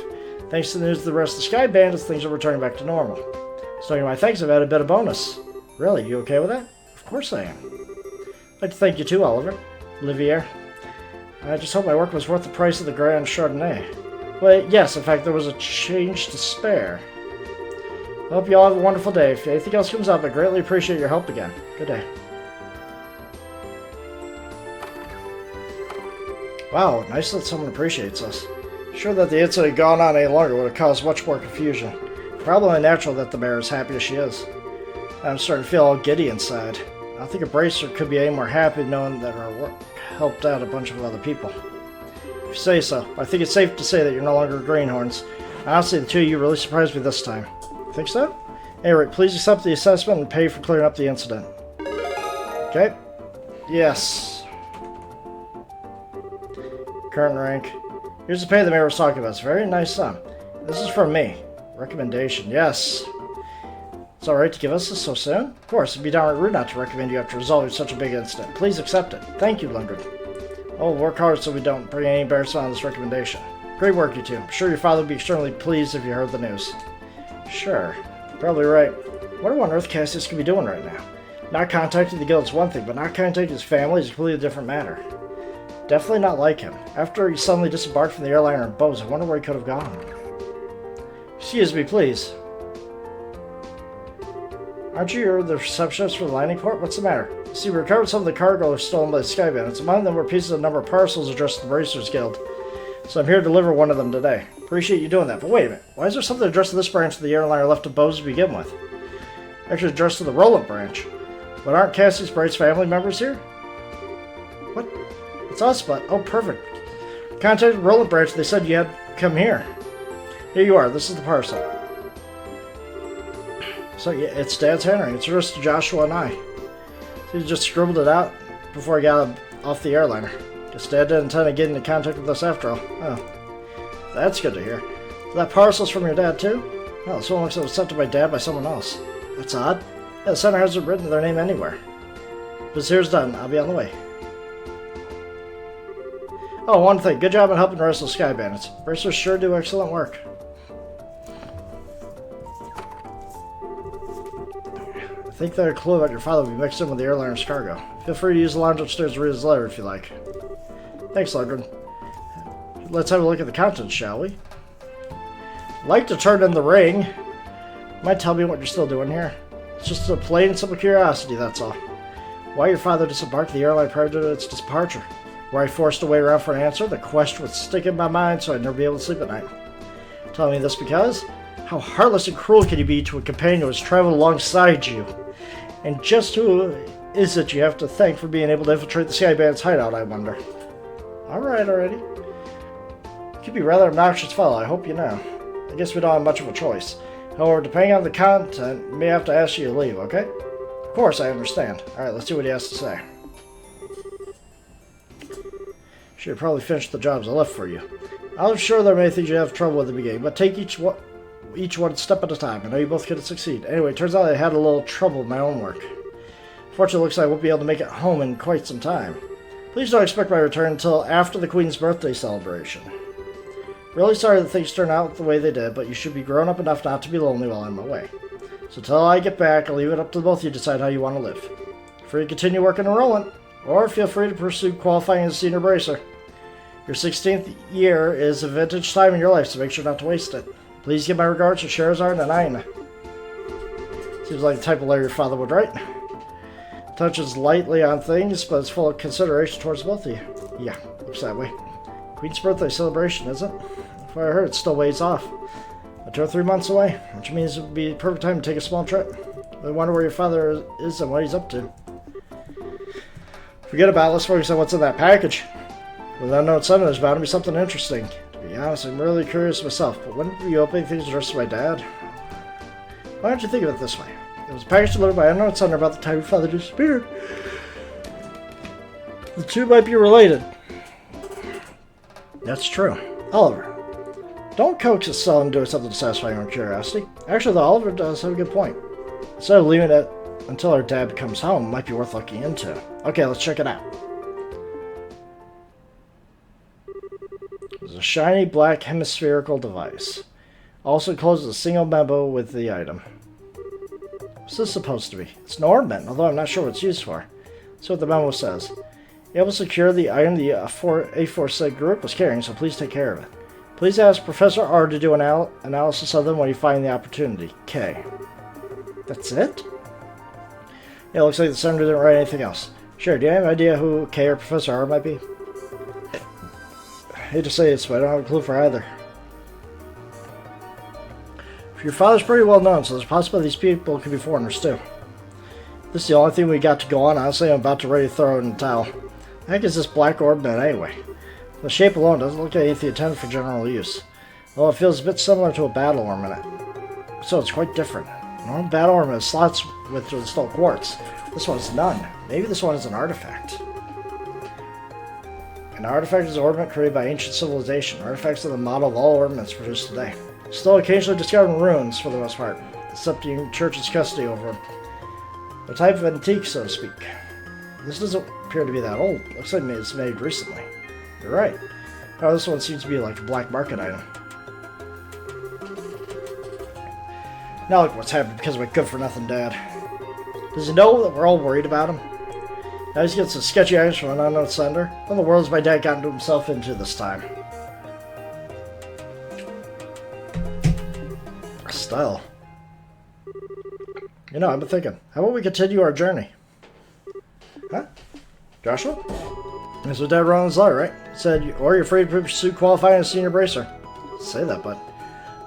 Thanks to the news of the rest of the Sky Bandits, things are returning back to normal. So my thanks, I've had a bit of bonus. Really, you okay with that? Of course I am. I'd like to thank you too, Olivier. I just hope my work was worth the price of the Grand Chardonnay. Well, yes, in fact, there was a change to spare. I hope you all have a wonderful day. If anything else comes up, I greatly appreciate your help again. Good day. Wow, nice that someone appreciates us. Sure that the incident had gone on any longer would have caused much more confusion. Probably natural that the mayor is happy as she is. I'm starting to feel all giddy inside. I don't think a bracer could be any more happy knowing that our work helped out a bunch of other people. If you say so, I think it's safe to say that you're no longer greenhorns. Honestly, the two of you really surprised me this time. Think so? Anyway, please accept the assessment and pay for clearing up the incident. Okay. Yes. Current rank. Here's the pay the mayor was talking about. It's a very nice sum. This is from me. Recommendation. Yes. It's alright to give us this so soon? Of course, it'd be downright rude not to recommend you after resolving such a big incident. Please accept it. Thank you, Lundgren. Oh, work hard so we don't bring any embarrassment on this recommendation. Great work, you two. I'm sure your father would be extremely pleased if you heard the news. Sure. Probably right. What on earth Cassius could be doing right now? Not contacting the guild is one thing, but not contacting his family is a completely different matter. Definitely not like him. After he suddenly disembarked from the airliner in Bose, I wonder where he could have gone. Excuse me, please. Aren't you the receptionist for the landing port? What's the matter? See, we recovered some of the cargo stolen by the Sky Bandits. Among them were pieces of a number of parcels addressed to the Bracers Guild. So I'm here to deliver one of them today. Appreciate you doing that, but wait a minute. Why is there something addressed to this branch of the airliner left to Bose to begin with? Actually addressed to the Roland branch. But aren't Cassius Bright's family members here? What? It's us, but... Oh, perfect. Contacted the Roland branch. They said you had come here. Here you are. This is the parcel. So, yeah, it's Dad's handwriting. It's addressed to Joshua and I. So he just scribbled it out before he got off the airliner. Guess Dad didn't intend to get into contact with us after all. Oh. That's good to hear. So that parcel's from your dad, too? Well, this one looks like it was sent to my dad by someone else. That's odd. Yeah, the sender hasn't written their name anywhere. But here's done. I'll be on the way. Oh, one thing. Good job on helping the rest of the Sky Bandits. Bracers sure do excellent work. I think that a clue about your father will be mixed in with the airliner's cargo. Feel free to use the lounge upstairs to read his letter if you like. Thanks, Lundgren. Let's have a look at the contents, shall we? Like to turn in the ring. Might tell me what you're still doing here. It's just a plain and simple curiosity, that's all. Why your father disembarked the airline prior to its departure? Were I forced to wait around for an answer? The question would stick in my mind so I'd never be able to sleep at night. Tell me this because? How heartless and cruel can you be to a companion who has traveled alongside you? And just who is it you have to thank for being able to infiltrate the Sky Bandits' hideout, I wonder? Alright, already. Could be a rather obnoxious fellow, I hope you know. I guess we don't have much of a choice. However, depending on the content, we may have to ask you to leave, okay? Of course, I understand. Alright, let's see what he has to say. Should have probably finished the jobs I left for you. I'm sure there are many things you have trouble with at the beginning, but take each one step at a time. I know you both can succeed. Anyway, it turns out I had a little trouble with my own work. Fortunately, it looks like I won't be able to make it home in quite some time. Please don't expect my return until after the Queen's birthday celebration. Really sorry that things turned out the way they did, but you should be grown up enough not to be lonely while I'm away. So till I get back, I'll leave it up to both of you to decide how you want to live. Free to continue working in Roland, or feel free to pursue qualifying as a senior bracer. Your 16th year is a vintage time in your life, so make sure not to waste it. Please give my regards to Sherazard and Aina. Seems like the type of letter your father would write. Touches lightly on things, but it's full of consideration towards both of you. Yeah, looks that way. Queen's birthday celebration, isn't it? If I heard, it's still ways off. But 2 or 3 months away, which means it would be a perfect time to take a small trip. I wonder where your father is and what he's up to. Forget about it, let's focus on what's in that package. With unknown sender, there's bound to be something interesting. To be honest, I'm really curious myself, but when were you opening things addressed to my dad? Why don't you think of it this way? It was a package delivered by unknown sender about the time your father disappeared. The two might be related. That's true. Oliver, don't coax his son into doing something to satisfy your own curiosity. Actually, though, Oliver does have a good point. Instead of leaving it until our dad comes home, it might be worth looking into. Okay, let's check it out. It's a shiny black hemispherical device. Also encloses a single memo with the item. What's this supposed to be? It's an ornament, although I'm not sure what it's used for. That's what the memo says. Able to secure the item the aforesaid group was carrying, so please take care of it. Please ask Professor R to do an analysis of them when you find the opportunity. K. That's it? Yeah, it looks like the sender didn't write anything else. Sure, do you have an idea who K or Professor R might be? I hate to say this, but I don't have a clue for either. Your father's pretty well known, so there's a possibility these people could be foreigners too. This is the only thing we got to go on. Honestly, I'm about to ready to throw in the towel. The heck is this black orb meant anyway? The shape alone doesn't look like anything intended for general use. Well, it feels a bit similar to a battle ornament. So it's quite different. Normal battle ornament has slots with installed quartz. This one has none. Maybe this one is an artifact. An artifact is an ornament created by ancient civilization. Artifacts are the model of all ornaments produced today. Still occasionally discovered in ruins for the most part, accepting the church's custody over them. A type of antique, so to speak. This doesn't appear to be that old. Looks like it's made recently. You're right. Oh, this one seems to be like a black market item. Now look what's happened because of my good-for-nothing dad. Does he know that we're all worried about him? Now he's getting some sketchy items from an unknown sender. What in the world has my dad gotten himself into this time? Still. You know, I've been thinking, how about we continue our journey? Huh? Joshua? That's what Dad wrote in his letter, right? He said, or you're free to pursue qualifying as senior bracer. Say that, bud.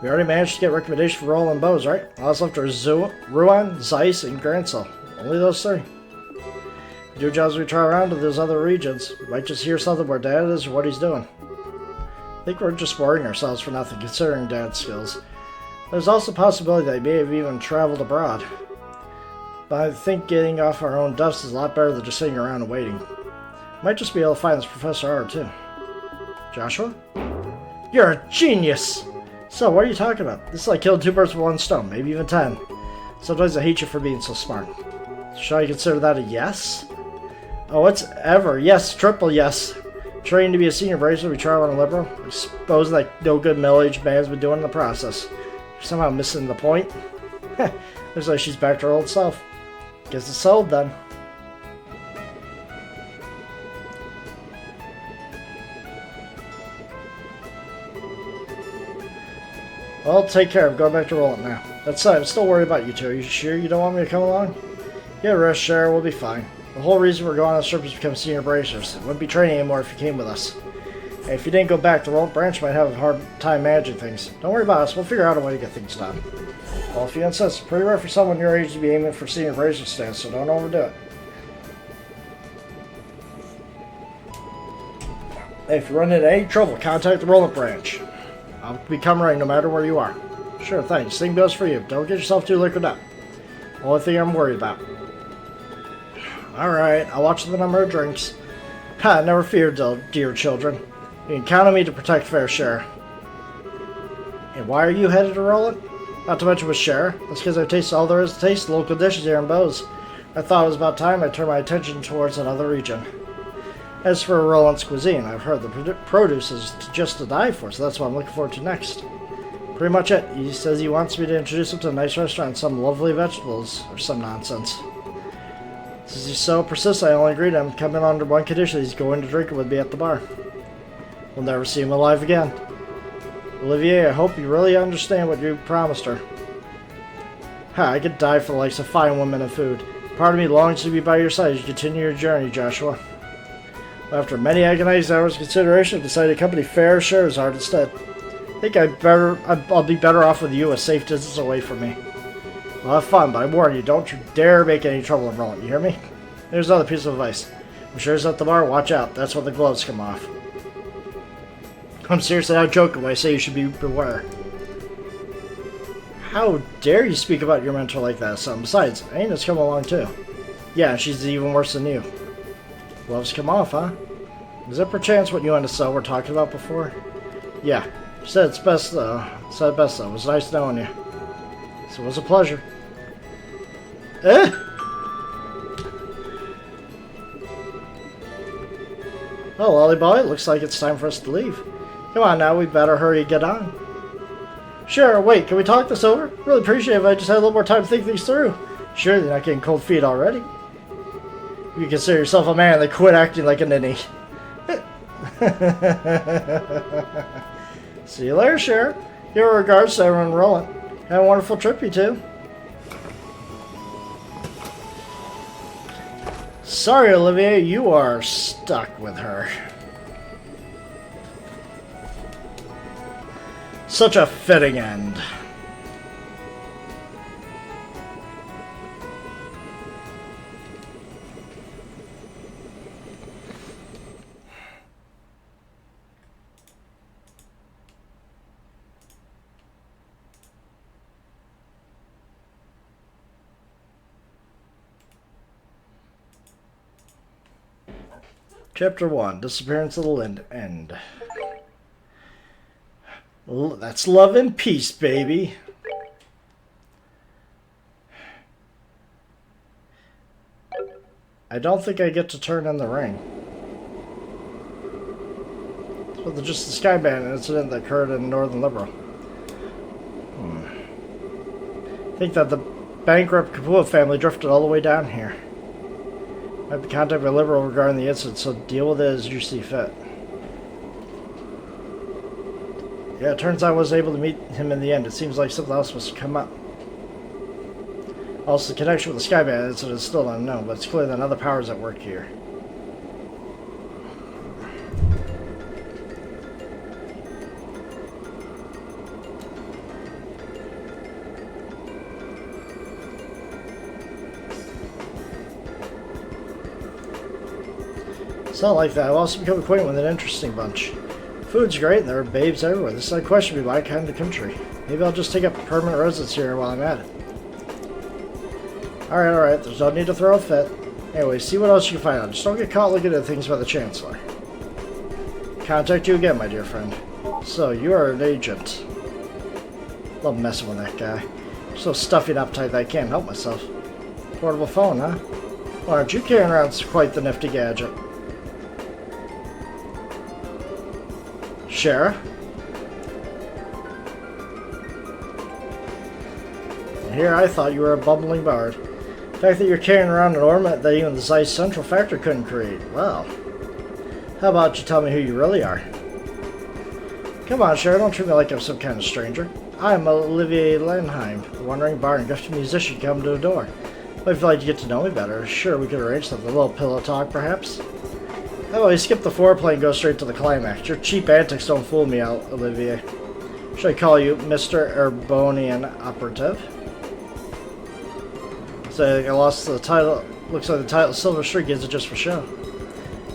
We already managed to get recommendation for Roland Bowes, right? All that's left are Ruan, Zeiss, and Grancel. Only those three. We do jobs we try around to those other regions. We might just hear something where Dad is or what he's doing. I think we're just worrying ourselves for nothing, considering Dad's skills. There's also a possibility that he may have even traveled abroad. But I think getting off our own dust is a lot better than just sitting around and waiting. Might just be able to find this Professor R, too. Joshua? You're a genius! So, what are you talking about? This is like killing two birds with one stone, maybe even 10. Sometimes I hate you for being so smart. Shall I consider that a yes? Oh, it's ever. Yes, triple yes. Training to be a senior bracer, we try on a liberal. I suppose that no good middle-aged man's been doing in the process. You're somehow missing the point. Looks like she's back to her old self. Guess it's sold then. Well, take care. I'm going back to Roland now. That's it. I'm still worried about you two. Are you sure you don't want me to come along? Yeah, rest, Shara. We'll be fine. The whole reason we're going on this trip is to become senior bracers. It wouldn't be training anymore if you came with us. Hey, if you didn't go back, the Roland branch might have a hard time managing things. Don't worry about us. We'll figure out a way to get things done. Well, if you insist, it's pretty rare for someone your age to be aiming for senior bracer stance, so don't overdo it. Hey, if you run into any trouble, contact the Roland branch. I'll be coming right no matter where you are. Sure, thanks. Same goes for you. Don't get yourself too liquored up. Only thing I'm worried about. Alright, I'll watch the number of drinks. Ha, never fear, dear children. You can count on me to protect fair share. And why are you headed to Roland? Not to mention with Share. That's because I've tasted all there is to taste the local dishes here in Bowes. I thought it was about time I turned my attention towards another region. As for Roland's cuisine, I've heard the produce is just to die for, so that's what I'm looking forward to next. Pretty much it. He says he wants me to introduce him to a nice restaurant and some lovely vegetables, or some nonsense. Since he's so persistent, I only agreed to him coming under one condition: he's going to drink it with me at the bar. We'll never see him alive again. Olivier, I hope you really understand what you promised her. Ha, I could die for the likes of fine women and food. Part of me longs to be by your side as you continue your journey, Joshua. After many agonized hours of consideration, I decided to accompany Fair Scheherazade instead. I think I'll be better off with you a safe distance away from me. We'll have fun, but I warn you, don't you dare make any trouble in Roland, you hear me? There's another piece of advice. I'm sure he's at the bar, watch out, that's when the gloves come off. I'm seriously not joking when I say you should beware. How dare you speak about your mentor like that, son? Besides, Aina's come along too. Yeah, she's even worse than you. Gloves come off, huh? Is that perchance what you and Estelle were talking about before? Yeah. She said it's best though. Said best though. It was nice knowing you. So it was a pleasure. Eh? Well, Lolly Boy, looks like it's time for us to leave. Come on now, we better hurry and get on. Sure, wait, can we talk this over? Really appreciate it if I just had a little more time to think things through. Sure, you're not getting cold feet already. You consider yourself a man, then quit acting like a ninny. See you later, Sheriff. Give our regards to everyone in Roland. Have a wonderful trip, you two. Sorry, Olivier, you are stuck with her. Such a fitting end. Chapter 1, Disappearance of the End. That's love and peace, baby. I don't think I get to turn in the ring. So just the Skyban incident that occurred in Northern Liberal. I think that the bankrupt Kapua family drifted all the way down here. Might be contacted by Liberal regarding the incident, so deal with it as you see fit. Yeah, it turns out I was able to meet him in the end. It seems like something else must have come up. Also, the connection with the Skyban incident is still unknown, but it's clear that other powers at work here. It's not like that. I've also become acquainted with an interesting bunch. Food's great, and there are babes everywhere. This is unquestionably my kind of country. Maybe I'll just take up permanent residence here while I'm at it. Alright, there's no need to throw a fit. Anyway, see what else you can find out. Just don't get caught looking at things by the Chancellor. Contact you again, my dear friend. So, you are an agent. Love messing with that guy. So stuffy and uptight that I can't help myself. Portable phone, huh? Well, aren't you carrying around quite the nifty gadget? Sheriff? And here I thought you were a bumbling bard. The fact that you're carrying around an ornament that even the Zeiss Central Factor couldn't create. Well, how about you tell me who you really are? Come on, Sheriff, don't treat me like I'm some kind of stranger. I'm Olivier Lenheim, the wandering bard and gifted musician come to adore. But if you'd like to get to know me better, sure, we could arrange something. A little pillow talk, perhaps? How about you skip the foreplay and go straight to the climax? Your cheap antics don't fool me out, Olivier. Should I call you Mr. Erbonian Operative? So I lost the title. Looks like the title Silver Streak gives it just for show.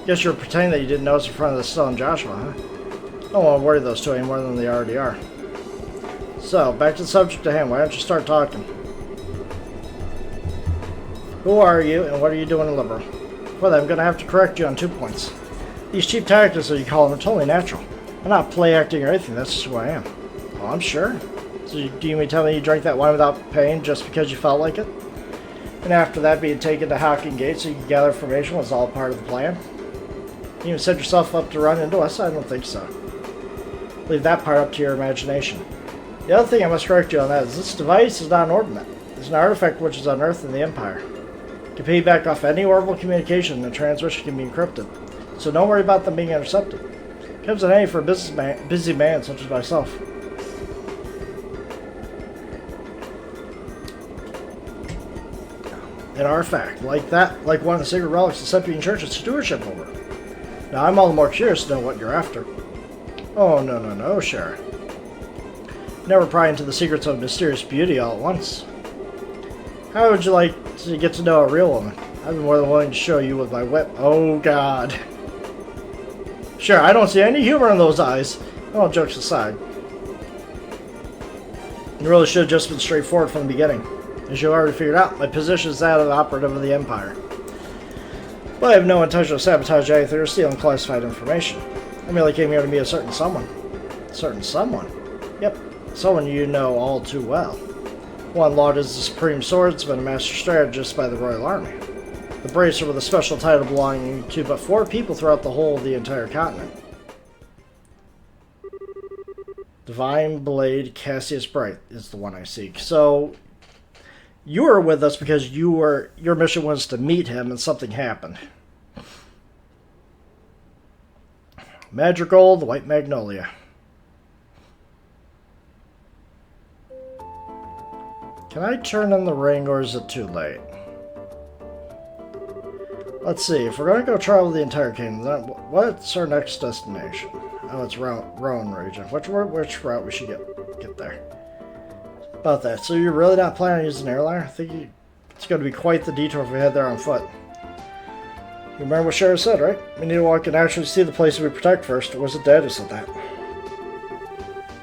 Guess you're pretending that you didn't notice in front of the Stone Joshua, huh? I don't want to worry those two any more than they already are. So, back to the subject at hand. Why don't you start talking? Who are you, and what are you doing in Liberal? For that, I'm going to have to correct you on 2 points. These cheap tactics that you call them are totally natural. I'm not play acting or anything, that's just who I am. Oh, I'm sure. So do you mean tell me you drank that wine without paying just because you felt like it? And after that, being taken to Hocking Gate so you could gather information was all part of the plan? You even set yourself up to run into us? I don't think so. Leave that part up to your imagination. The other thing I must correct you on that is this device is not an ornament. It's an artifact which is unearthed in the Empire. It can piggyback off any orbital communication and the transmission can be encrypted. So don't worry about them being intercepted. It comes in handy for a busy man such as myself. An artifact like that, like one of the sacred relics the Sepian Church has stewardship over. Now I'm all the more curious to know what you're after. Oh, no, Sheriff. Never pry into the secrets of mysterious beauty all at once. How would you like to get to know a real woman? I'd be more than willing to show you with my whip. Oh, God. Sure, I don't see any humor in those eyes. All jokes aside. You really should have just been straightforward from the beginning. As you already figured out, my position is that of the operative of the Empire. But I have no intention of sabotaging anything or stealing classified information. I merely came here to meet a certain someone. Certain someone? Yep, someone you know all too well. One lauded as the supreme swordsman and master strategist by the Royal Army. The bracer with a special title belonging to but 4 people throughout the whole of the entire continent. Divine Blade Cassius Bright is the one I seek. So, you were with us because your mission was to meet him and something happened. Madrigal, the White Magnolia. Can I turn in the ring or is it too late? Let's see, if we're going to go travel the entire kingdom, then what's our next destination? Oh, it's Rowan region. Which route we should get there? About that. So you're really not planning on using an airliner? I think it's going to be quite the detour if we head there on foot. You remember what Sheriff said, right? We need to walk and actually see the places we protect first. Or was it Dad who said that?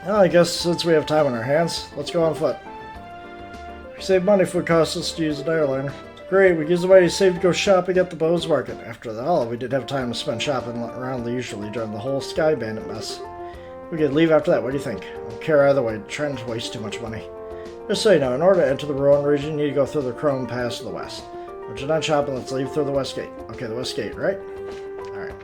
Well, I guess since we have time on our hands, let's go on foot. We save money if it costs us to use an airliner. Great, we used the money saved to go shopping at the Bose Market. After all, we didn't have time to spend shopping around usually during the whole Sky Bandit mess. We could leave after that, what do you think? I don't care either way, trying to waste too much money. Just so you know, in order to enter the Ruin region, you need to go through the Chrome Pass to the west. But you're not shopping, let's leave through the West Gate. Okay, the West Gate, right? Alright.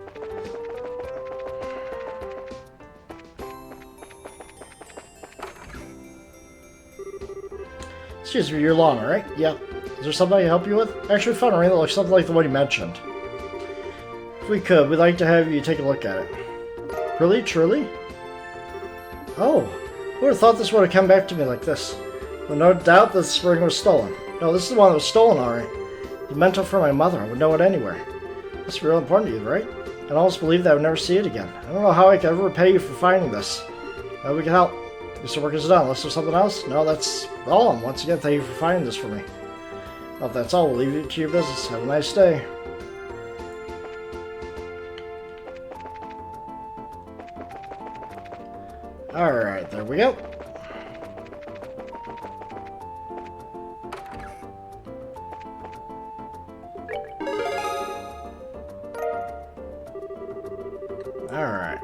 Excuse me, you're long, right? Yeah. Is there something I can help you with? Actually, found a ring that looks something like the one you mentioned. If we could, we'd like to have you take a look at it. Really? Truly? Oh, who would have thought this would have come back to me like this? Well, no doubt this ring was stolen. No, this is the one that was stolen, alright. The memento for my mother. I would know it anywhere. This is real important to you, right? I almost believe that I would never see it again. I don't know how I could ever repay you for finding this. We can help. Mr. Work is done. Unless there's something else? No, that's all. And once again, thank you for finding this for me. Well, if that's all, we'll leave you to your business. Have a nice day. Alright, there we go. Alright.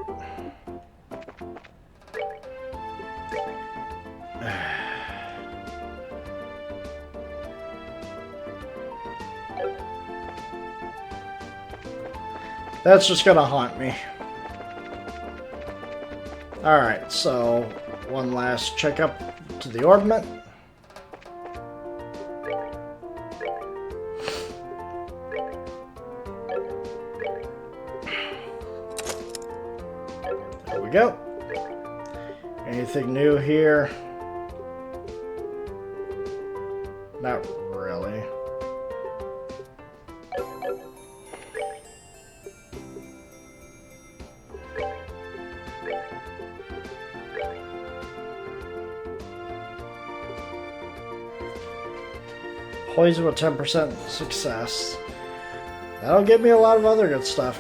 That's just gonna haunt me. Alright, so one last checkup to the orbment. There we go. Anything new here? Not really. Poison with 10% success. That'll give me a lot of other good stuff.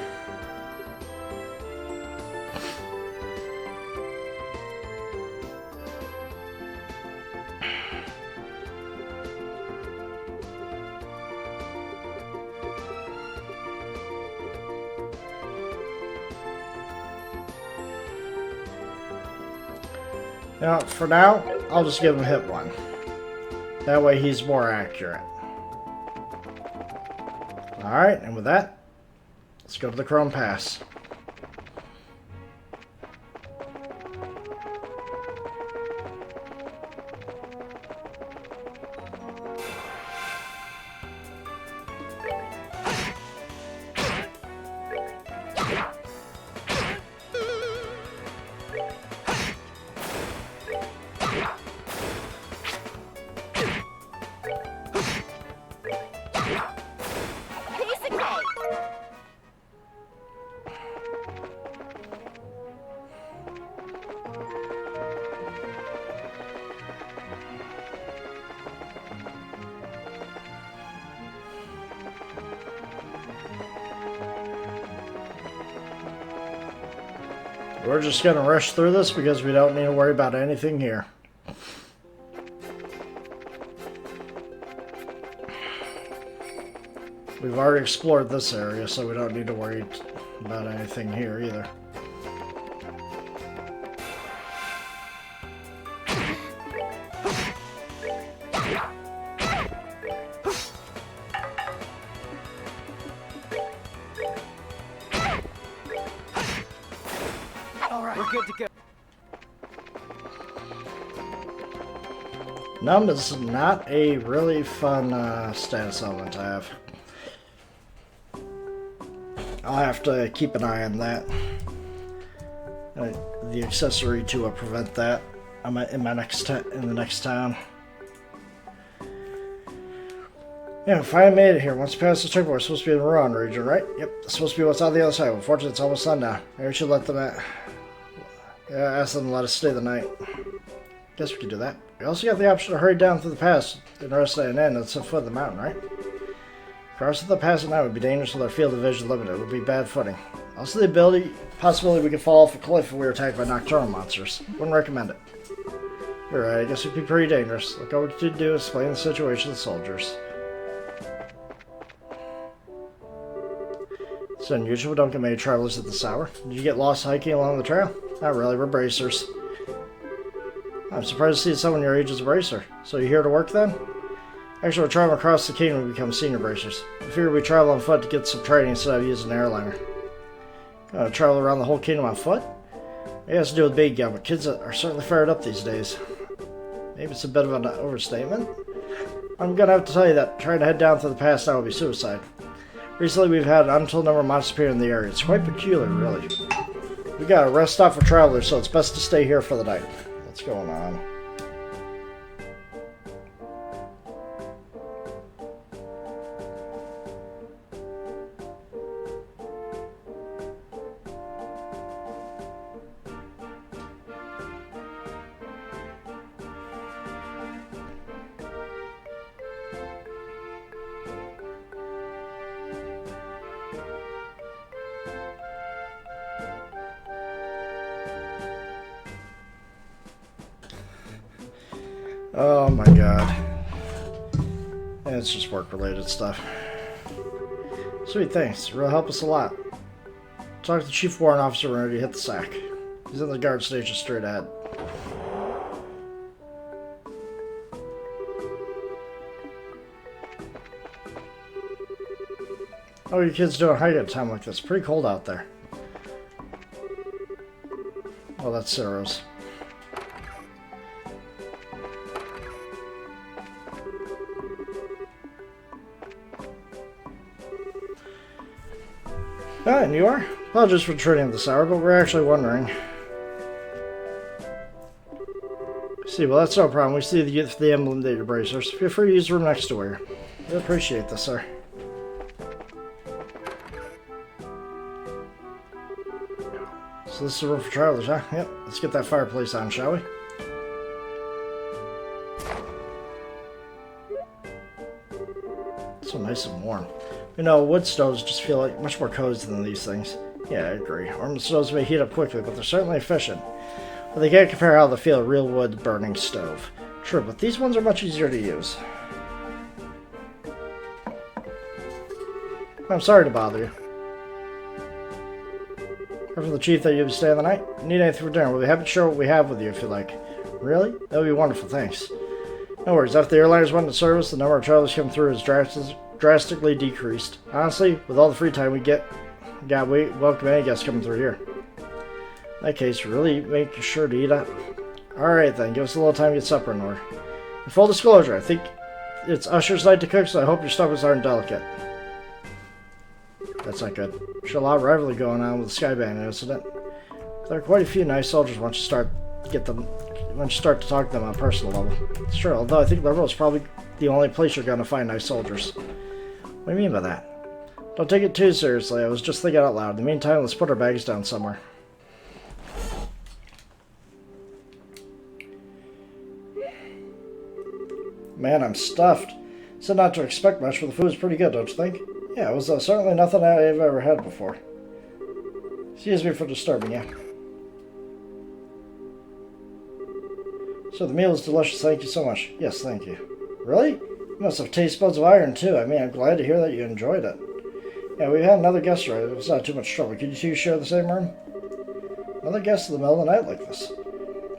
Now, for now, I'll just give him hit 1. That way he's more accurate. Alright, and with that, let's go to the Chrome Pass. We're just going to rush through this because we don't need to worry about anything here. We've already explored this area, so we don't need to worry about anything here either. We're good to go. Numb is not a really fun status element to have. I'll have to keep an eye on that. The accessory to prevent that in the next town. Yeah, finally made it here. Once we pass the checkpoint, we're supposed to be in the Ruin region, right? Yep, it's supposed to be what's on the other side. Unfortunately, it's almost sundown. Maybe we should let them ask them to let us stay the night. Guess we could do that. We also got the option to hurry down through the pass and rest at an end at the foot of the mountain, right? Crossing the pass at night would be dangerous with our field of vision limited. It would be bad footing. Also the possibility we could fall off a cliff if we were attacked by nocturnal monsters. Wouldn't recommend it. You're right, I guess it'd be pretty dangerous. Look, all we could do is explain the situation to the soldiers. It's unusual. We don't get many travelers at this hour. Did you get lost hiking along the trail? Not really. We're bracers. I'm surprised to see someone your age as a bracer. So you here to work then? Actually, we're traveling across the kingdom to become senior bracers. I figure we travel on foot to get some training instead of using an airliner. Gonna travel around the whole kingdom on foot? It has to do with baby gun, but kids are certainly fired up these days. Maybe it's a bit of an overstatement. I'm gonna have to tell you that trying to head down through the pass now would be suicide. Recently, we've had an untold number of monsters appear in the area. It's quite peculiar, really. We got a rest stop for travelers, so it's best to stay here for the night. What's going on? Oh my god. Yeah, it's just work-related stuff. Sweet, thanks. It'll help us a lot. Talk to the Chief Warrant Officer when ready to hit the sack. He's in the guard station straight ahead. How are you kids doing hiking at a time like this? Pretty cold out there. Oh, that's Sarah's. Ah, and you are? Apologies for trading this hour, but we're actually wondering. See, well, that's no problem. We see the emblem that you're bracers. Feel free to use the room next to her. We appreciate this, sir. So this is the room for travelers, huh? Yep. Let's get that fireplace on, shall we? It's so nice and warm. You know, wood stoves just feel like much more cozy than these things. Yeah, I agree. Ornament stoves may heat up quickly, but they're certainly efficient. But they can't compare how they feel a real wood burning stove. True, but these ones are much easier to use. I'm sorry to bother you. Heard from the chief that you'll be staying the night? Need anything for dinner? We'll be happy to share what we have with you if you like. Really? That would be wonderful, thanks. No worries. After the airliners went into service, the number of travelers coming through has drastically decreased. Honestly, with all the free time we we welcome any guests coming through here. In that case, really make sure to eat up. Alright then, give us a little time to get supper in order. In full disclosure, I think it's Usher's night to cook, so I hope your stomachs aren't delicate. That's not good. There's a lot of rivalry going on with the Sky Bandit incident. There are quite a few nice soldiers once you start to talk to them on a personal level. It's true, although I think Liberal is probably the only place you're going to find nice soldiers. What do you mean by that? Don't take it too seriously. I was just thinking out loud. In the meantime, let's put our bags down somewhere. Man, I'm stuffed. Said not to expect much, but the food's pretty good, don't you think? Yeah, it was certainly nothing I've ever had before. Excuse me for disturbing you. So the meal is delicious, thank you so much. Yes, thank you. Really? You must have taste buds of iron, too. I mean, I'm glad to hear that you enjoyed it. Yeah, we had another guest arrive. It was not too much trouble. Could you two share the same room? Another guest in the middle of the night like this.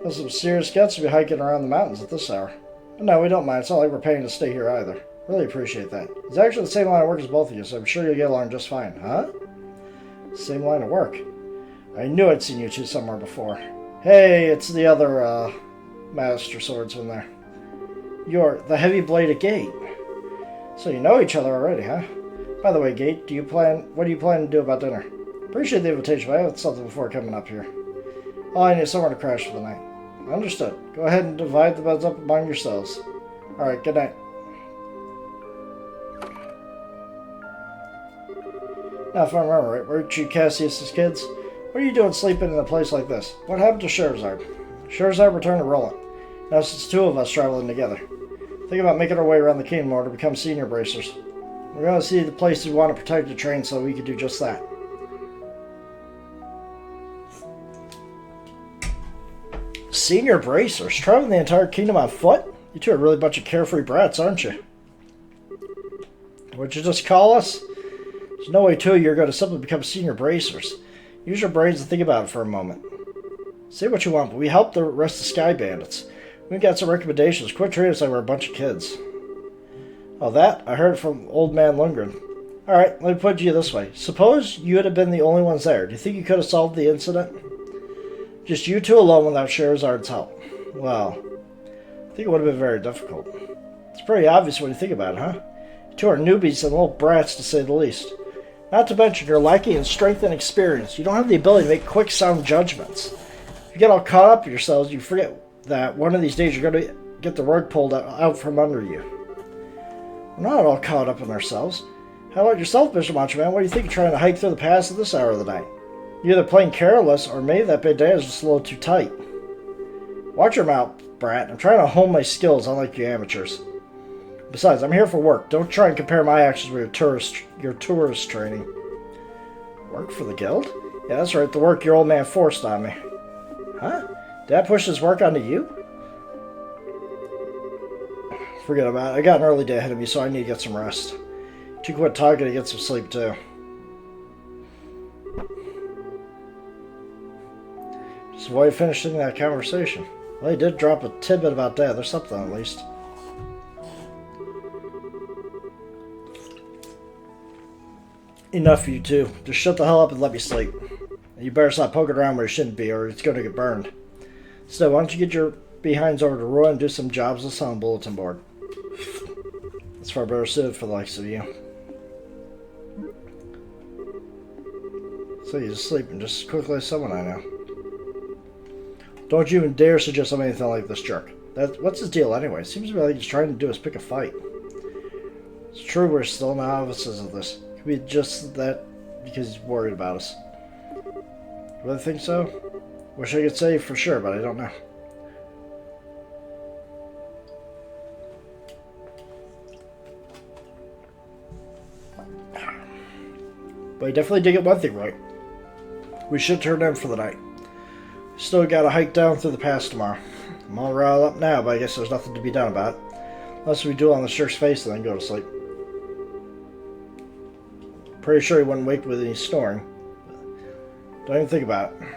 There's some serious guests to be hiking around the mountains at this hour. But no, we don't mind. It's not like we're paying to stay here either. Really appreciate that. It's actually the same line of work as both of you, so I'm sure you'll get along just fine. Huh? Same line of work. I knew I'd seen you two somewhere before. Hey, it's the other, Master Swordsman there. You're the heavy-bladed Gate. So you know each other already, huh? By the way, Gate, what do you plan to do about dinner? Appreciate the invitation, but I have something before coming up here. Oh, I need somewhere to crash for the night. Understood. Go ahead and divide the beds up among yourselves. Alright, good night. Now, if I remember right, weren't you Cassius' kids? What are you doing sleeping in a place like this? What happened to Scherzard? Scherzard returned to Roland. Now it's two of us traveling together. Think about making our way around the kingdom to become senior bracers. We're going to see the places we want to protect and train so we can do just that. Senior bracers? Traveling the entire kingdom on foot? You two are really a bunch of carefree brats, aren't you? What'd you just call us? There's no way two of you are going to simply become senior bracers. Use your brains and think about it for a moment. Say what you want, but we help the rest of Sky Bandits. We got some recommendations. Quit treating us like we're a bunch of kids. Oh, that? I heard it from old man Lundgren. Alright, let me put it to you this way. Suppose you had been the only ones there. Do you think you could have solved the incident? Just you two alone without Scheherazad's help. Well, I think it would have been very difficult. It's pretty obvious when you think about it, huh? You two are newbies and little brats, to say the least. Not to mention, you're lacking in strength and experience. You don't have the ability to make quick, sound judgments. If you get all caught up in yourselves, you forget that one of these days you're going to get the rug pulled out from under you. We're not all caught up in ourselves. How about yourself, Mr. Macho Man? What do you think you're trying to hike through the pass at this hour of the night? You're either playing careless, or maybe that bandana is just a little too tight. Watch your mouth, brat. I'm trying to hone my skills, unlike you amateurs. Besides, I'm here for work. Don't try and compare my actions with your tourist training. Work for the guild? Yeah, that's right. The work your old man forced on me. Huh? Dad pushed his work onto you? Forget about it. I got an early day ahead of me, so I need to get some rest. You quit talking and get some sleep, too. Just avoid finishing that conversation. Well, he did drop a tidbit about Dad. There's something, at least. Enough, you two. Just shut the hell up and let me sleep. And you better stop poking around where you shouldn't be, or it's going to get burned. So, why don't you get your behinds over to Roy and do some jobs listed on the bulletin board? That's far better suited for the likes of you. So he's sleeping just as quickly as someone I know. Don't you even dare suggest I'm anything like this jerk. What's his deal anyway? Seems to be like he's trying to do is pick a fight. It's true we're still novices of this. Could be just that because he's worried about us. Really think so? Wish I could say for sure, but I don't know. But he definitely did get one thing right. We should turn in for the night. Still gotta hike down through the pass tomorrow. I'm all riled up now, but I guess there's nothing to be done about it. Unless we do it on the jerk's face and then go to sleep. Pretty sure he wouldn't wake with any snoring. Don't even think about it.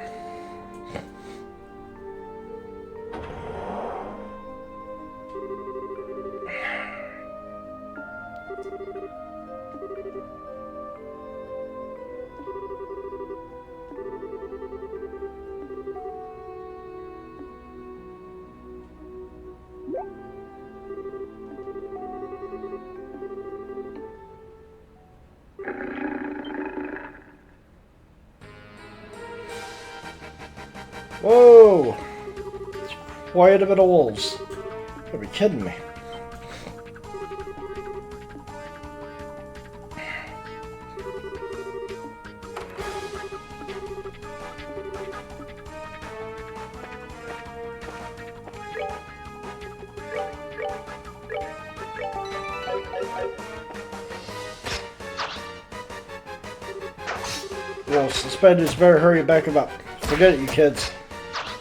Whoa! It's quite a bit of wolves. You gotta be kidding me. Well, suspenders better hurry back up. Forget it, you kids.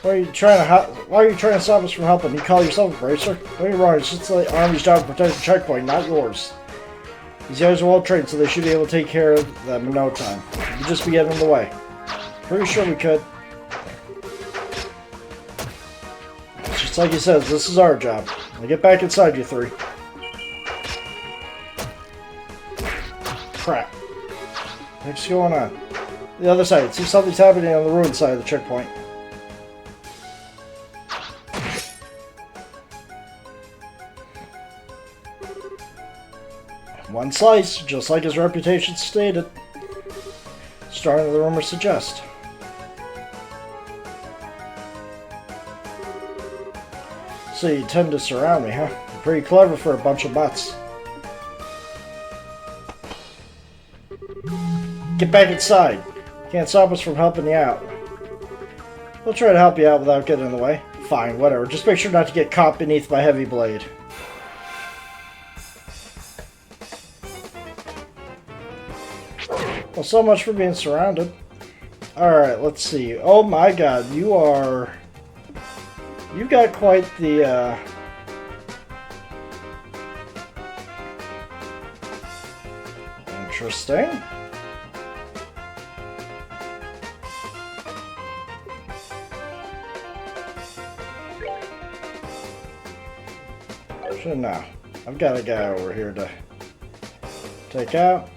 Why are you trying to stop us from helping? You call yourself a bracer? Don't get me wrong, it's just the Army's job to protect the checkpoint, not yours. These guys are well trained, so they should be able to take care of them in no time. You'd just be getting in the way. Pretty sure we could. It's just like he says, this is our job. Now get back inside, you three. Crap. What's going on? The other side. See, something's happening on the ruined side of the checkpoint. One slice, just like his reputation stated. Stronger than the rumors suggest. So you tend to surround me, huh? You're pretty clever for a bunch of butts. Get back inside. Can't stop us from helping you out. We'll try to help you out without getting in the way. Fine, whatever. Just make sure not to get caught beneath my heavy blade. Well, so much for being surrounded. Alright, let's see. Oh my god, you got quite the, Interesting. So now, I've got a guy over here to take out.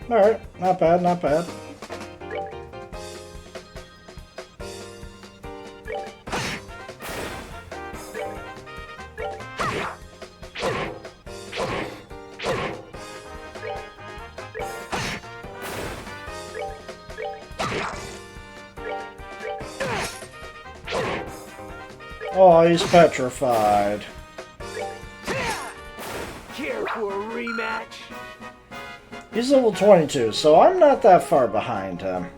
Alright, not bad, not bad. Oh, he's petrified. Care for a rematch? He's level 22, so I'm not that far behind him.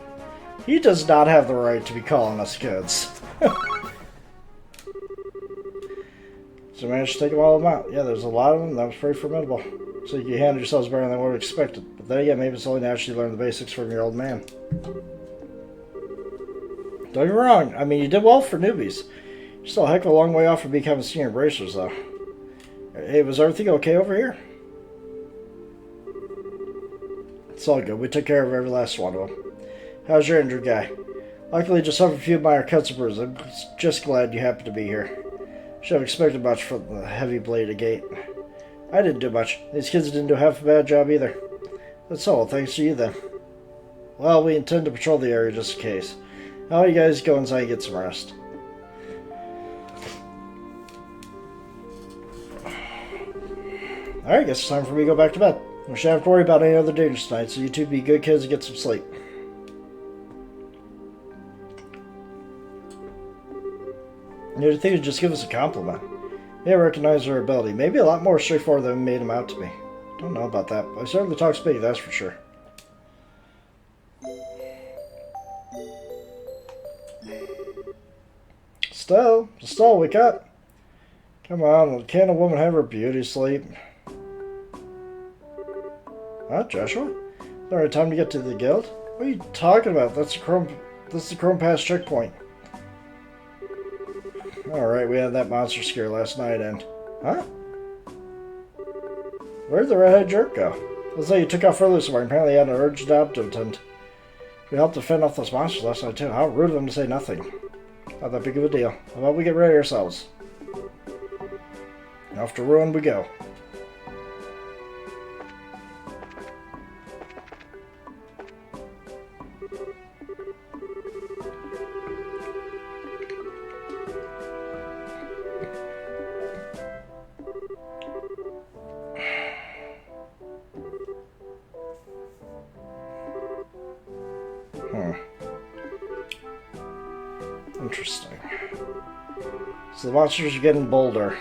He does not have the right to be calling us kids. So I managed to take them all of them out. Yeah, there's a lot of them. That was pretty formidable. So you handled yourselves better than I would have expected. But then again, maybe it's only naturally learn the basics from your old man. Don't get me wrong. I mean, you did well for newbies. You're still a heck of a long way off from becoming senior bracers, though. Hey, was everything okay over here? It's all good. We took care of every last one of them. How's your injured guy? Luckily, just suffered a few minor cuts and bruises. I'm just glad you happened to be here. Should have expected much from the heavy bladed gate. I didn't do much. These kids didn't do half a bad job either. That's all. Thanks to you, then. Well, we intend to patrol the area just in case. How you guys go inside and get some rest? Alright, guess it's time for me to go back to bed. We shouldn't have to worry about any other dangers tonight, so you two be good kids and get some sleep. You'd think he'd just give us a compliment. They recognize our ability. Maybe a lot more straightforward than we made him out to be. Don't know about that, but I certainly talks big, that's for sure. Stella, wake up. Come on, can't a woman have her beauty sleep? Huh, Joshua? Is there any time to get to the guild? What are you talking about? That's the Chrome Pass checkpoint. Alright, we had that monster scare last night and... Huh? Where'd the redhead jerk go? Looks like he took off early somewhere and apparently had an urgent job to attend. We helped to fend off those monsters last night too. How rude of him to say nothing. Not that big of a deal. How about we get ready ourselves? Off to ruin we go. Interesting. So the monsters are getting bolder.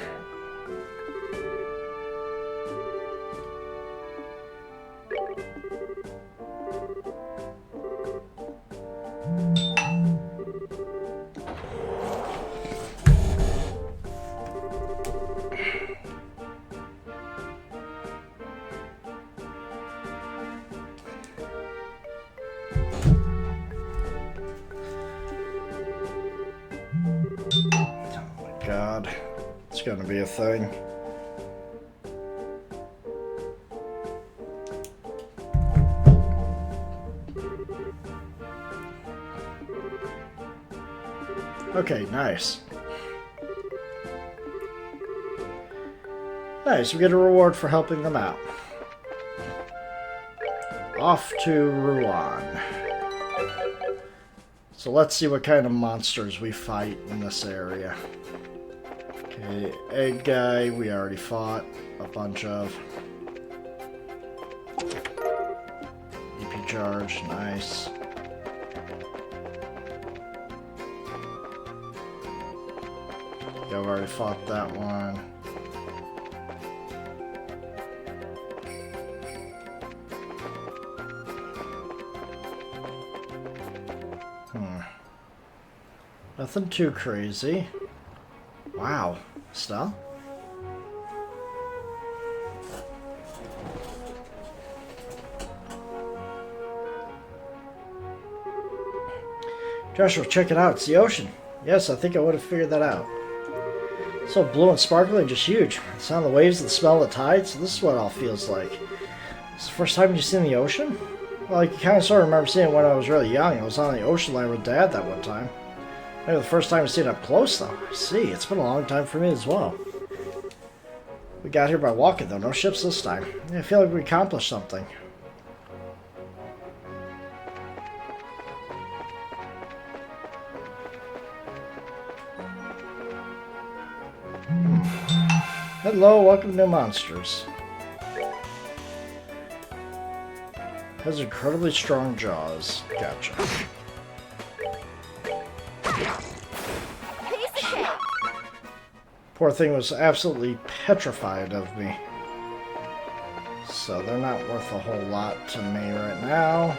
God, it's gonna be a thing. Okay, nice. Nice, we get a reward for helping them out. Off to Ruan. So let's see what kind of monsters we fight in this area. Okay, egg guy, we already fought a bunch of. EP charge, nice. Yeah, I've already fought that one. Nothing too crazy. Wow. Stella? Joshua, check it out. It's the ocean. Yes, I think I would have figured that out. So blue and sparkling, just huge. The sound of the waves, the smell of the tide. So this is what it all feels like. It's the first time you've seen the ocean? Well, I kind of sort of remember seeing it when I was really young. I was on the ocean line with Dad that one time. Maybe the first time I've seen it up close, though. I see, it's been a long time for me as well. We got here by walking, though. No ships this time. Yeah, I feel like we accomplished something. Hello, welcome to New Monsters. Has incredibly strong jaws. Gotcha. Piece of cake. Poor thing was absolutely petrified of me. So they're not worth a whole lot to me right now.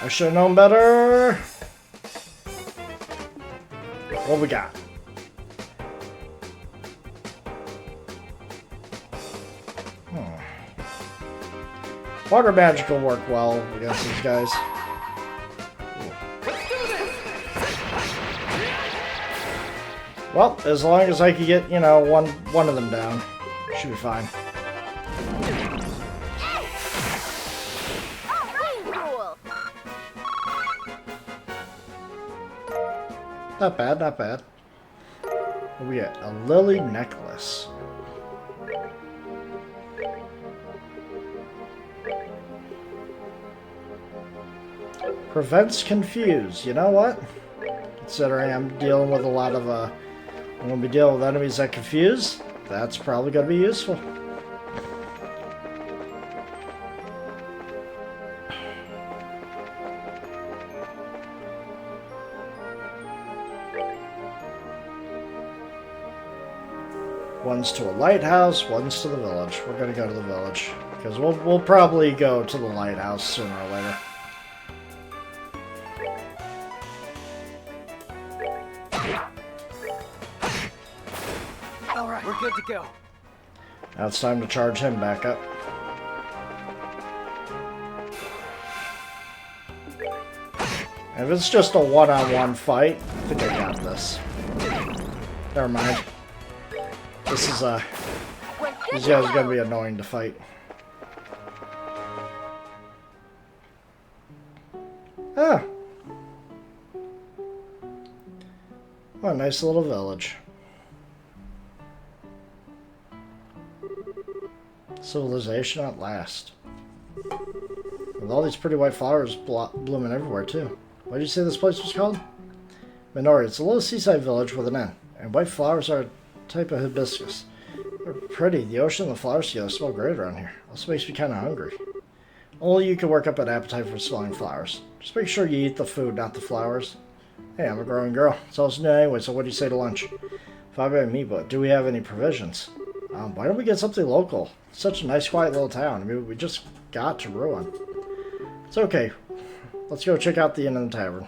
I should have known better. What we got? Water magic will work well against these guys. Well, as long as I can get, you know, one of them down, should be fine. Cool. Not bad, not bad. We got a lily necklace. Prevents confuse. You know what? Considering I'm dealing with a lot of, I'm going to be dealing with enemies that confuse, that's probably going to be useful. One's to a lighthouse, one's to the village. We're going to go to the village, because we'll probably go to the lighthouse sooner or later. Alright, we're good to go. Now it's time to charge him back up. And if it's just a one-on-one fight, I think I got this. Never mind. This is these guys are gonna be annoying to fight. Ah. What a nice little village. Civilization at last. With all these pretty white flowers blooming everywhere, too. What did you say this place was called? Minori. It's a little seaside village with an inn. And white flowers are a type of hibiscus. They're pretty. The ocean and the flowers together smell great around here. Also makes me kind of hungry. Only you can work up an appetite for smelling flowers. Just make sure you eat the food, not the flowers. Hey, I'm a growing girl. It's all new anyway, so what do you say to lunch? Fine by me, but do we have any provisions? Why don't we get something local? It's such a nice, quiet little town. I mean, we just got to Ruin. It's okay. Let's go check out the inn and the tavern.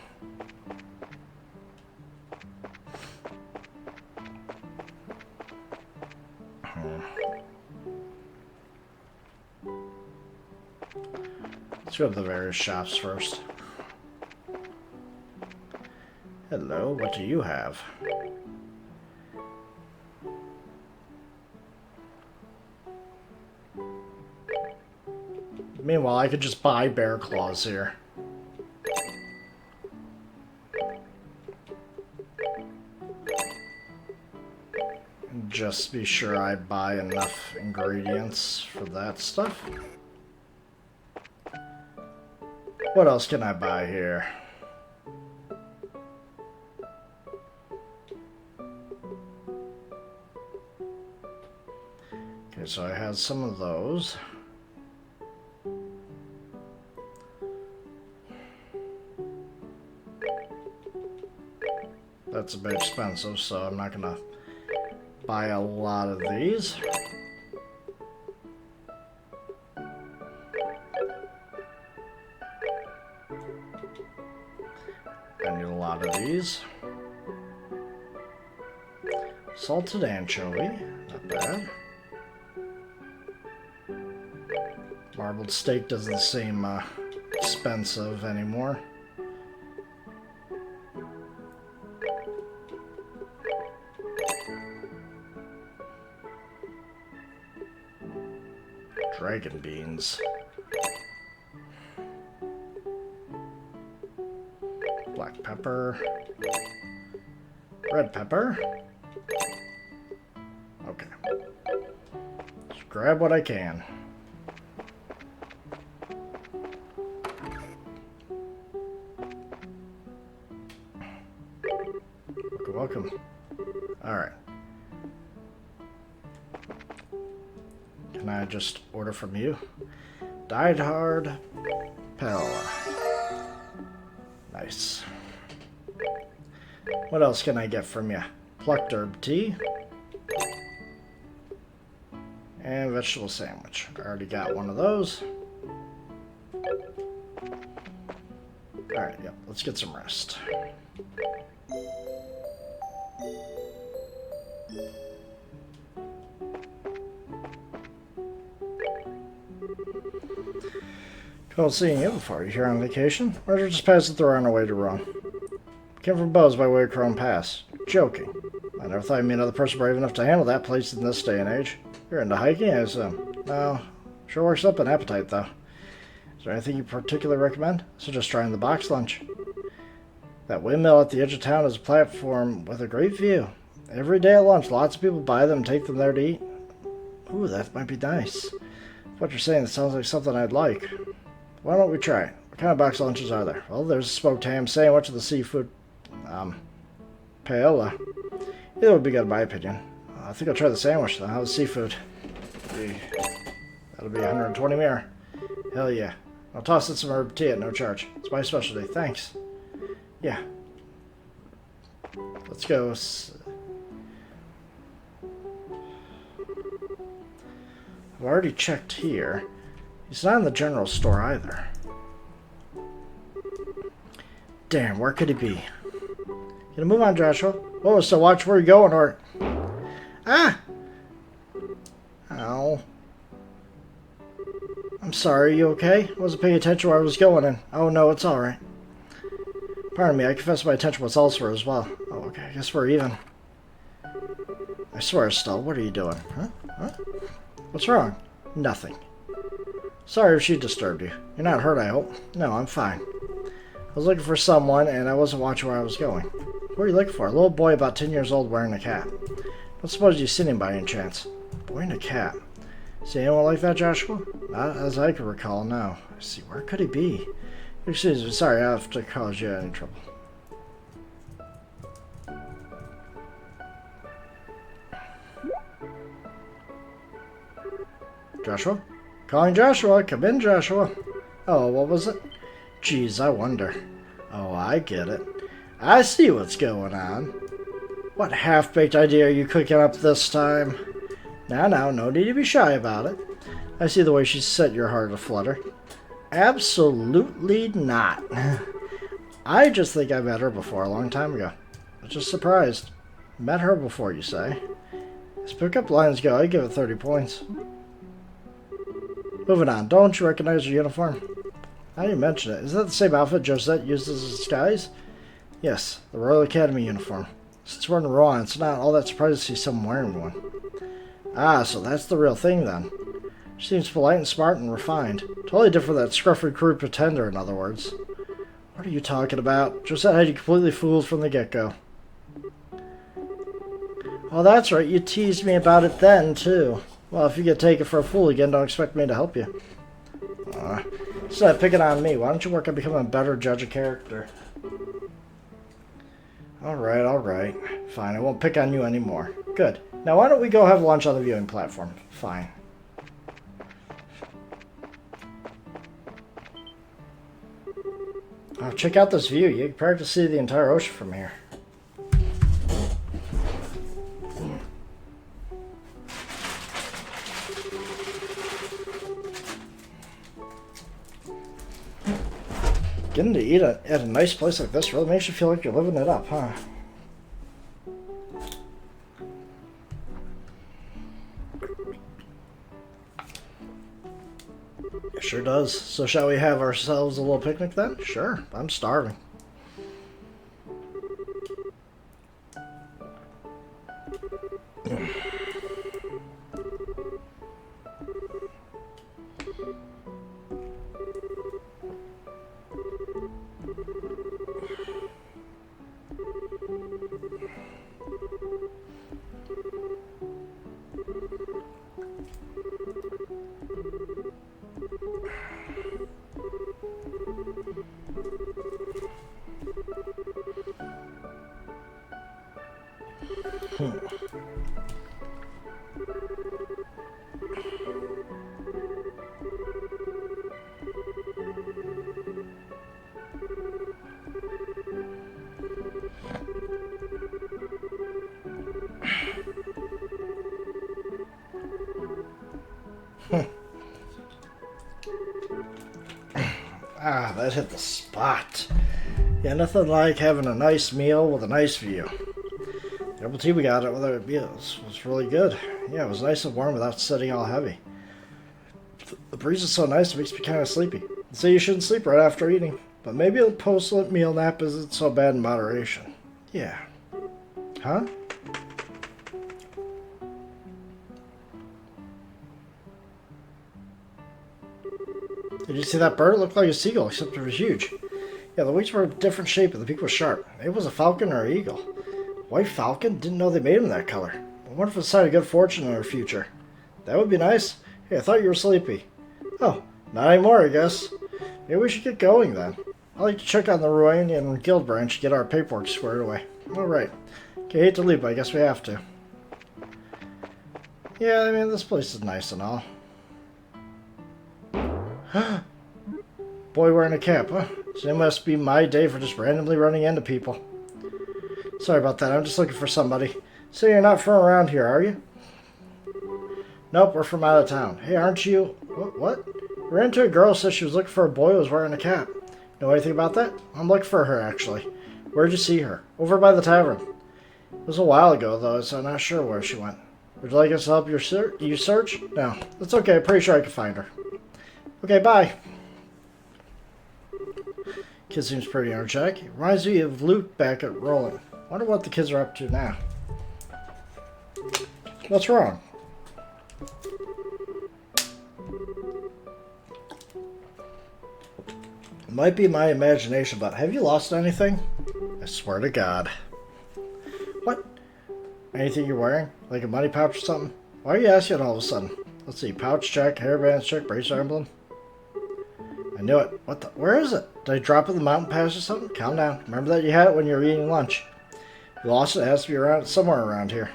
Let's go to the various shops first. Hello, what do you have? Meanwhile, I could just buy bear claws here. Just be sure I buy enough ingredients for that stuff. What else can I buy here? Okay, so I had some of those. That's a bit expensive, so I'm not gonna buy a lot of these. I need a lot of these. Salted anchovy, not bad. Marbled steak doesn't seem expensive anymore. Dragon beans. Black pepper. Red pepper. Okay. Just grab what I can. Welcome. Alright. Can I just order from you? Dyed hard paella. Nice. What else can I get from you? Plucked herb tea. And vegetable sandwich. I already got one of those. Alright, yep, let's get some rest. Cool seeing you before. You here on vacation? Or just passing through on our way to Rome? Came from Bose by way of Crone Pass. Joking. I never thought I'd meet another person brave enough to handle that place in this day and age. You're into hiking, I assume. No. Sure works up an appetite, though. Is there anything you particularly recommend? Suggest trying the box lunch. That windmill at the edge of town is a platform with a great view. Every day at lunch, lots of people buy them and take them there to eat. Ooh, that might be nice. What you're saying, it sounds like something I'd like. Why don't we try it? What kind of box lunches are there? Well, there's a smoked ham sandwich with the seafood, paella. Either would be good in my opinion. I think I'll try the sandwich, though. How's the seafood? That'll be 120 mir. Hell yeah. I'll toss in some herb tea at no charge. It's my specialty. Thanks. Yeah. Let's go. I've already checked here. He's not in the general store either. Damn, where could he be? Can I move on, Joshua? Whoa, so watch where you're going, or... Ah! Ow. I'm sorry, you okay? I wasn't paying attention where I was going, and... Oh, no, it's alright. Pardon me, I confess my attention was elsewhere as well. Oh, okay, I guess we're even. I swear, Estelle, what are you doing? Huh? What's wrong? Nothing. Sorry if she disturbed you. You're not hurt, I hope. No, I'm fine. I was looking for someone, and I wasn't watching where I was going. What are you looking for? A little boy about 10 years old wearing a cap. Don't suppose you've seen him by any chance. Boy in a cap. See anyone like that, Joshua? Not as I can recall, no. I see, where could he be? Excuse me, sorry, I have to cause you any trouble. Joshua? Calling Joshua. Come in, Joshua. Oh, what was it? Geez, I wonder. Oh, I get it. I see what's going on. What half-baked idea are you cooking up this time? Now, no need to be shy about it. I see the way she set your heart aflutter. Absolutely not. I just think I met her before a long time ago. I was just surprised. Met her before, you say? As pickup lines go, I give it 30 points. Moving on. Don't you recognize her uniform? Now you mention it. Is that the same outfit Josette used as a disguise? Yes, the Royal Academy uniform. Since we're in Rouen, it's not all that surprising to see someone wearing one. Ah, so that's the real thing then. She seems polite and smart and refined. Totally different than that scruffy crude pretender, in other words. What are you talking about? Josette had you completely fooled from the get-go. Oh, that's right. You teased me about it then, too. Well, if you get taken for a fool again, don't expect me to help you. Instead of picking on me, why don't you work on becoming a better judge of character? Alright. Fine, I won't pick on you anymore. Good. Now why don't we go have lunch on the viewing platform? Fine. Oh, check out this view. You can practically see the entire ocean from here. Getting to eat at a nice place like this really makes you feel like you're living it up, huh? It sure does. So shall we have ourselves a little picnic then? Sure, I'm starving. Ah, that hit the spot. Yeah, nothing like having a nice meal with a nice view. The apple tea we got at other meals was really good. Yeah, it was nice and warm without sitting all heavy. The breeze is so nice it makes me kind of sleepy. They say you shouldn't sleep right after eating, but maybe a post-meal nap isn't so bad in moderation. Yeah. Huh? Did you see that bird? It looked like a seagull, except it was huge. Yeah, the wings were a different shape and the beak was sharp. Maybe it was a falcon or an eagle. White falcon? Didn't know they made them that color. I wonder if it's a sign of good fortune in our future. That would be nice. Hey, I thought you were sleepy. Oh, not anymore, I guess. Maybe we should get going then. I'd like to check on the Royanian Guild branch to get our paperwork squared away. Alright. Okay, hate to leave, but I guess we have to. Yeah, I mean, this place is nice and all. Boy wearing a cap, huh? So it must be my day for just randomly running into people. Sorry about that, I'm just looking for somebody. So you're not from around here, are you? Nope, we're from out of town. Hey, aren't you... What? Ran into a girl who said she was looking for a boy who was wearing a cap. Know anything about that? I'm looking for her, actually. Where'd you see her? Over by the tavern. It was a while ago, though, so I'm not sure where she went. Would you like us to help you search? No, that's okay. I'm pretty sure I can find her. Okay, bye. Kid seems pretty energetic. Reminds me of Luke back at Roland. Wonder what the kids are up to now. What's wrong? It might be my imagination, but have you lost anything? I swear to God. What? Anything you're wearing? Like a money pouch or something? Why are you asking all of a sudden? Let's see. Pouch check, hairbands check, bracelet emblem. I knew it. What the? Where is it? Did I drop it in the mountain pass or something? Calm down. Remember that you had it when you were eating lunch. If you lost it, it has to be around somewhere around here.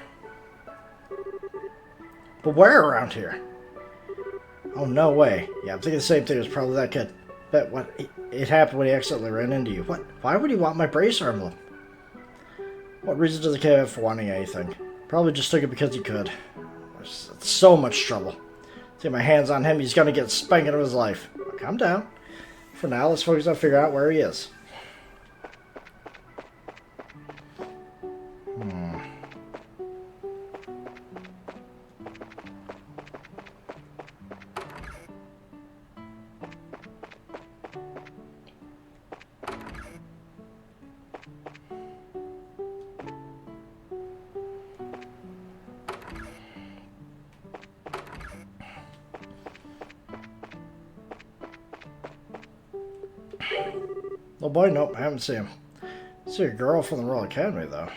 But where around here? Oh, no way. Yeah, I'm thinking the same thing. It was probably that kid. Bet what? It happened when he accidentally ran into you. What? Why would he want my bracelet emblem? What reason does the kid have for wanting anything? Probably just took it because he could. It's so much trouble. Get my hands on him, he's gonna get spanking of his life. Calm down. For now, let's focus on figuring out where he is. Oh boy, nope, I haven't seen him. I see a girl from the Royal Academy, though.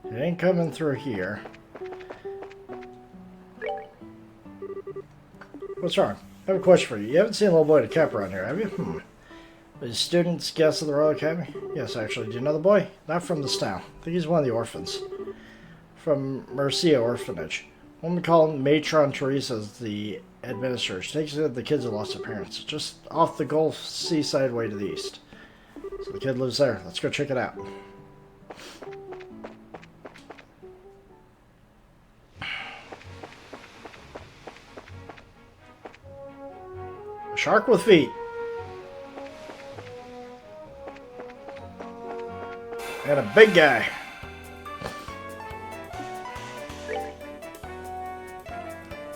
It ain't coming through here. What's wrong? I have a question for you. You haven't seen a little boy in a cap around here, have you? Is students guests of the Royal Academy? Yes, actually. Do you know the boy? Not from this town. I think he's one of the orphans. From Mercia Orphanage. One would call him Matron Teresa as the administrator. She takes care of the kids who lost their parents. Just off the Gulf seaside way to the east. So the kid lives there. Let's go check it out. A shark with feet. And a big guy.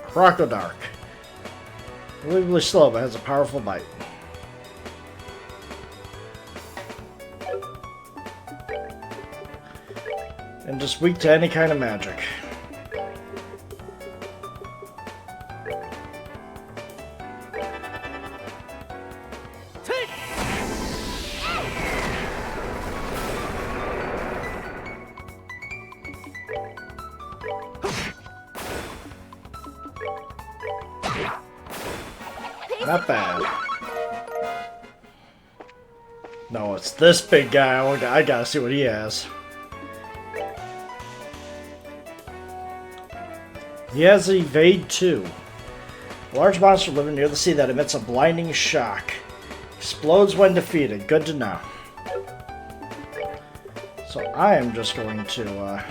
Crocodile. Unbelievably slow, but has a powerful bite. And just weak to any kind of magic. Not bad. No, it's this big guy. I gotta see what he has. He has Evade 2. A large monster living near the sea that emits a blinding shock. Explodes when defeated. Good to know. So I am just going to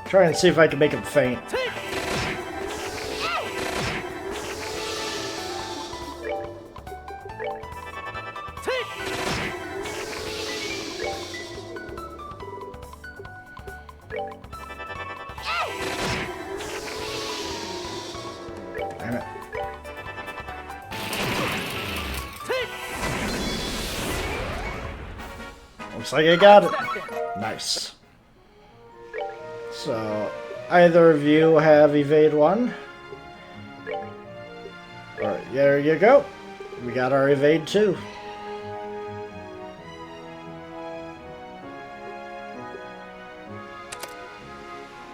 try and see if I can make him faint. Damn it. Looks like I got it. Nice. So, either of you have evade 1? Alright, there you go. We got our evade 2.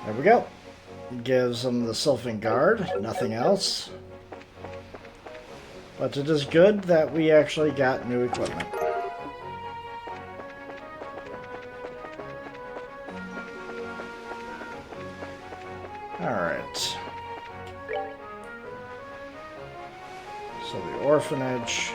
There we go. Gives them the Sylvan Guard, nothing else. But it is good that we actually got new equipment. Alright. So the orphanage.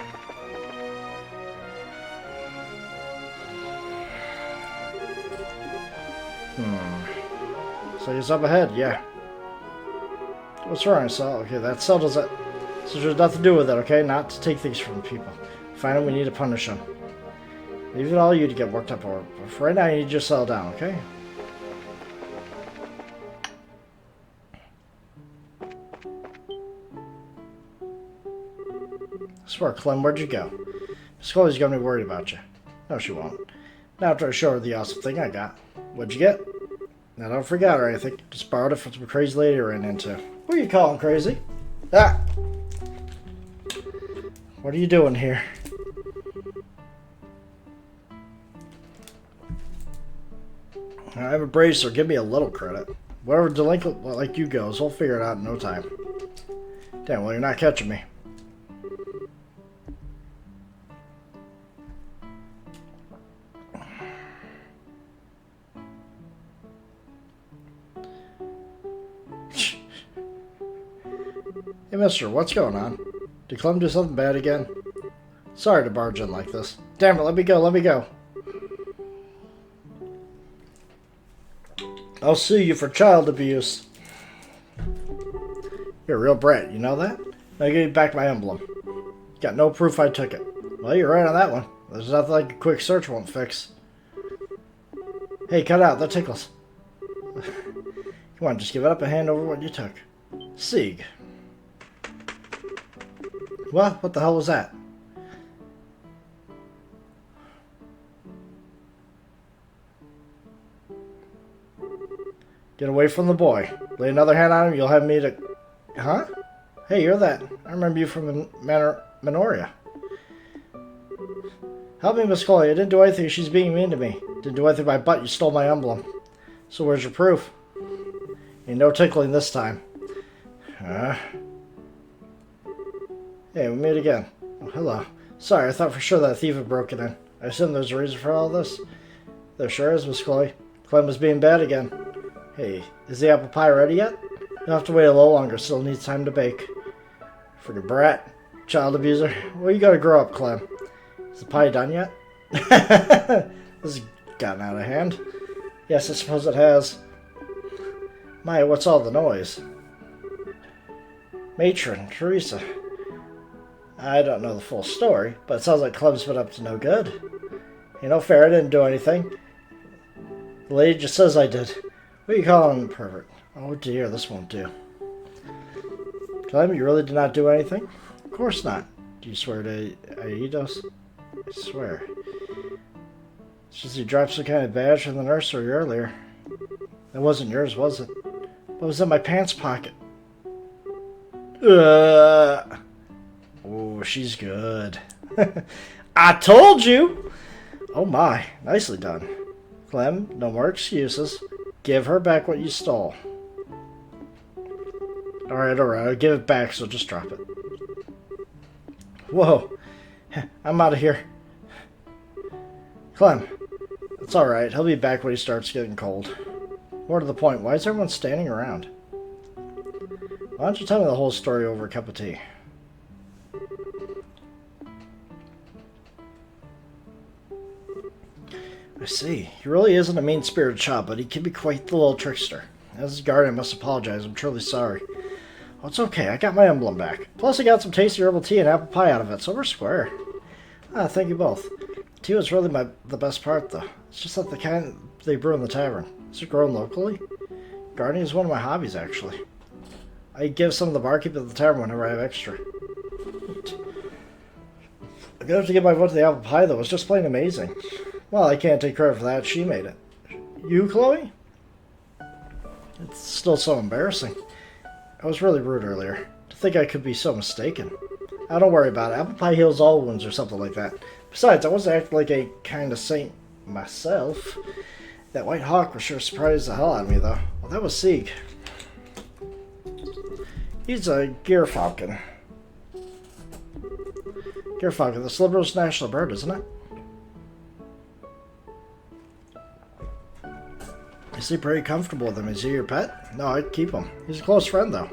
So he's up ahead, yeah. What's wrong, Sal? Okay, that settles it. So there's nothing to do with it, okay? Not to take things from people. Find him, we need to punish him. Leave it all you to get worked up over. But for right now, you need to just settle down, okay? I swear, Clem, where'd you go? Miss Chloe's gonna be worried about you. No, she won't. Not after I show her the awesome thing I got. What'd you get? I don't forget or anything. Just borrowed it from some crazy lady I ran into. Who are you calling crazy? Ah! What are you doing here? I have a bracer. Give me a little credit. Whatever delinquent like you goes, we'll figure it out in no time. Damn, well, you're not catching me. Hey, mister, what's going on? Did Clem do something bad again? Sorry to barge in like this. Damn it, let me go, let me go. I'll sue you for child abuse. You're a real brat, you know that? Now give me back my emblem. Got no proof I took it. Well, you're right on that one. There's nothing like a quick search won't fix. Hey, cut out, that tickles. Come on, just give it up and hand over what you took. Sieg. What? What the hell was that? Get away from the boy. Lay another hand on him, you'll have me to... Huh? Hey, you're that. I remember you from Minoria. Help me, Miss Chloe. I didn't do anything. She's being mean to me. Didn't do anything by butt. You stole my emblem. So where's your proof? Ain't no tickling this time. Hey, we meet again. Oh, hello. Sorry, I thought for sure that thief had broken in. I assume there's a reason for all this? There sure is, Miss Chloe. Clem was being bad again. Hey, is the apple pie ready yet? You'll have to wait a little longer, still needs time to bake. Friggin' brat. Child abuser. Well, you gotta grow up, Clem. Is the pie done yet? This has gotten out of hand. Yes, I suppose it has. My, what's all the noise? Matron, Teresa. I don't know the full story, but it sounds like Clem's been up to no good. Ain't no fair, I didn't do anything. The lady just says I did. What are you calling him, pervert? Oh dear, this won't do. Clem, you really did not do anything? Of course not. Do you swear to Aidos? I swear. It's just you dropped some kind of badge from the nursery earlier. That wasn't yours, was it? What was in my pants pocket? Oh, she's good. I told you! Oh my, nicely done. Clem, no more excuses. Give her back what you stole. Alright, I'll give it back, so just drop it. Whoa, I'm out of here. Clem, it's alright, he'll be back when he starts getting cold. More to the point, why is everyone standing around? Why don't you tell me the whole story over a cup of tea? I see. He really isn't a mean-spirited child, but he can be quite the little trickster. As his guardian, I must apologize. I'm truly sorry. Oh, it's okay. I got my emblem back. Plus, I got some tasty herbal tea and apple pie out of it, so we're square. Ah, thank you both. Tea was really the best part, though. It's just like the kind they brew in the tavern. Is it grown locally? Gardening is one of my hobbies, actually. I give some of the barkeep at the tavern whenever I have extra. I'm gonna have to give my vote to the apple pie, though. It's just plain amazing. Well, I can't take credit for that. She made it. You, Chloe? It's still so embarrassing. I was really rude earlier. To think I could be so mistaken. Don't worry about it. Apple pie heals all wounds or something like that. Besides, I wasn't acting like a kind of saint myself. That white hawk was sure surprised the hell out of me, though. Well, that was Sieg. He's a Gyrfalcon. Gyrfalcon, the Slibber's national bird, isn't it? You seem pretty comfortable with him. Is he your pet? No, I'd keep him. He's a close friend, though.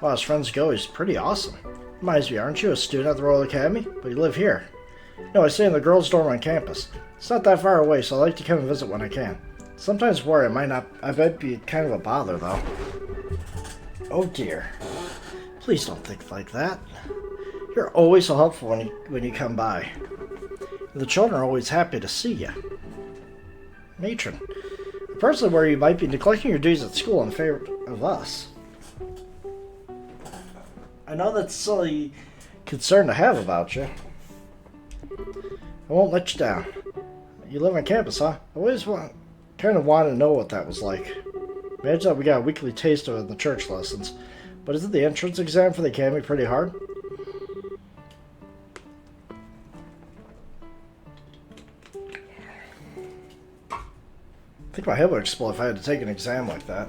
Well, as friends go, he's pretty awesome. Reminds me, aren't you a student at the Royal Academy? But you live here. No, I stay in the girls' dorm on campus. It's not that far away, so I like to come and visit when I can. Sometimes worry I might be kind of a bother, though. Oh dear. Please don't think like that. You're always so helpful when you come by. The children are always happy to see you. Matron. I personally worry you might be neglecting your duties at school in favor of us. I know that's a silly concern to have about you. I won't let you down. You live on campus, huh? I always kind of wanted to know what that was like. Imagine that we got a weekly taste of it in the church lessons. But isn't the entrance exam for the academy pretty hard? I think my head would explode if I had to take an exam like that.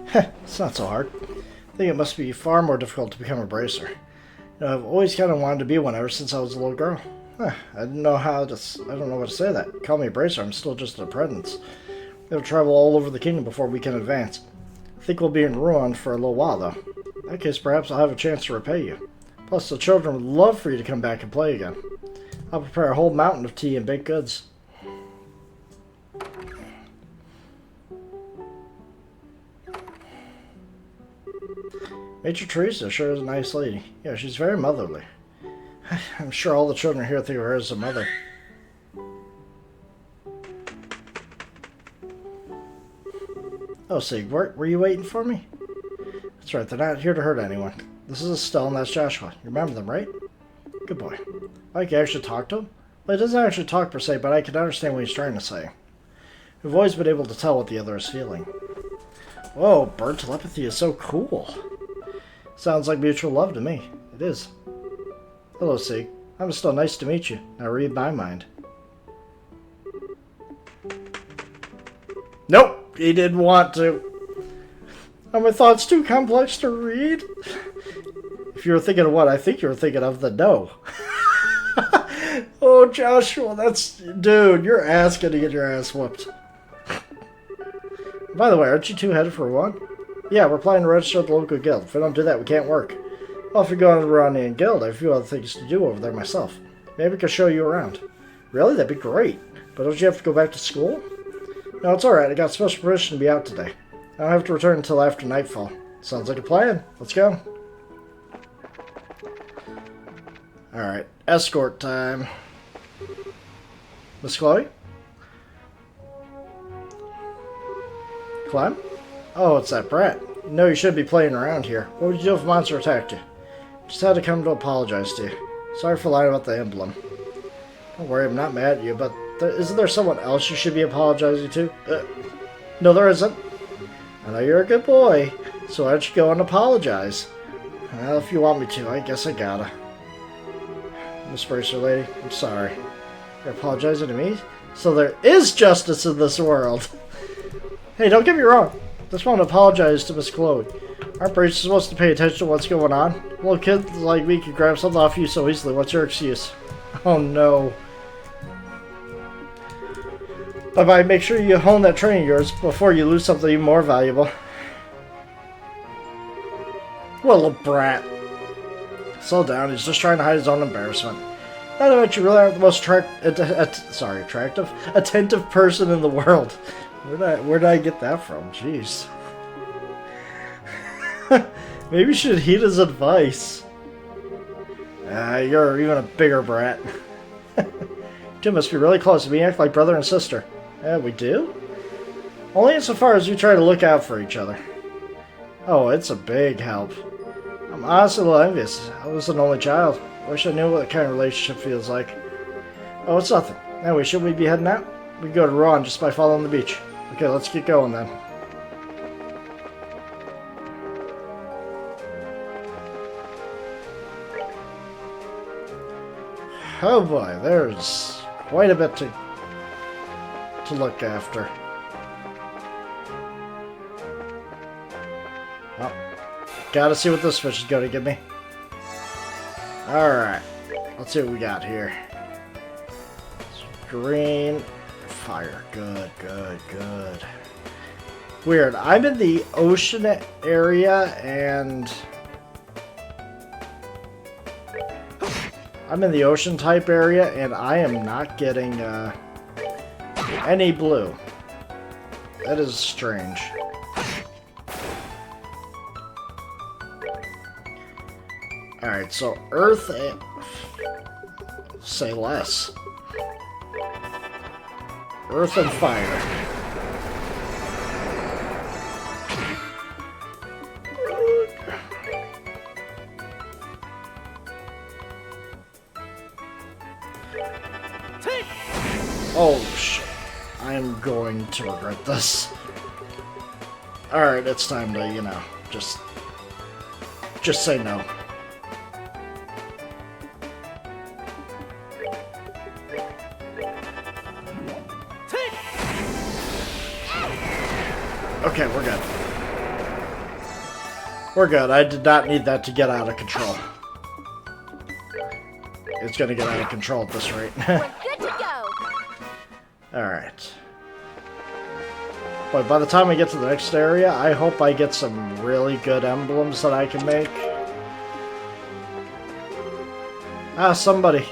Heh, it's not so hard. I think it must be far more difficult to become a bracer. You know, I've always kind of wanted to be one ever since I was a little girl. I don't know what to say to that. Call me a bracer, I'm still just an apprentice. We'll travel all over the kingdom before we can advance. I think we'll be in Rouen for a little while, though. In that case, perhaps I'll have a chance to repay you. Plus, the children would love for you to come back and play again. I'll prepare a whole mountain of tea and baked goods. Major Teresa sure is a nice lady. Yeah, she's very motherly. I'm sure all the children here think of her as a mother. Oh, Sieg, were you waiting for me? That's right, they're not here to hurt anyone. This is Estelle and that's Joshua. You remember them, right? Good boy. I can actually talk to him? Well, he doesn't actually talk per se, but I can understand what he's trying to say. We've always been able to tell what the other is feeling. Whoa, bird telepathy is so cool. Sounds like mutual love to me. It is. Hello, Sieg. I'm still nice to meet you. Now read my mind. Nope, he didn't want to. Are my thoughts too complex to read? If you were thinking of what I think you were thinking of, then no. Oh, Joshua, dude, you're asking to get your ass whooped. By the way, aren't you two headed for one? Yeah, we're planning to register at the local guild. If we don't do that, we can't work. Well, if you're going to the Rodney Guild, I have a few other things to do over there myself. Maybe I could show you around. Really? That'd be great. But don't you have to go back to school? No, it's alright. I got special permission to be out today. I don't have to return until after nightfall. Sounds like a plan. Let's go. Alright, escort time. Miss Chloe? Clem? Oh, it's that brat. You know you shouldn't be playing around here. What would you do if a monster attacked you? Just had to come to apologize to you. Sorry for lying about the emblem. Don't worry, I'm not mad at you, but isn't there someone else you should be apologizing to? No, there isn't. I know you're a good boy, so why don't you go and apologize? Well, if you want me to, I guess I gotta. Miss Bracer Lady, I'm sorry. You're apologizing to me? So there is justice in this world. Hey, don't get me wrong. I just want to apologize to Miss Chloe. Aren't bracers supposed to pay attention to what's going on? Little kids like me can grab something off you so easily. What's your excuse? Oh no. Bye-bye. Make sure you hone that training of yours before you lose something even more valuable. What a little brat. Slow down. He's just trying to hide his own embarrassment. Not to mention, you really aren't the most attentive person in the world. Where did I get that from? Jeez. Maybe you should heed his advice. You're even a bigger brat. You must be really close. We act like brother and sister. Yeah, we do? Only insofar as you try to look out for each other. Oh, it's a big help. I'm honestly a little envious. I was an only child. Wish I knew what kind of relationship feels like. Oh, it's nothing. Anyway, should we be heading out? We can go to Ron just by following the beach. Okay, let's get going then. Oh boy, there's quite a bit to look after. Well, gotta see what this fish is gonna give me. Alright, let's see what we got here. Green, fire, good, good, good. Weird, I'm in the ocean area and... I'm in the ocean type area and I am not getting any blue. That is strange. Alright, so earth and... say less. Earth and fire. Oh shit. I am going to regret this. Alright, it's time to, you know, just say no. Okay, we're good. We're good. I did not need that to get out of control. It's gonna get out of control at this rate. We're good to go. Alright. But by the time I get to the next area, I hope I get some really good emblems that I can make. Ah, somebody.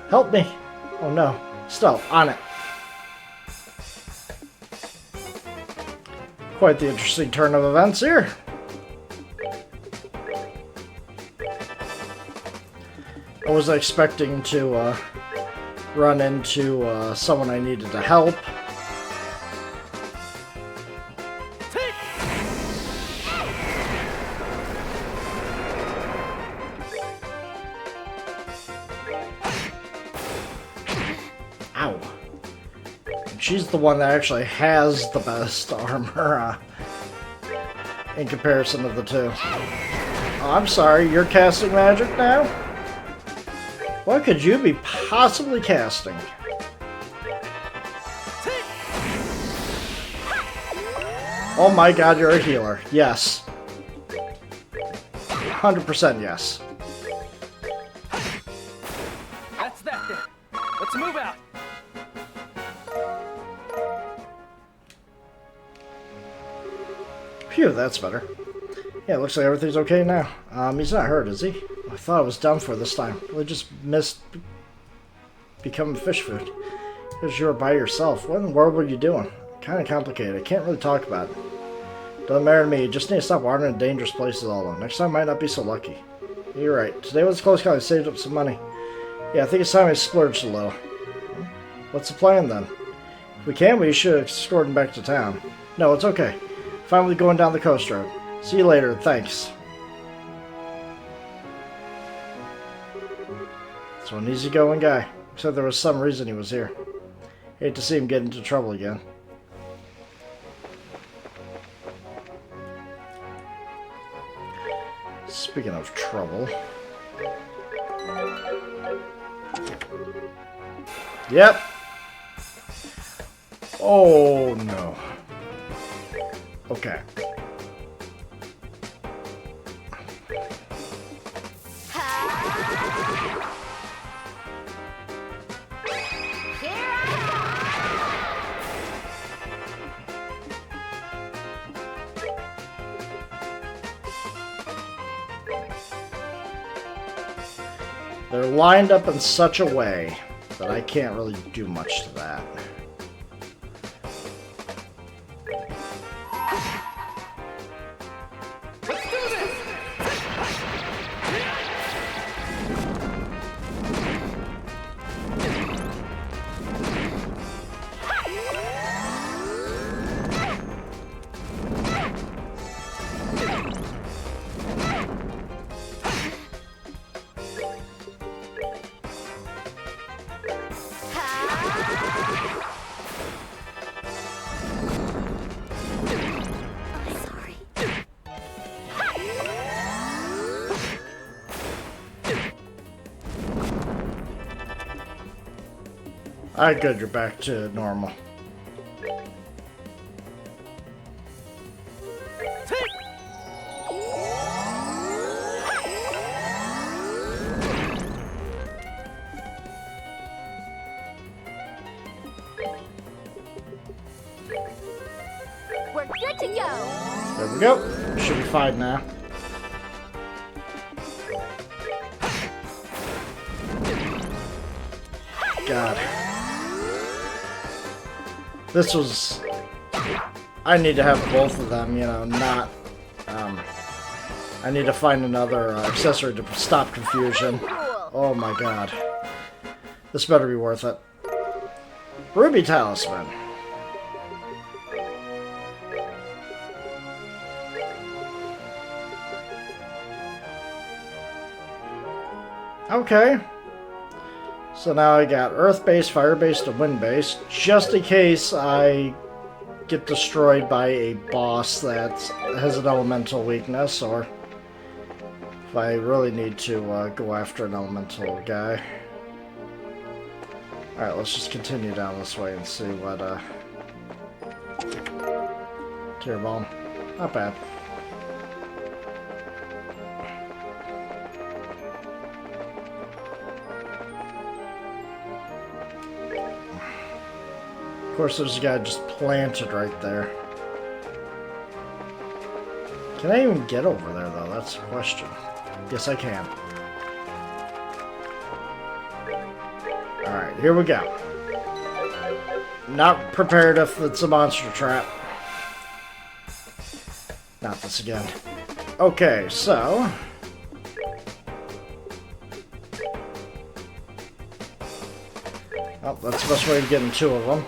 Help me! Oh no. Still, on it. Quite the interesting turn of events here. I wasn't expecting to run into someone I needed to help. Ow. She's the one that actually has the best armor in comparison of the two. Oh, I'm sorry, you're casting magic now? What could you be possibly casting? Oh my god, you're a healer. Yes. 100% yes. That's that then. Let's move out. Phew, that's better. Yeah, it looks like everything's okay now. He's not hurt, is he? I thought I was done for this time. We just missed becoming fish food. Because you were by yourself. What in the world were you doing? Kind of complicated. I can't really talk about it. Doesn't matter to me. You just need to stop wandering in dangerous places all alone. Next time might not be so lucky. You're right. Today was a close call. I saved up some money. Yeah, I think it's time I splurged a little. What's the plan then? If we can, we should escort him back to town. No, it's okay. Finally going down the coast road. See you later. Thanks. So an easygoing guy. Except there was some reason he was here. Hate to see him get into trouble again. Speaking of trouble. Yep. Oh no. Okay. They're lined up in such a way that I can't really do much to that. Sorry. Alright, good, you're back to normal. We're good to go. There we go. Should be fine now. God. This was... I need to have both of them, you know, not... I need to find another accessory to stop confusion. Oh my god. This better be worth it. Ruby Talisman. Okay. So now I got Earth-based, Fire-based, and Wind-based, just in case I get destroyed by a boss that has an elemental weakness, or if I really need to go after an elemental guy. Alright, let's just continue down this way and see what, Tear Bomb. Not bad. Of course, there's a guy just planted right there. Can I even get over there, though? That's the question. Yes, I can. Alright, here we go. Not prepared if it's a monster trap. Not this again. Okay, so... Oh, that's the best way to get in two of them.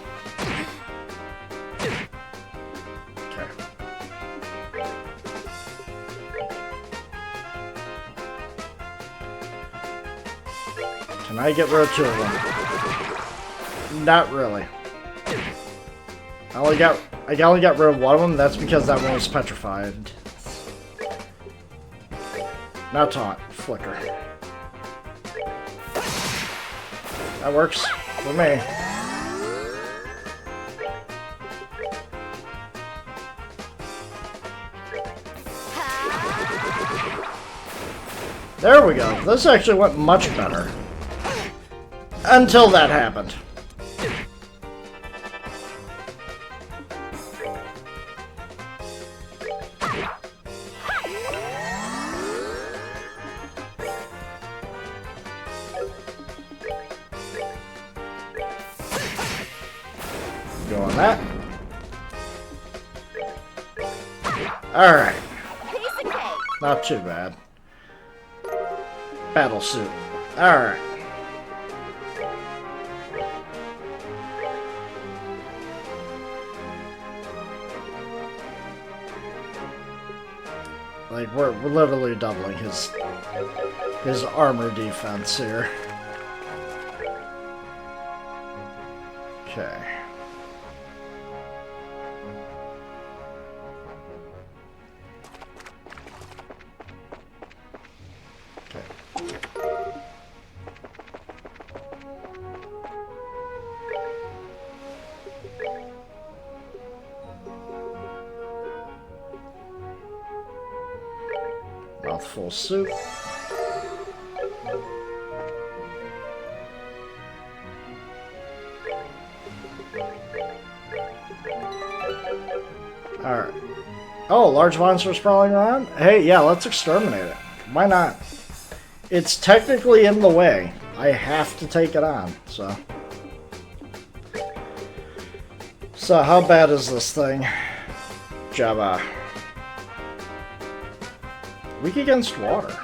Can I get rid of two of them? Not really. I only got rid of one of them. That's because that one was petrified. Now taunt. Flicker. That works for me. There we go. This actually went much better. Until that happened. Go on that. Alright. Piece of cake. Not too bad. Battle suit. Alright. Like, we're literally doubling his armor defense here. Okay. Mouthful soup. Alright. Oh, large monster sprawling around? Hey, yeah, let's exterminate it. Why not? It's technically in the way. I have to take it on, so. So how bad is this thing? Java. Weak against water.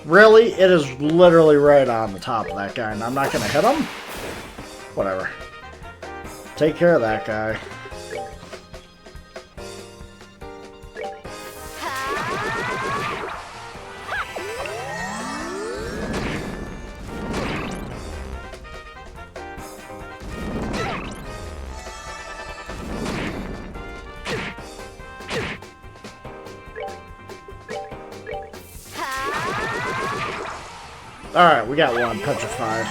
Really? It is literally right on the top of that guy, and I'm not going to hit him? Whatever. Take care of that guy. Alright, we got one petrified.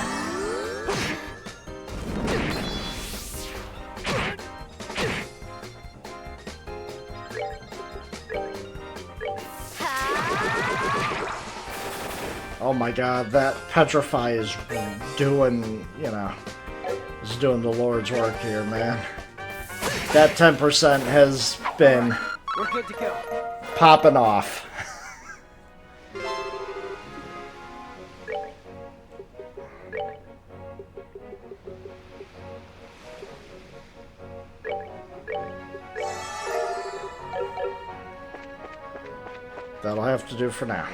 Oh my god, that petrify is doing, you know, is doing the Lord's work here, man. That 10% has been We're good to go. popping off. That'll have to do for now.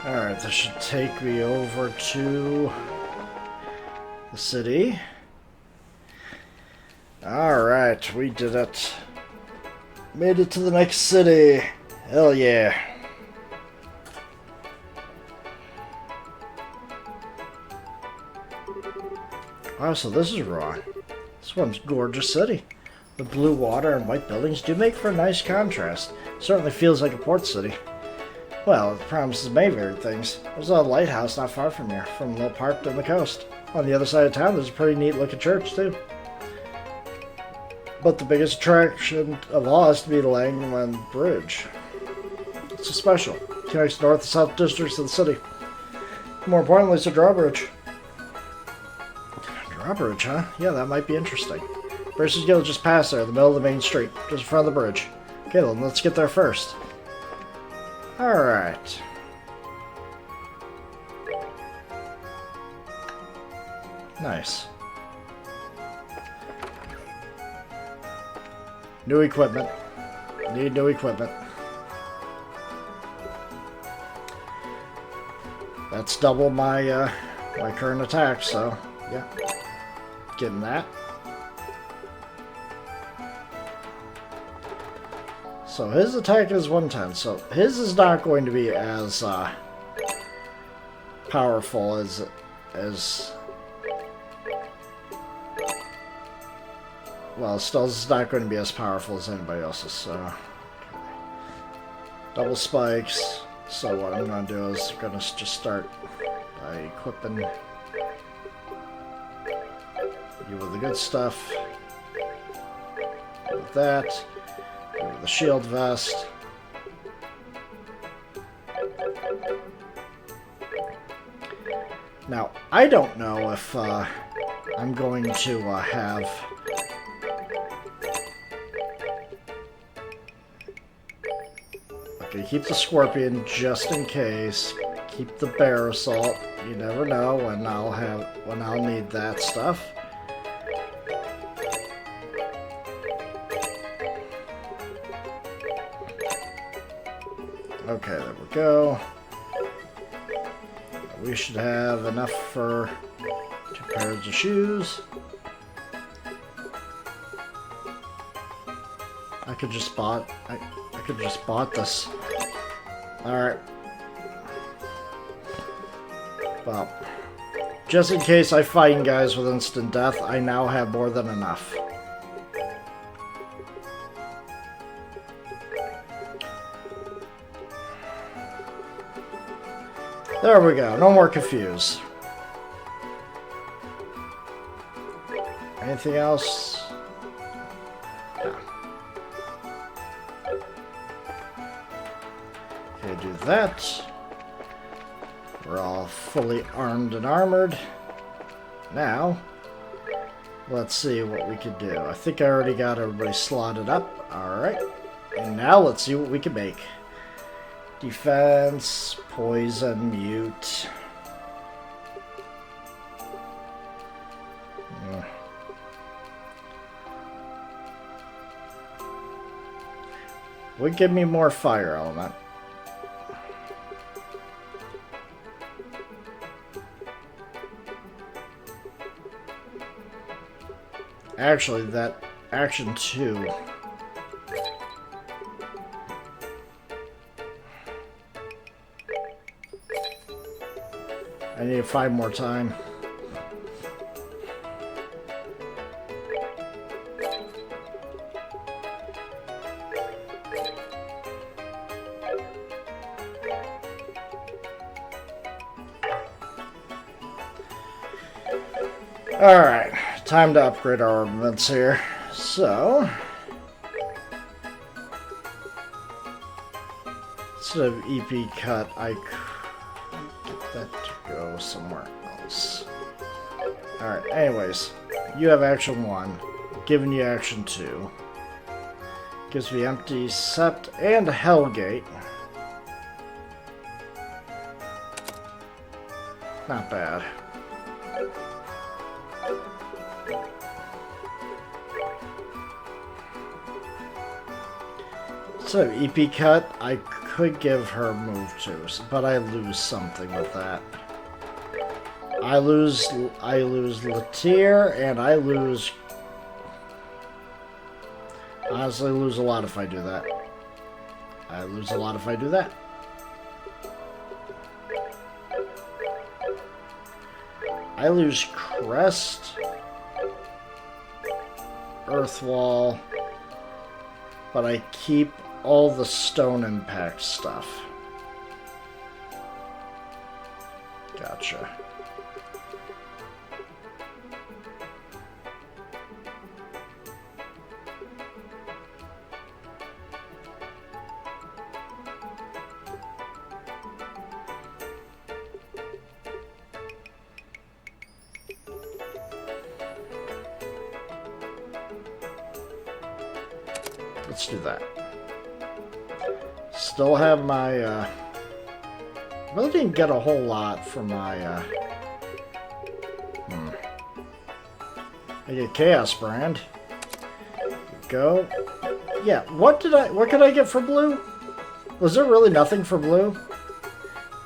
Alright, this should take me over to the city. Alright, we did it. Made it to the next city. Hell yeah. Wow, so this is raw. This one's a gorgeous city. The blue water and white buildings do make for a nice contrast. Certainly feels like a port city. Well, it promises many varied things. There's a lighthouse not far from here, from a little park on the coast. On the other side of town, there's a pretty neat looking church, too. But the biggest attraction of all has to be the Langland Bridge. It's so special. It connects north and south districts of the city. More importantly, it's a drawbridge. Drawbridge, huh? Yeah, that might be interesting. Bracer's Guild just passed there, in the middle of the main street, just in front of the bridge. Okay, then let's get there first. Alright. Nice. New equipment. Need new equipment. That's double my my current attack, so yeah. Getting that. So his attack is 110, so his is not going to be as powerful as well, still is not going to be as powerful as anybody else's, so double spikes. So what I'm going to do is I'm going to just start by equipping you with the good stuff. With that. The shield vest. Now, I don't know if I'm going to have... Okay, keep the Scorpion just in case. Keep the Bear Assault. You never know when I'll need that stuff. Okay, there we go. We should have enough for 2 pairs of shoes. I could just spot. I I could have just bought this. Alright. Well, just in case I fight guys with instant death, I now have more than enough. There we go. No more confused. Anything else? No. Okay, do that. We're all fully armed and armored. Now, let's see what we can do. I think I already got everybody slotted up. Alright. And now let's see what we can make. Defense, poison, mute. Would give me more fire element. Actually, that action 2. I need 5 more time. Alright, time to upgrade our armaments here. So, instead of EP cut, I could get that to go somewhere else. Alright, anyways, you have action 1, giving you action 2. Gives me empty sept and Hellgate. Not bad. So EP cut, I could give her move 2, but I lose something with that. I lose Latier, and I lose. Honestly, lose a lot if I do that. I lose a lot if I do that. I lose Crest, Earthwall, but I keep all the stone impact stuff. Gotcha. Let's do that. Still have my, really didn't get a whole lot from my, I get Chaos Brand. Go. Yeah, what could I get for blue? Was there really nothing for blue?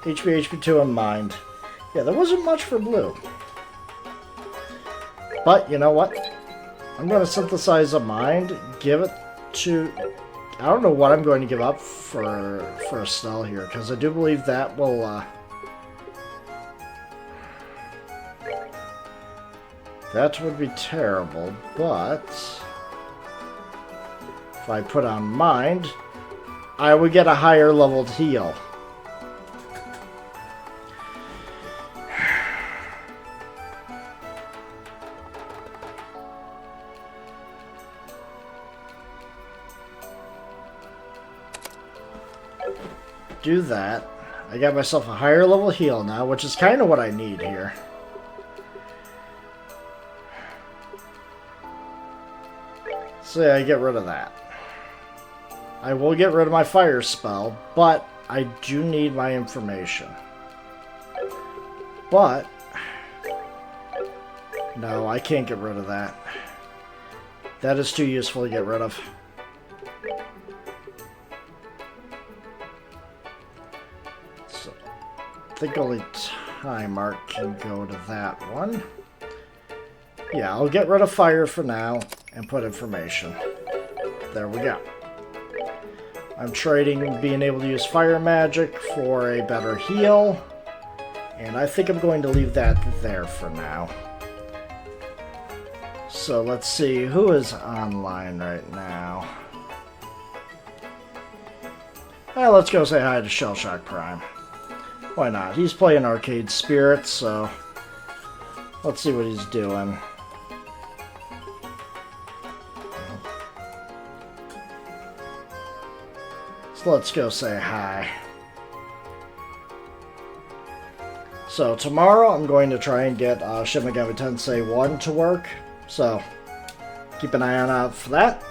HP, HP2, and Mind. Yeah, there wasn't much for blue. But, you know what? I'm going to synthesize a Mind, give it to... I don't know what I'm going to give up for Estelle here, because I do believe that will, that would be terrible, but if I put on Mind, I would get a higher leveled heal. Do that. I got myself a higher level heal now, which is kind of what I need here. So yeah, I get rid of that. I will get rid of my fire spell, but I do need my information. But no, I can't get rid of that. That is too useful to get rid of. So I think only Time Arc can go to that one. Yeah, I'll get rid of fire for now and put information. There we go. I'm trading being able to use fire magic for a better heal. And I think I'm going to leave that there for now. So let's see, who is online right now? Well, let's go say hi to Shellshock Prime. Why not? He's playing Arcade Spirits, so let's see what he's doing. So let's go say hi. So tomorrow I'm going to try and get Shin Megami Tensei 1 to work. So keep an eye out for that.